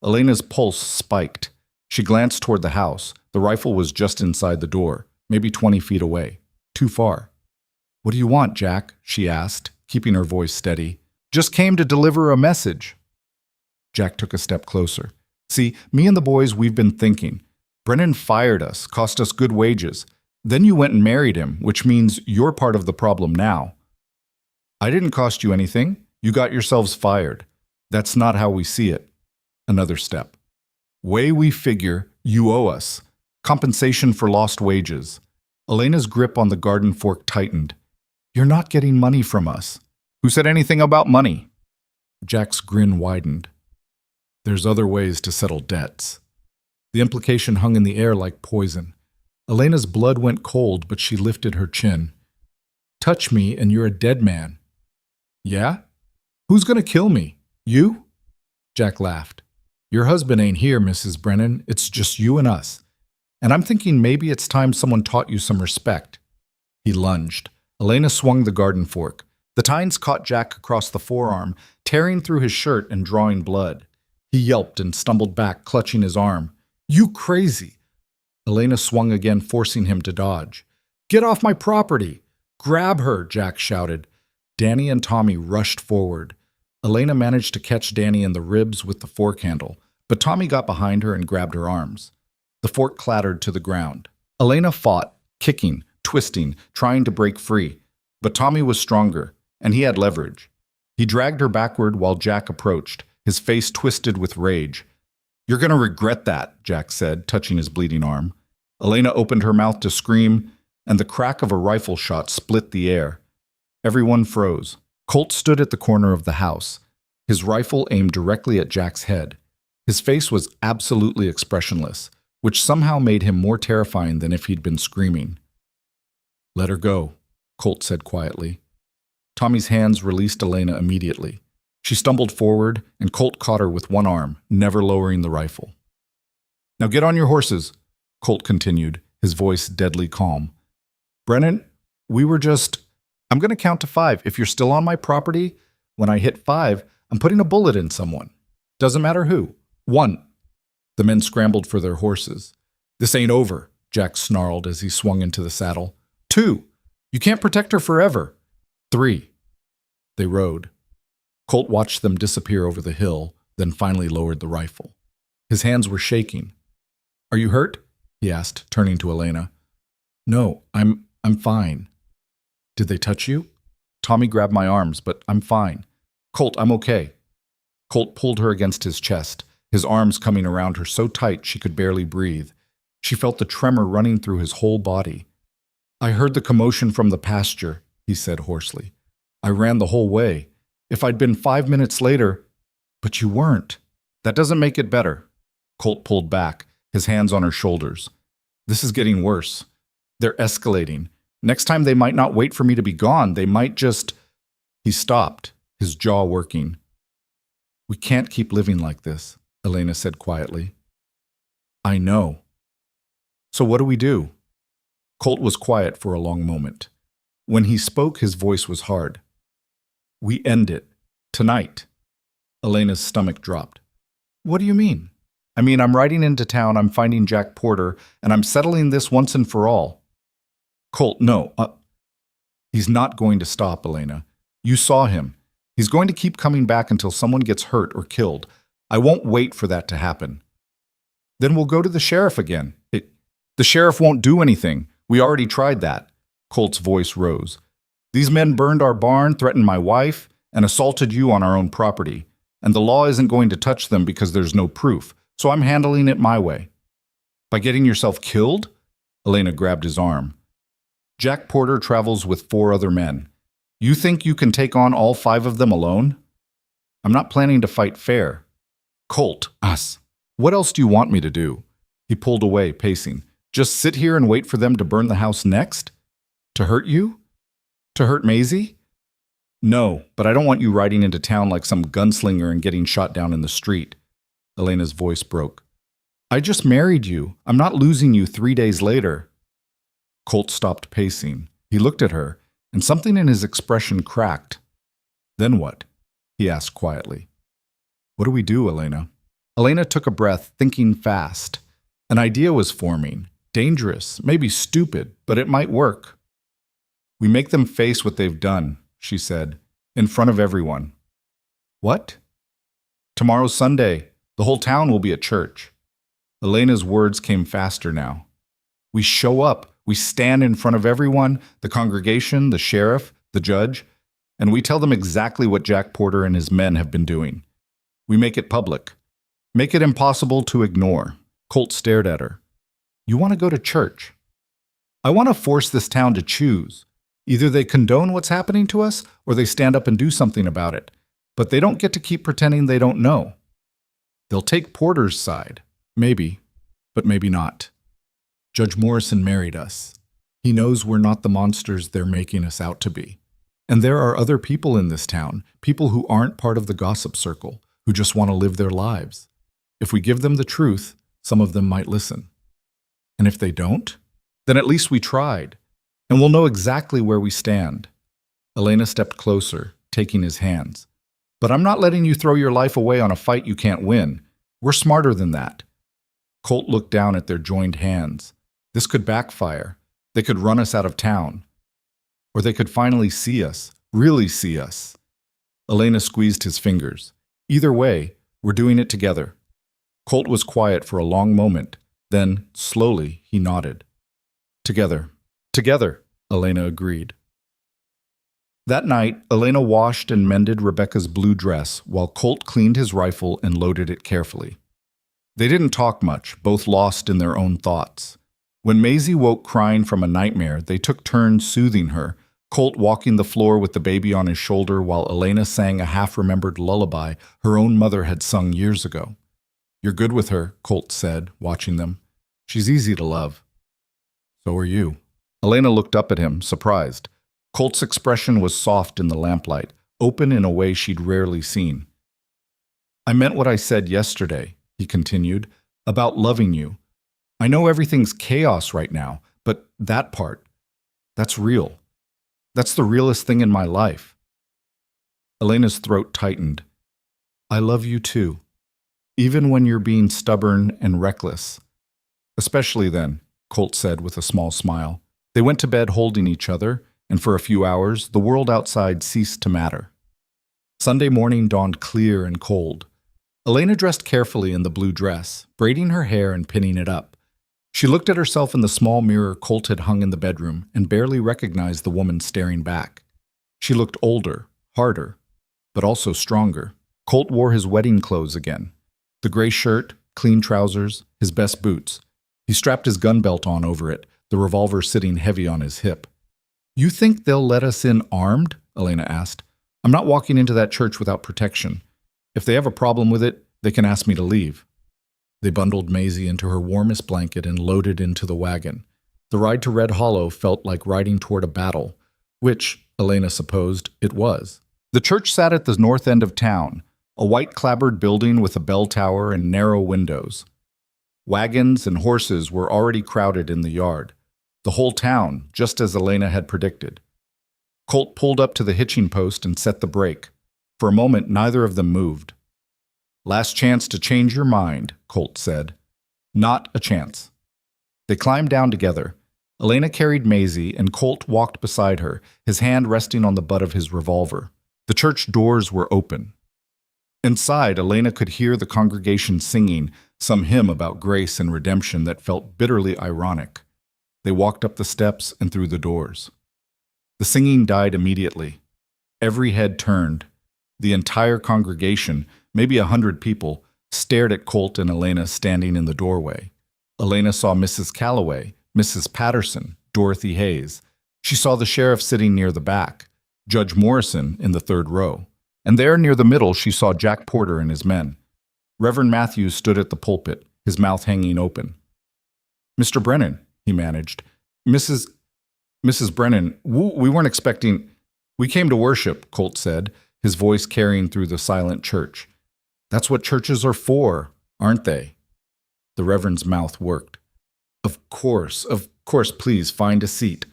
Elena's pulse spiked. She glanced toward the house. The rifle was just inside the door, maybe 20 feet away. Too far. "What do you want, Jack?" she asked, keeping her voice steady. "Just came to deliver a message." Jack took a step closer. "See, me and the boys, we've been thinking. Brennan fired us, cost us good wages. Then you went and married him, which means you're part of the problem now." "I didn't cost you anything. You got yourselves fired. That's not how we see it." Another step. "Way we figure, you owe us. Compensation for lost wages." Elena's grip on the garden fork tightened. "You're not getting money from us." "Who said anything about money?" Jack's grin widened. "There's other ways to settle debts." The implication hung in the air like poison. Elena's blood went cold, but she lifted her chin. "Touch me and you're a dead man." "Yeah? Who's gonna kill me? You?" Jack laughed. "Your husband ain't here, Mrs. Brennan. It's just you and us. And I'm thinking maybe it's time someone taught you some respect." He lunged. Elena swung the garden fork. The tines caught Jack across the forearm, tearing through his shirt and drawing blood. He yelped and stumbled back, clutching his arm. "You crazy!" Elena swung again, forcing him to dodge. "Get off my property!" "Grab her!" Jack shouted. Danny and Tommy rushed forward. Elena managed to catch Danny in the ribs with the fork handle, but Tommy got behind her and grabbed her arms. The fork clattered to the ground. Elena fought, kicking, twisting, trying to break free. But Tommy was stronger, and he had leverage. He dragged her backward while Jack approached, his face twisted with rage. "You're going to regret that," Jack said, touching his bleeding arm. Elena opened her mouth to scream, and the crack of a rifle shot split the air. Everyone froze. Colt stood at the corner of the house, his rifle aimed directly at Jack's head. His face was absolutely expressionless, which somehow made him more terrifying than if he'd been screaming. "Let her go," Colt said quietly. Tommy's hands released Elena immediately. She stumbled forward, and Colt caught her with one arm, never lowering the rifle. "Now get on your horses," Colt continued, his voice deadly calm. "Brennan, we were just... I'm going to count to 5. If you're still on my property, when I hit 5, I'm putting a bullet in someone. Doesn't matter who. 1. The men scrambled for their horses. "This ain't over," Jack snarled as he swung into the saddle. 2. You can't protect her forever. 3. They rode. Colt watched them disappear over the hill, then finally lowered the rifle. His hands were shaking. "Are you hurt?" he asked, turning to Elena. "No, I'm fine." "Did they touch you?" "Tommy grabbed my arms, but I'm fine." Colt, I'm okay. Colt pulled her against his chest, his arms coming around her so tight she could barely breathe. She felt the tremor running through his whole body. I heard the commotion from the pasture, he said hoarsely. I ran the whole way. If I'd been 5 minutes later— But you weren't. That doesn't make it better. Colt pulled back, his hands on her shoulders. This is getting worse. They're escalating. Next time they might not wait for me to be gone. They might just— He stopped, his jaw working. We can't keep living like this, Elena said quietly. I know. So what do we do? Colt was quiet for a long moment. When he spoke, his voice was hard. We end it. Tonight. Elena's stomach dropped. What do you mean? I mean, I'm riding into town, I'm finding Jack Porter, and I'm settling this once and for all. Colt, no. He's not going to stop, Elena. You saw him. He's going to keep coming back until someone gets hurt or killed. I won't wait for that to happen. Then we'll go to the sheriff again. The sheriff won't do anything. We already tried that. Colt's voice rose. These men burned our barn, threatened my wife, and assaulted you on our own property. And the law isn't going to touch them because there's no proof. So I'm handling it my way. By getting yourself killed? Elena grabbed his arm. Jack Porter travels with 4 other men. You think you can take on all 5 of them alone? I'm not planning to fight fair. Colt, us. What else do you want me to do? He pulled away, pacing. Just sit here and wait for them to burn the house next? To hurt you? To hurt Maisie? No, but I don't want you riding into town like some gunslinger and getting shot down in the street. Elena's voice broke. I just married you. I'm not losing you 3 days later. Colt stopped pacing. He looked at her, and something in his expression cracked. Then what? He asked quietly. What do we do, Elena? Elena took a breath, thinking fast. An idea was forming. Dangerous, maybe stupid, but it might work. We make them face what they've done, she said, in front of everyone. What? Tomorrow's Sunday. The whole town will be at church. Elena's words came faster now. We show up. We stand in front of everyone, the congregation, the sheriff, the judge, and we tell them exactly what Jack Porter and his men have been doing. We make it public. Make it impossible to ignore. Colt stared at her. You want to go to church? I want to force this town to choose. Either they condone what's happening to us, or they stand up and do something about it. But they don't get to keep pretending they don't know. They'll take Porter's side. Maybe, but maybe not. Judge Morrison married us. He knows we're not the monsters they're making us out to be. And there are other people in this town, people who aren't part of the gossip circle, who just want to live their lives. If we give them the truth, some of them might listen. And if they don't, then at least we tried, and we'll know exactly where we stand. Elena stepped closer, taking his hands. But I'm not letting you throw your life away on a fight you can't win. We're smarter than that. Colt looked down at their joined hands. This could backfire. They could run us out of town. Or they could finally see us, really see us. Elena squeezed his fingers. Either way, we're doing it together. Colt was quiet for a long moment. Then, slowly, he nodded. Together. Together, Elena agreed. That night, Elena washed and mended Rebecca's blue dress while Colt cleaned his rifle and loaded it carefully. They didn't talk much, both lost in their own thoughts. When Maisie woke crying from a nightmare, they took turns soothing her, Colt walking the floor with the baby on his shoulder while Elena sang a half-remembered lullaby her own mother had sung years ago. You're good with her, Colt said, watching them. She's easy to love. So are you. Elena looked up at him, surprised. Colt's expression was soft in the lamplight, open in a way she'd rarely seen. I meant what I said yesterday, he continued, about loving you. I know everything's chaos right now, but that part, that's real. That's the realest thing in my life. Elena's throat tightened. I love you too, even when you're being stubborn and reckless. Especially then, Colt said with a small smile. They went to bed holding each other, and for a few hours, the world outside ceased to matter. Sunday morning dawned clear and cold. Elena dressed carefully in the blue dress, braiding her hair and pinning it up. She looked at herself in the small mirror Colt had hung in the bedroom and barely recognized the woman staring back. She looked older, harder. but also stronger. Colt wore his wedding clothes again. The gray shirt, clean trousers, his best boots. He strapped his gun belt on over it, the revolver sitting heavy on his hip. "You think they'll let us in armed?" Elena asked. "I'm not walking into that church without protection. If they have a problem with it, they can ask me to leave." They bundled Maisie into her warmest blanket and loaded into the wagon. The ride to Red Hollow felt like riding toward a battle, which, Elena supposed, it was. The church sat at the north end of town, a white clapboard building with a bell tower and narrow windows. Wagons and horses were already crowded in the yard. The whole town, just as Elena had predicted. Colt pulled up to the hitching post and set the brake. For a moment, neither of them moved. "Last chance to change your mind," Colt said. "Not a chance." They climbed down together. Elena carried Maisie, and Colt walked beside her, his hand resting on the butt of his revolver. The church doors were open. Inside, Elena could hear the congregation singing some hymn about grace and redemption that felt bitterly ironic. They walked up the steps and through the doors. The singing died immediately. Every head turned. The entire congregation, maybe 100 people, stared at Colt and Elena standing in the doorway. Elena saw Mrs. Calloway, Mrs. Patterson, Dorothy Hayes. She saw the sheriff sitting near the back, Judge Morrison in the third row. And there near the middle she saw Jack Porter and his men. Reverend Matthews stood at the pulpit, his mouth hanging open. "Mr. Brennan," he managed. Mrs. Brennan, we weren't expecting—" "We came to worship," Colt said, his voice carrying through the silent church. "That's what churches are for, aren't they?" The Reverend's mouth worked. Of course, please find a seat."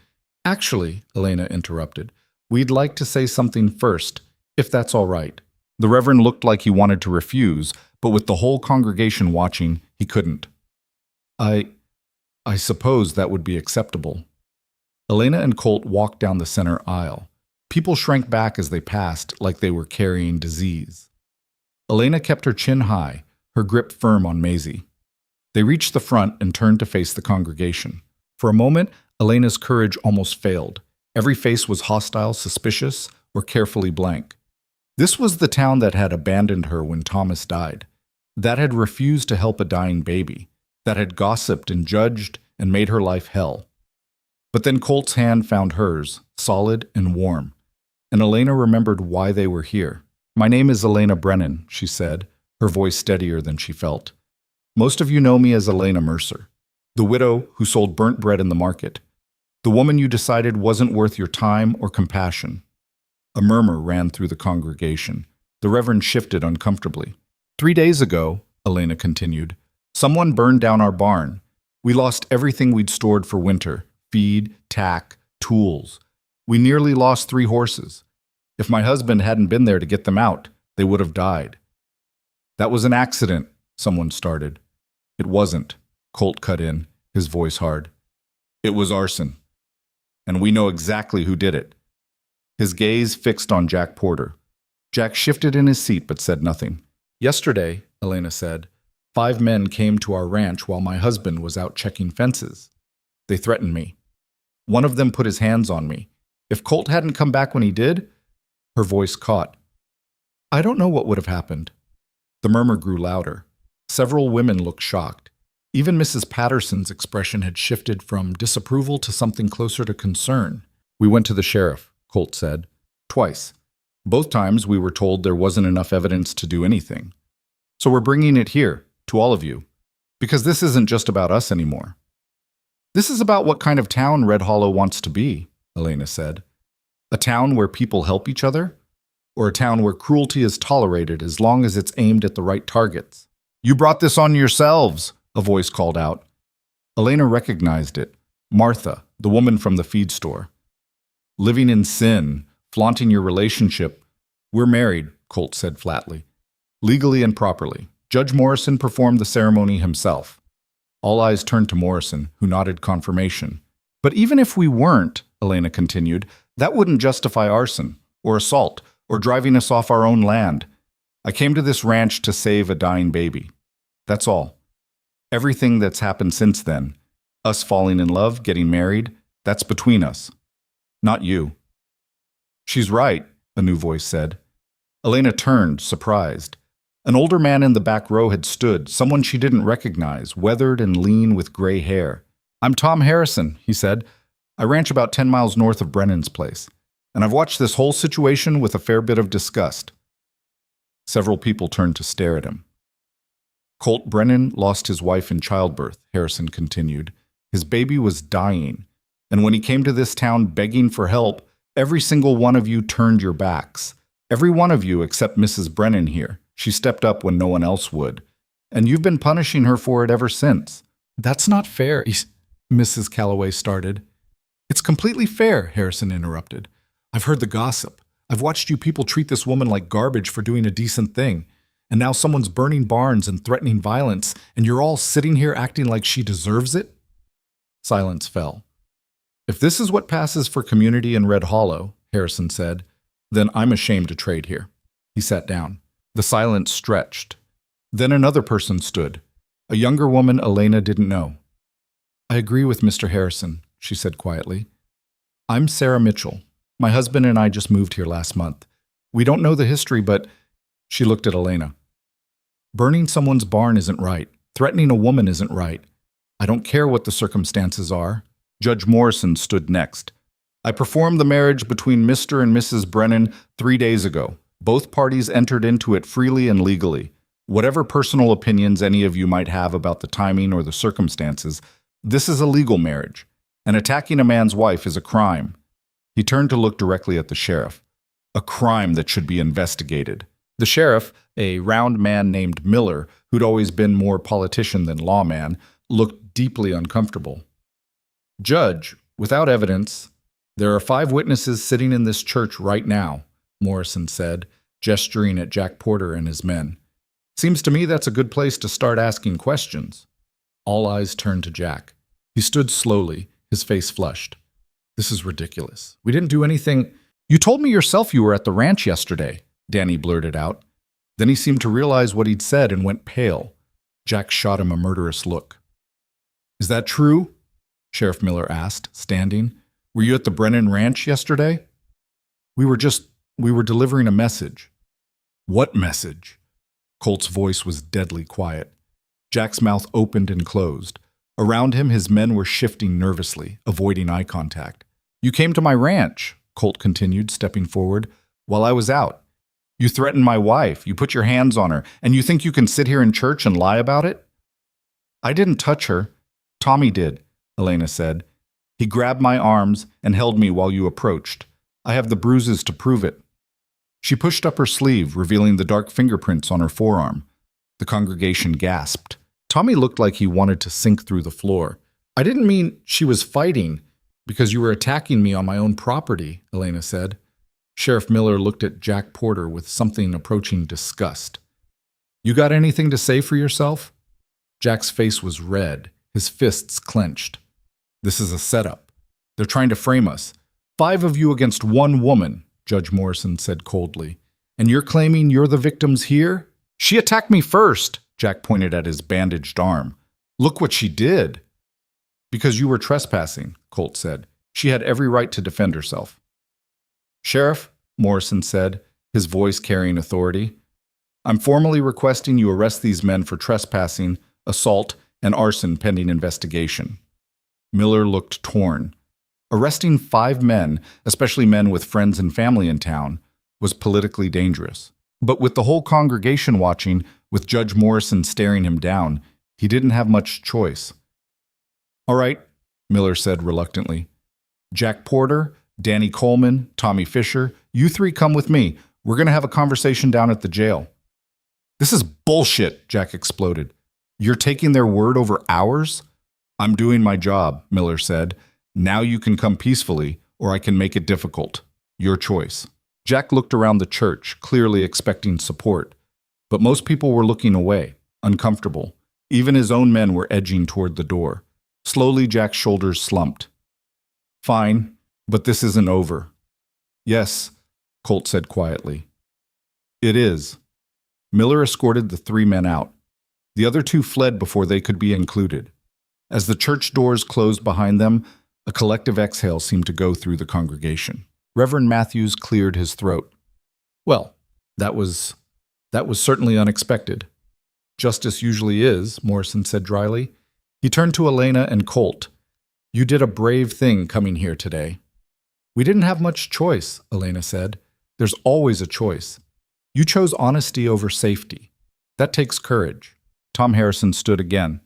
"Actually," Elena interrupted, "we'd like to say something first, if that's all right." The Reverend looked like he wanted to refuse, but with the whole congregation watching, he couldn't. I suppose that would be acceptable." Elena and Colt walked down the center aisle. People shrank back as they passed, like they were carrying disease. Elena kept her chin high, her grip firm on Maisie. They reached the front and turned to face the congregation. For a moment, Elena's courage almost failed. Every face was hostile, suspicious, or carefully blank. This was the town that had abandoned her when Thomas died, that had refused to help a dying baby, that had gossiped and judged and made her life hell. But then Colt's hand found hers, solid and warm, and Elena remembered why they were here. "My name is Elena Brennan," she said, her voice steadier than she felt. "Most of you know me as Elena Mercer, the widow who sold burnt bread in the market, the woman you decided wasn't worth your time or compassion." A murmur ran through the congregation. The Reverend shifted uncomfortably. 3 days ago," Elena continued, "someone burned down our barn. We lost everything we'd stored for winter: feed, tack, tools. We nearly lost 3 horses. If my husband hadn't been there to get them out, they would have died." "That was an accident," someone started. "It wasn't," Colt cut in, his voice hard. "It was arson. And we know exactly who did it." His gaze fixed on Jack Porter. Jack shifted in his seat but said nothing. "Yesterday," Elena said, 5 men came to our ranch while my husband was out checking fences. They threatened me. One of them put his hands on me. If Colt hadn't come back when he did—" Her voice caught. "I don't know what would have happened." The murmur grew louder. Several women looked shocked. Even Mrs. Patterson's expression had shifted from disapproval to something closer to concern. "We went to the sheriff," Colt said. "Twice. Both times we were told there wasn't enough evidence to do anything. So we're bringing it here, to all of you, because this isn't just about us anymore." "This is about what kind of town Red Hollow wants to be," Elena said. "A town where people help each other? Or a town where cruelty is tolerated as long as it's aimed at the right targets?" "You brought this on yourselves," a voice called out. Elena recognized it. Martha, the woman from the feed store. "Living in sin, flaunting your relationship." "We're married," Colt said flatly. "Legally and properly. Judge Morrison performed the ceremony himself." All eyes turned to Morrison, who nodded confirmation. "But even if we weren't," Elena continued, "that wouldn't justify arson, or assault, or driving us off our own land. I came to this ranch to save a dying baby. That's all. Everything that's happened since then, us falling in love, getting married, that's between us. Not you." "She's right," a new voice said. Elena turned, surprised. An older man in the back row had stood, someone she didn't recognize, weathered and lean with gray hair. "I'm Tom Harrison," he said. "I ranch about 10 miles north of Brennan's place, and I've watched this whole situation with a fair bit of disgust." Several people turned to stare at him. "Colt Brennan lost his wife in childbirth," Harrison continued. "His baby was dying, and when he came to this town begging for help, every single one of you turned your backs. Every one of you except Mrs. Brennan here. She stepped up when no one else would. And you've been punishing her for it ever since." "That's not fair," Mrs. Calloway started. "It's completely fair," Harrison interrupted. "I've heard the gossip. I've watched you people treat this woman like garbage for doing a decent thing. And now someone's burning barns and threatening violence, and you're all sitting here acting like she deserves it?" Silence fell. "If this is what passes for community in Red Hollow," Harrison said, "then I'm ashamed to trade here." He sat down. The silence stretched. Then another person stood, a younger woman Elena didn't know. "I agree with Mr. Harrison," she said quietly. "I'm Sarah Mitchell. My husband and I just moved here last month. We don't know the history, but—" She looked at Elena. "Burning someone's barn isn't right. Threatening a woman isn't right. I don't care what the circumstances are." Judge Morrison stood next. "I performed the marriage between Mr. and Mrs. Brennan 3 days ago. Both parties entered into it freely and legally. Whatever personal opinions any of you might have about the timing or the circumstances, this is a legal marriage, and attacking a man's wife is a crime." He turned to look directly at the sheriff. "A crime that should be investigated." The sheriff, a round man named Miller, who'd always been more politician than lawman, looked deeply uncomfortable. "Judge, without evidence, there are 5 witnesses sitting in this church right now," Morrison said, gesturing at Jack Porter and his men. "Seems to me that's a good place to start asking questions." All eyes turned to Jack. He stood slowly, his face flushed. "This is ridiculous. We didn't do anything—" "You told me yourself you were at the ranch yesterday," Danny blurted out. Then he seemed to realize what he'd said and went pale. Jack shot him a murderous look. "Is that true?" Sheriff Miller asked, standing. "Were you at the Brennan Ranch yesterday?" We were delivering a message." "What message?" Colt's voice was deadly quiet. Jack's mouth opened and closed. Around him, his men were shifting nervously, avoiding eye contact. "You came to my ranch," Colt continued, stepping forward, "while I was out. You threatened my wife, you put your hands on her, and you think you can sit here in church and lie about it?" "I didn't touch her. Tommy did," Elena said. "He grabbed my arms and held me while you approached. I have the bruises to prove it." She pushed up her sleeve, revealing the dark fingerprints on her forearm. The congregation gasped. Tommy looked like he wanted to sink through the floor. "I didn't mean she was fighting because you were attacking me on my own property," Elena said. Sheriff Miller looked at Jack Porter with something approaching disgust. "You got anything to say for yourself?" Jack's face was red, his fists clenched. "This is a setup. They're trying to frame us. 5 of you against 1 woman," Judge Morrison said coldly. "And you're claiming you're the victims here?" "She attacked me first," Jack pointed at his bandaged arm. "Look what she did." "Because you were trespassing," Colt said. "She had every right to defend herself." "Sheriff," Morrison said, his voice carrying authority, "I'm formally requesting you arrest these men for trespassing, assault, and arson pending investigation." Miller looked torn. Arresting 5 men, especially men with friends and family in town, was politically dangerous. But with the whole congregation watching, with Judge Morrison staring him down, he didn't have much choice. "All right," Miller said reluctantly. "Jack Porter, Danny Coleman, Tommy Fisher, you 3 come with me. We're going to have a conversation down at the jail." "This is bullshit," Jack exploded. "You're taking their word over ours?" "I'm doing my job," Miller said. "Now you can come peacefully, or I can make it difficult. Your choice." Jack looked around the church, clearly expecting support. But most people were looking away, uncomfortable. Even his own men were edging toward the door. Slowly, Jack's shoulders slumped. "Fine, but this isn't over." "Yes," Colt said quietly. "It is." Miller escorted the 3 men out. The other 2 fled before they could be included. As the church doors closed behind them, a collective exhale seemed to go through the congregation. Reverend Matthews cleared his throat. "Well, That was certainly unexpected. Justice usually is, Morrison said dryly. He turned to Elena and Colt. You did a brave thing coming here today. We didn't have much choice, Elena said. There's always a choice. You chose honesty over safety. That takes courage. Tom Harrison stood again.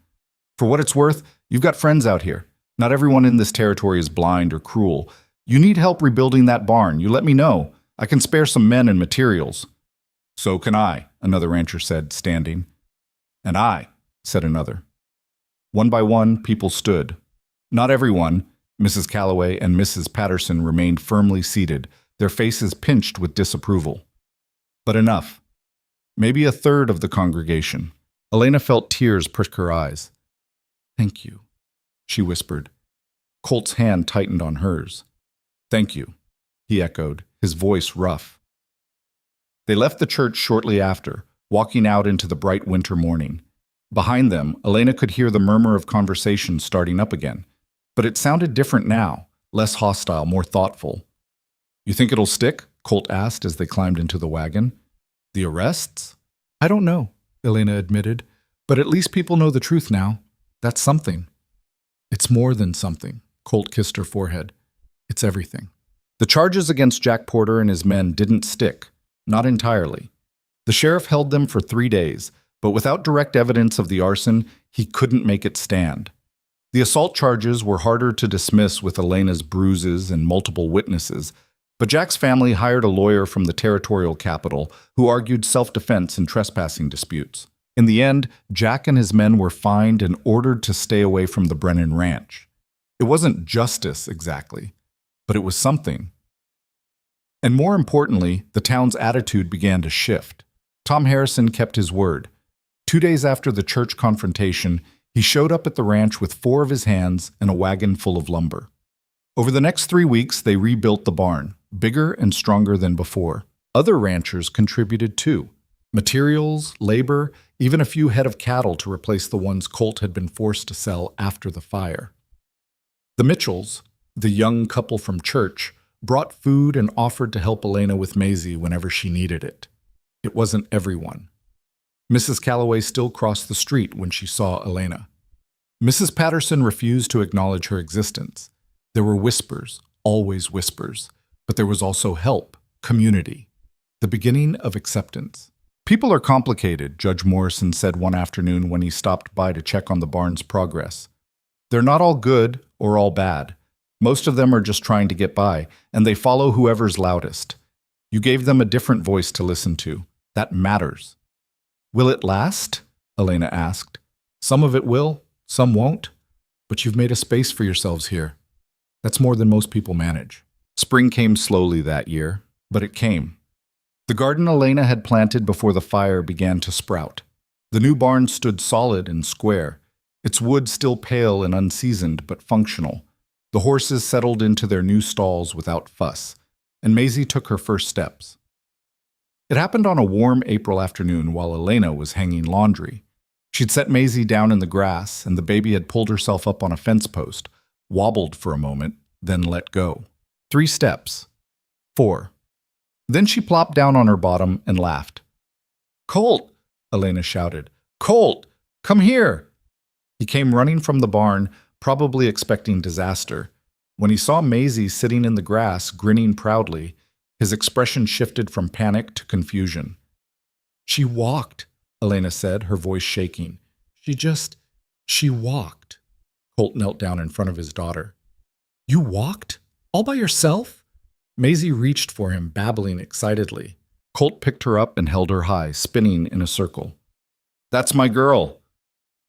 For what it's worth, you've got friends out here. Not everyone in this territory is blind or cruel. You need help rebuilding that barn. You let me know. I can spare some men and materials. So can I, another rancher said, standing. And I, said another. One by one, people stood. Not everyone. Mrs. Calloway and Mrs. Patterson remained firmly seated, their faces pinched with disapproval. But enough. Maybe a third of the congregation. Elena felt tears prick her eyes. Thank you, she whispered. Colt's hand tightened on hers. Thank you, he echoed, his voice rough. They left the church shortly after, walking out into the bright winter morning. Behind them, Elena could hear the murmur of conversation starting up again. But it sounded different now, less hostile, more thoughtful. You think it'll stick? Colt asked as they climbed into the wagon. The arrests? I don't know, Elena admitted. But at least people know the truth now. That's something. It's more than something. Colt kissed her forehead. It's everything. The charges against Jack Porter and his men didn't stick. Not entirely. The sheriff held them for 3 days, but without direct evidence of the arson, he couldn't make it stand. The assault charges were harder to dismiss with Elena's bruises and multiple witnesses, but Jack's family hired a lawyer from the territorial capital who argued self-defense in trespassing disputes. In the end, Jack and his men were fined and ordered to stay away from the Brennan Ranch. It wasn't justice exactly, but it was something. And more importantly, the town's attitude began to shift. Tom Harrison kept his word. 2 days after the church confrontation, he showed up at the ranch with 4 of his hands and a wagon full of lumber. Over the next 3 weeks, they rebuilt the barn, bigger and stronger than before. Other ranchers contributed too. Materials, labor, even a few head of cattle to replace the ones Colt had been forced to sell after the fire. The Mitchells, the young couple from church, brought food and offered to help Elena with Maisie whenever she needed it. It wasn't everyone. Mrs. Calloway still crossed the street when she saw Elena. Mrs. Patterson refused to acknowledge her existence. There were whispers, always whispers, but there was also help, community, the beginning of acceptance. People are complicated, Judge Morrison said one afternoon when he stopped by to check on the barn's progress. They're not all good or all bad. Most of them are just trying to get by, and they follow whoever's loudest. You gave them a different voice to listen to. That matters. Will it last? Elena asked. Some of it will, some won't. But you've made a space for yourselves here. That's more than most people manage. Spring came slowly that year, but it came. The garden Elena had planted before the fire began to sprout. The new barn stood solid and square, its wood still pale and unseasoned but functional. The horses settled into their new stalls without fuss, and Maisie took her first steps. It happened on a warm April afternoon while Elena was hanging laundry. She'd set Maisie down in the grass, and the baby had pulled herself up on a fence post, wobbled for a moment, then let go. 3 steps. 4. Then she plopped down on her bottom and laughed. "Colt!" Elena shouted. "Colt! Come here!" He came running from the barn, probably expecting disaster. When he saw Maisie sitting in the grass, grinning proudly, his expression shifted from panic to confusion. "She walked," Elena said, her voice shaking. She walked." Colt knelt down in front of his daughter. "You walked? All by yourself?" Maisie reached for him, babbling excitedly. Colt picked her up and held her high, spinning in a circle. "That's my girl.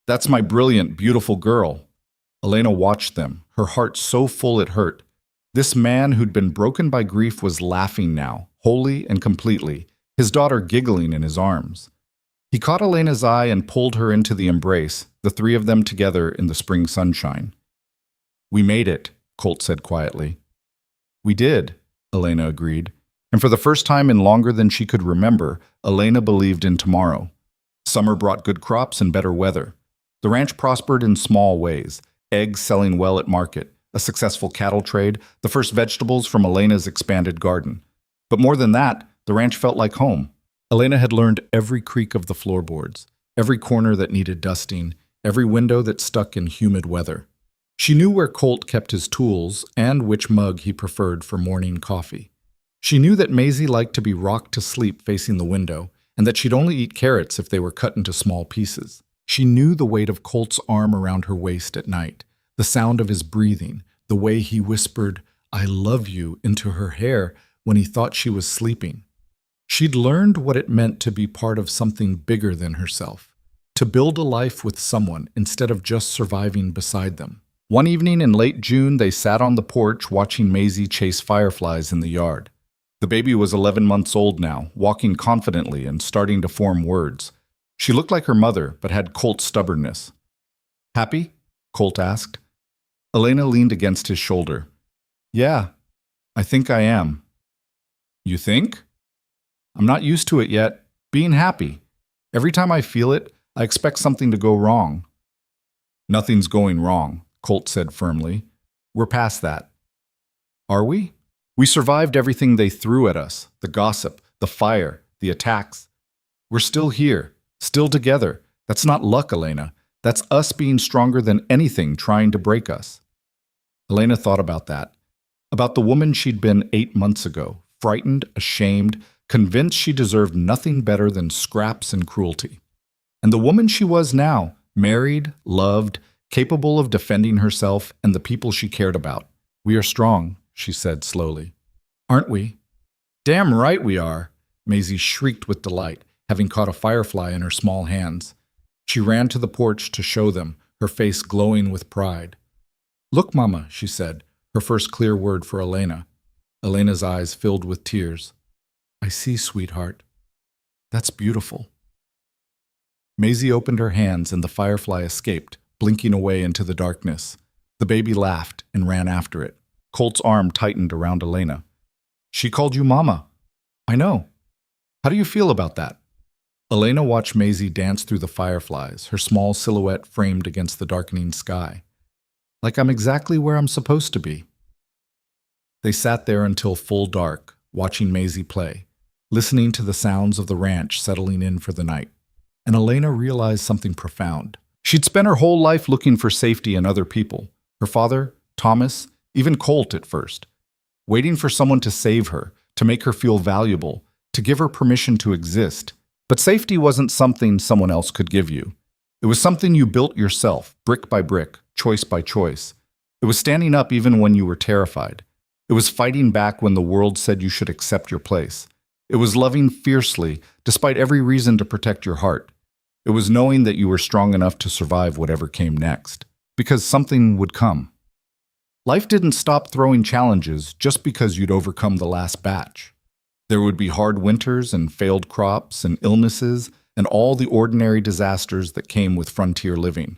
That's my brilliant, beautiful girl." Elena watched them, her heart so full it hurt. This man who'd been broken by grief was laughing now, wholly and completely, his daughter giggling in his arms. He caught Elena's eye and pulled her into the embrace, the 3 of them together in the spring sunshine. "We made it," Colt said quietly. "We did," Elena agreed. And for the first time in longer than she could remember, Elena believed in tomorrow. Summer brought good crops and better weather. The ranch prospered in small ways, eggs selling well at market, a successful cattle trade, the first vegetables from Elena's expanded garden. But more than that, the ranch felt like home. Elena had learned every creak of the floorboards, every corner that needed dusting, every window that stuck in humid weather. She knew where Colt kept his tools and which mug he preferred for morning coffee. She knew that Maisie liked to be rocked to sleep facing the window, and that she'd only eat carrots if they were cut into small pieces. She knew the weight of Colt's arm around her waist at night, the sound of his breathing, the way he whispered, "I love you," into her hair when he thought she was sleeping. She'd learned what it meant to be part of something bigger than herself, to build a life with someone instead of just surviving beside them. One evening in late June, they sat on the porch watching Maisie chase fireflies in the yard. The baby was 11 months old now, walking confidently and starting to form words. She looked like her mother, but had Colt's stubbornness. "Happy?" Colt asked. Elena leaned against his shoulder. "Yeah, I think I am." "You think?" "I'm not used to it yet. Being happy. Every time I feel it, I expect something to go wrong." "Nothing's going wrong," Colt said firmly. "We're past that." "Are we? We survived everything they threw at us, the gossip, the fire, the attacks. We're still here, still together. That's not luck, Elena. That's us being stronger than anything trying to break us." Elena thought about that, about the woman she'd been 8 months ago, frightened, ashamed, convinced she deserved nothing better than scraps and cruelty. And the woman she was now, married, loved, capable of defending herself and the people she cared about. "We are strong," she said slowly. "Aren't we?" "Damn right we are," Maisie shrieked with delight, having caught a firefly in her small hands. She ran to the porch to show them, her face glowing with pride. "Look, Mama," she said, her first clear word for Elena. Elena's eyes filled with tears. "I see, sweetheart. That's beautiful." Maisie opened her hands and the firefly escaped, blinking away into the darkness. The baby laughed and ran after it. Colt's arm tightened around Elena. "She called you Mama." "I know. How do you feel about that?" Elena watched Maisie dance through the fireflies, her small silhouette framed against the darkening sky. "Like I'm exactly where I'm supposed to be." They sat there until full dark, watching Maisie play, listening to the sounds of the ranch settling in for the night. And Elena realized something profound. She'd spent her whole life looking for safety in other people. Her father, Thomas, even Colt at first. Waiting for someone to save her, to make her feel valuable, to give her permission to exist. But safety wasn't something someone else could give you. It was something you built yourself, brick by brick, choice by choice. It was standing up even when you were terrified. It was fighting back when the world said you should accept your place. It was loving fiercely, despite every reason to protect your heart. It was knowing that you were strong enough to survive whatever came next, because something would come. Life didn't stop throwing challenges just because you'd overcome the last batch. There would be hard winters and failed crops and illnesses and all the ordinary disasters that came with frontier living.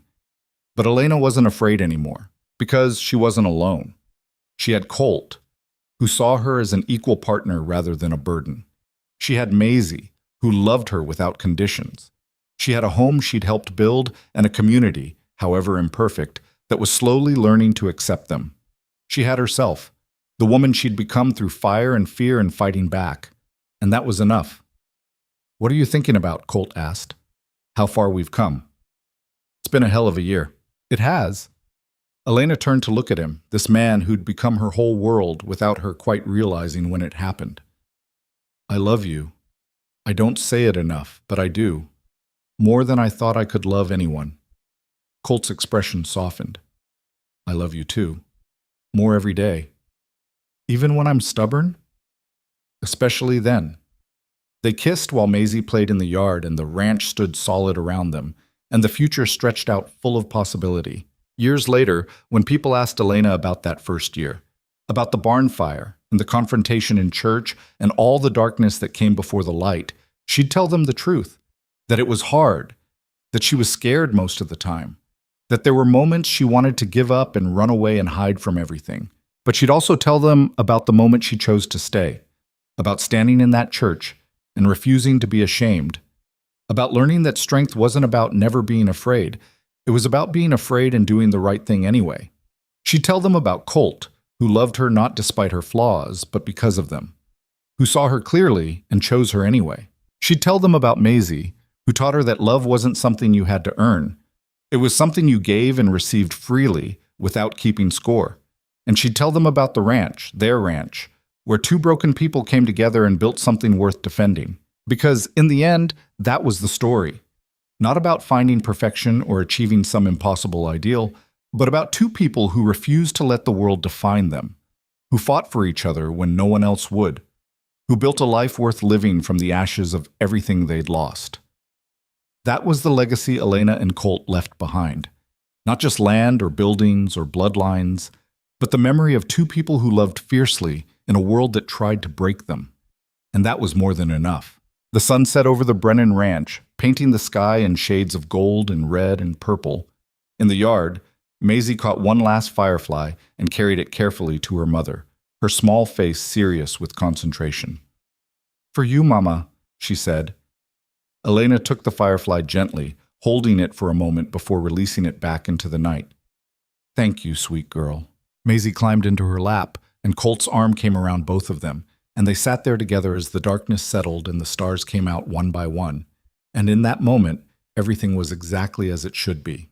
But Elena wasn't afraid anymore, because she wasn't alone. She had Colt, who saw her as an equal partner rather than a burden. She had Maisie, who loved her without conditions. She had a home she'd helped build and a community, however imperfect, that was slowly learning to accept them. She had herself, the woman she'd become through fire and fear and fighting back. And that was enough. "What are you thinking about?" Colt asked. "How far we've come." "It's been a hell of a year." "It has." Elena turned to look at him, this man who'd become her whole world without her quite realizing when it happened. "I love you. I don't say it enough, but I do. More than I thought I could love anyone." Colt's expression softened. "I love you too. More every day. Even when I'm stubborn?" "Especially then." They kissed while Maisie played in the yard and the ranch stood solid around them, and the future stretched out full of possibility. Years later, when people asked Elena about that first year, about the barn fire and the confrontation in church and all the darkness that came before the light, she'd tell them the truth, that it was hard, that she was scared most of the time, that there were moments she wanted to give up and run away and hide from everything. But she'd also tell them about the moment she chose to stay, about standing in that church and refusing to be ashamed, about learning that strength wasn't about never being afraid. It was about being afraid and doing the right thing anyway. She'd tell them about Colt, who loved her not despite her flaws, but because of them, who saw her clearly and chose her anyway. She'd tell them about Maisie, who taught her that love wasn't something you had to earn. It was something you gave and received freely without keeping score. And she'd tell them about the ranch, their ranch, where two broken people came together and built something worth defending. Because in the end, that was the story. Not about finding perfection or achieving some impossible ideal, but about two people who refused to let the world define them, who fought for each other when no one else would, who built a life worth living from the ashes of everything they'd lost. That was the legacy Elena and Colt left behind. Not just land or buildings or bloodlines, but the memory of two people who loved fiercely in a world that tried to break them. And that was more than enough. The sun set over the Brennan Ranch, painting the sky in shades of gold and red and purple. In the yard, Maisie caught one last firefly and carried it carefully to her mother, her small face serious with concentration. "For you, Mama," she said. Elena took the firefly gently, holding it for a moment before releasing it back into the night. "Thank you, sweet girl." Maisie climbed into her lap, and Colt's arm came around both of them, and they sat there together as the darkness settled and the stars came out one by one. And in that moment, everything was exactly as it should be.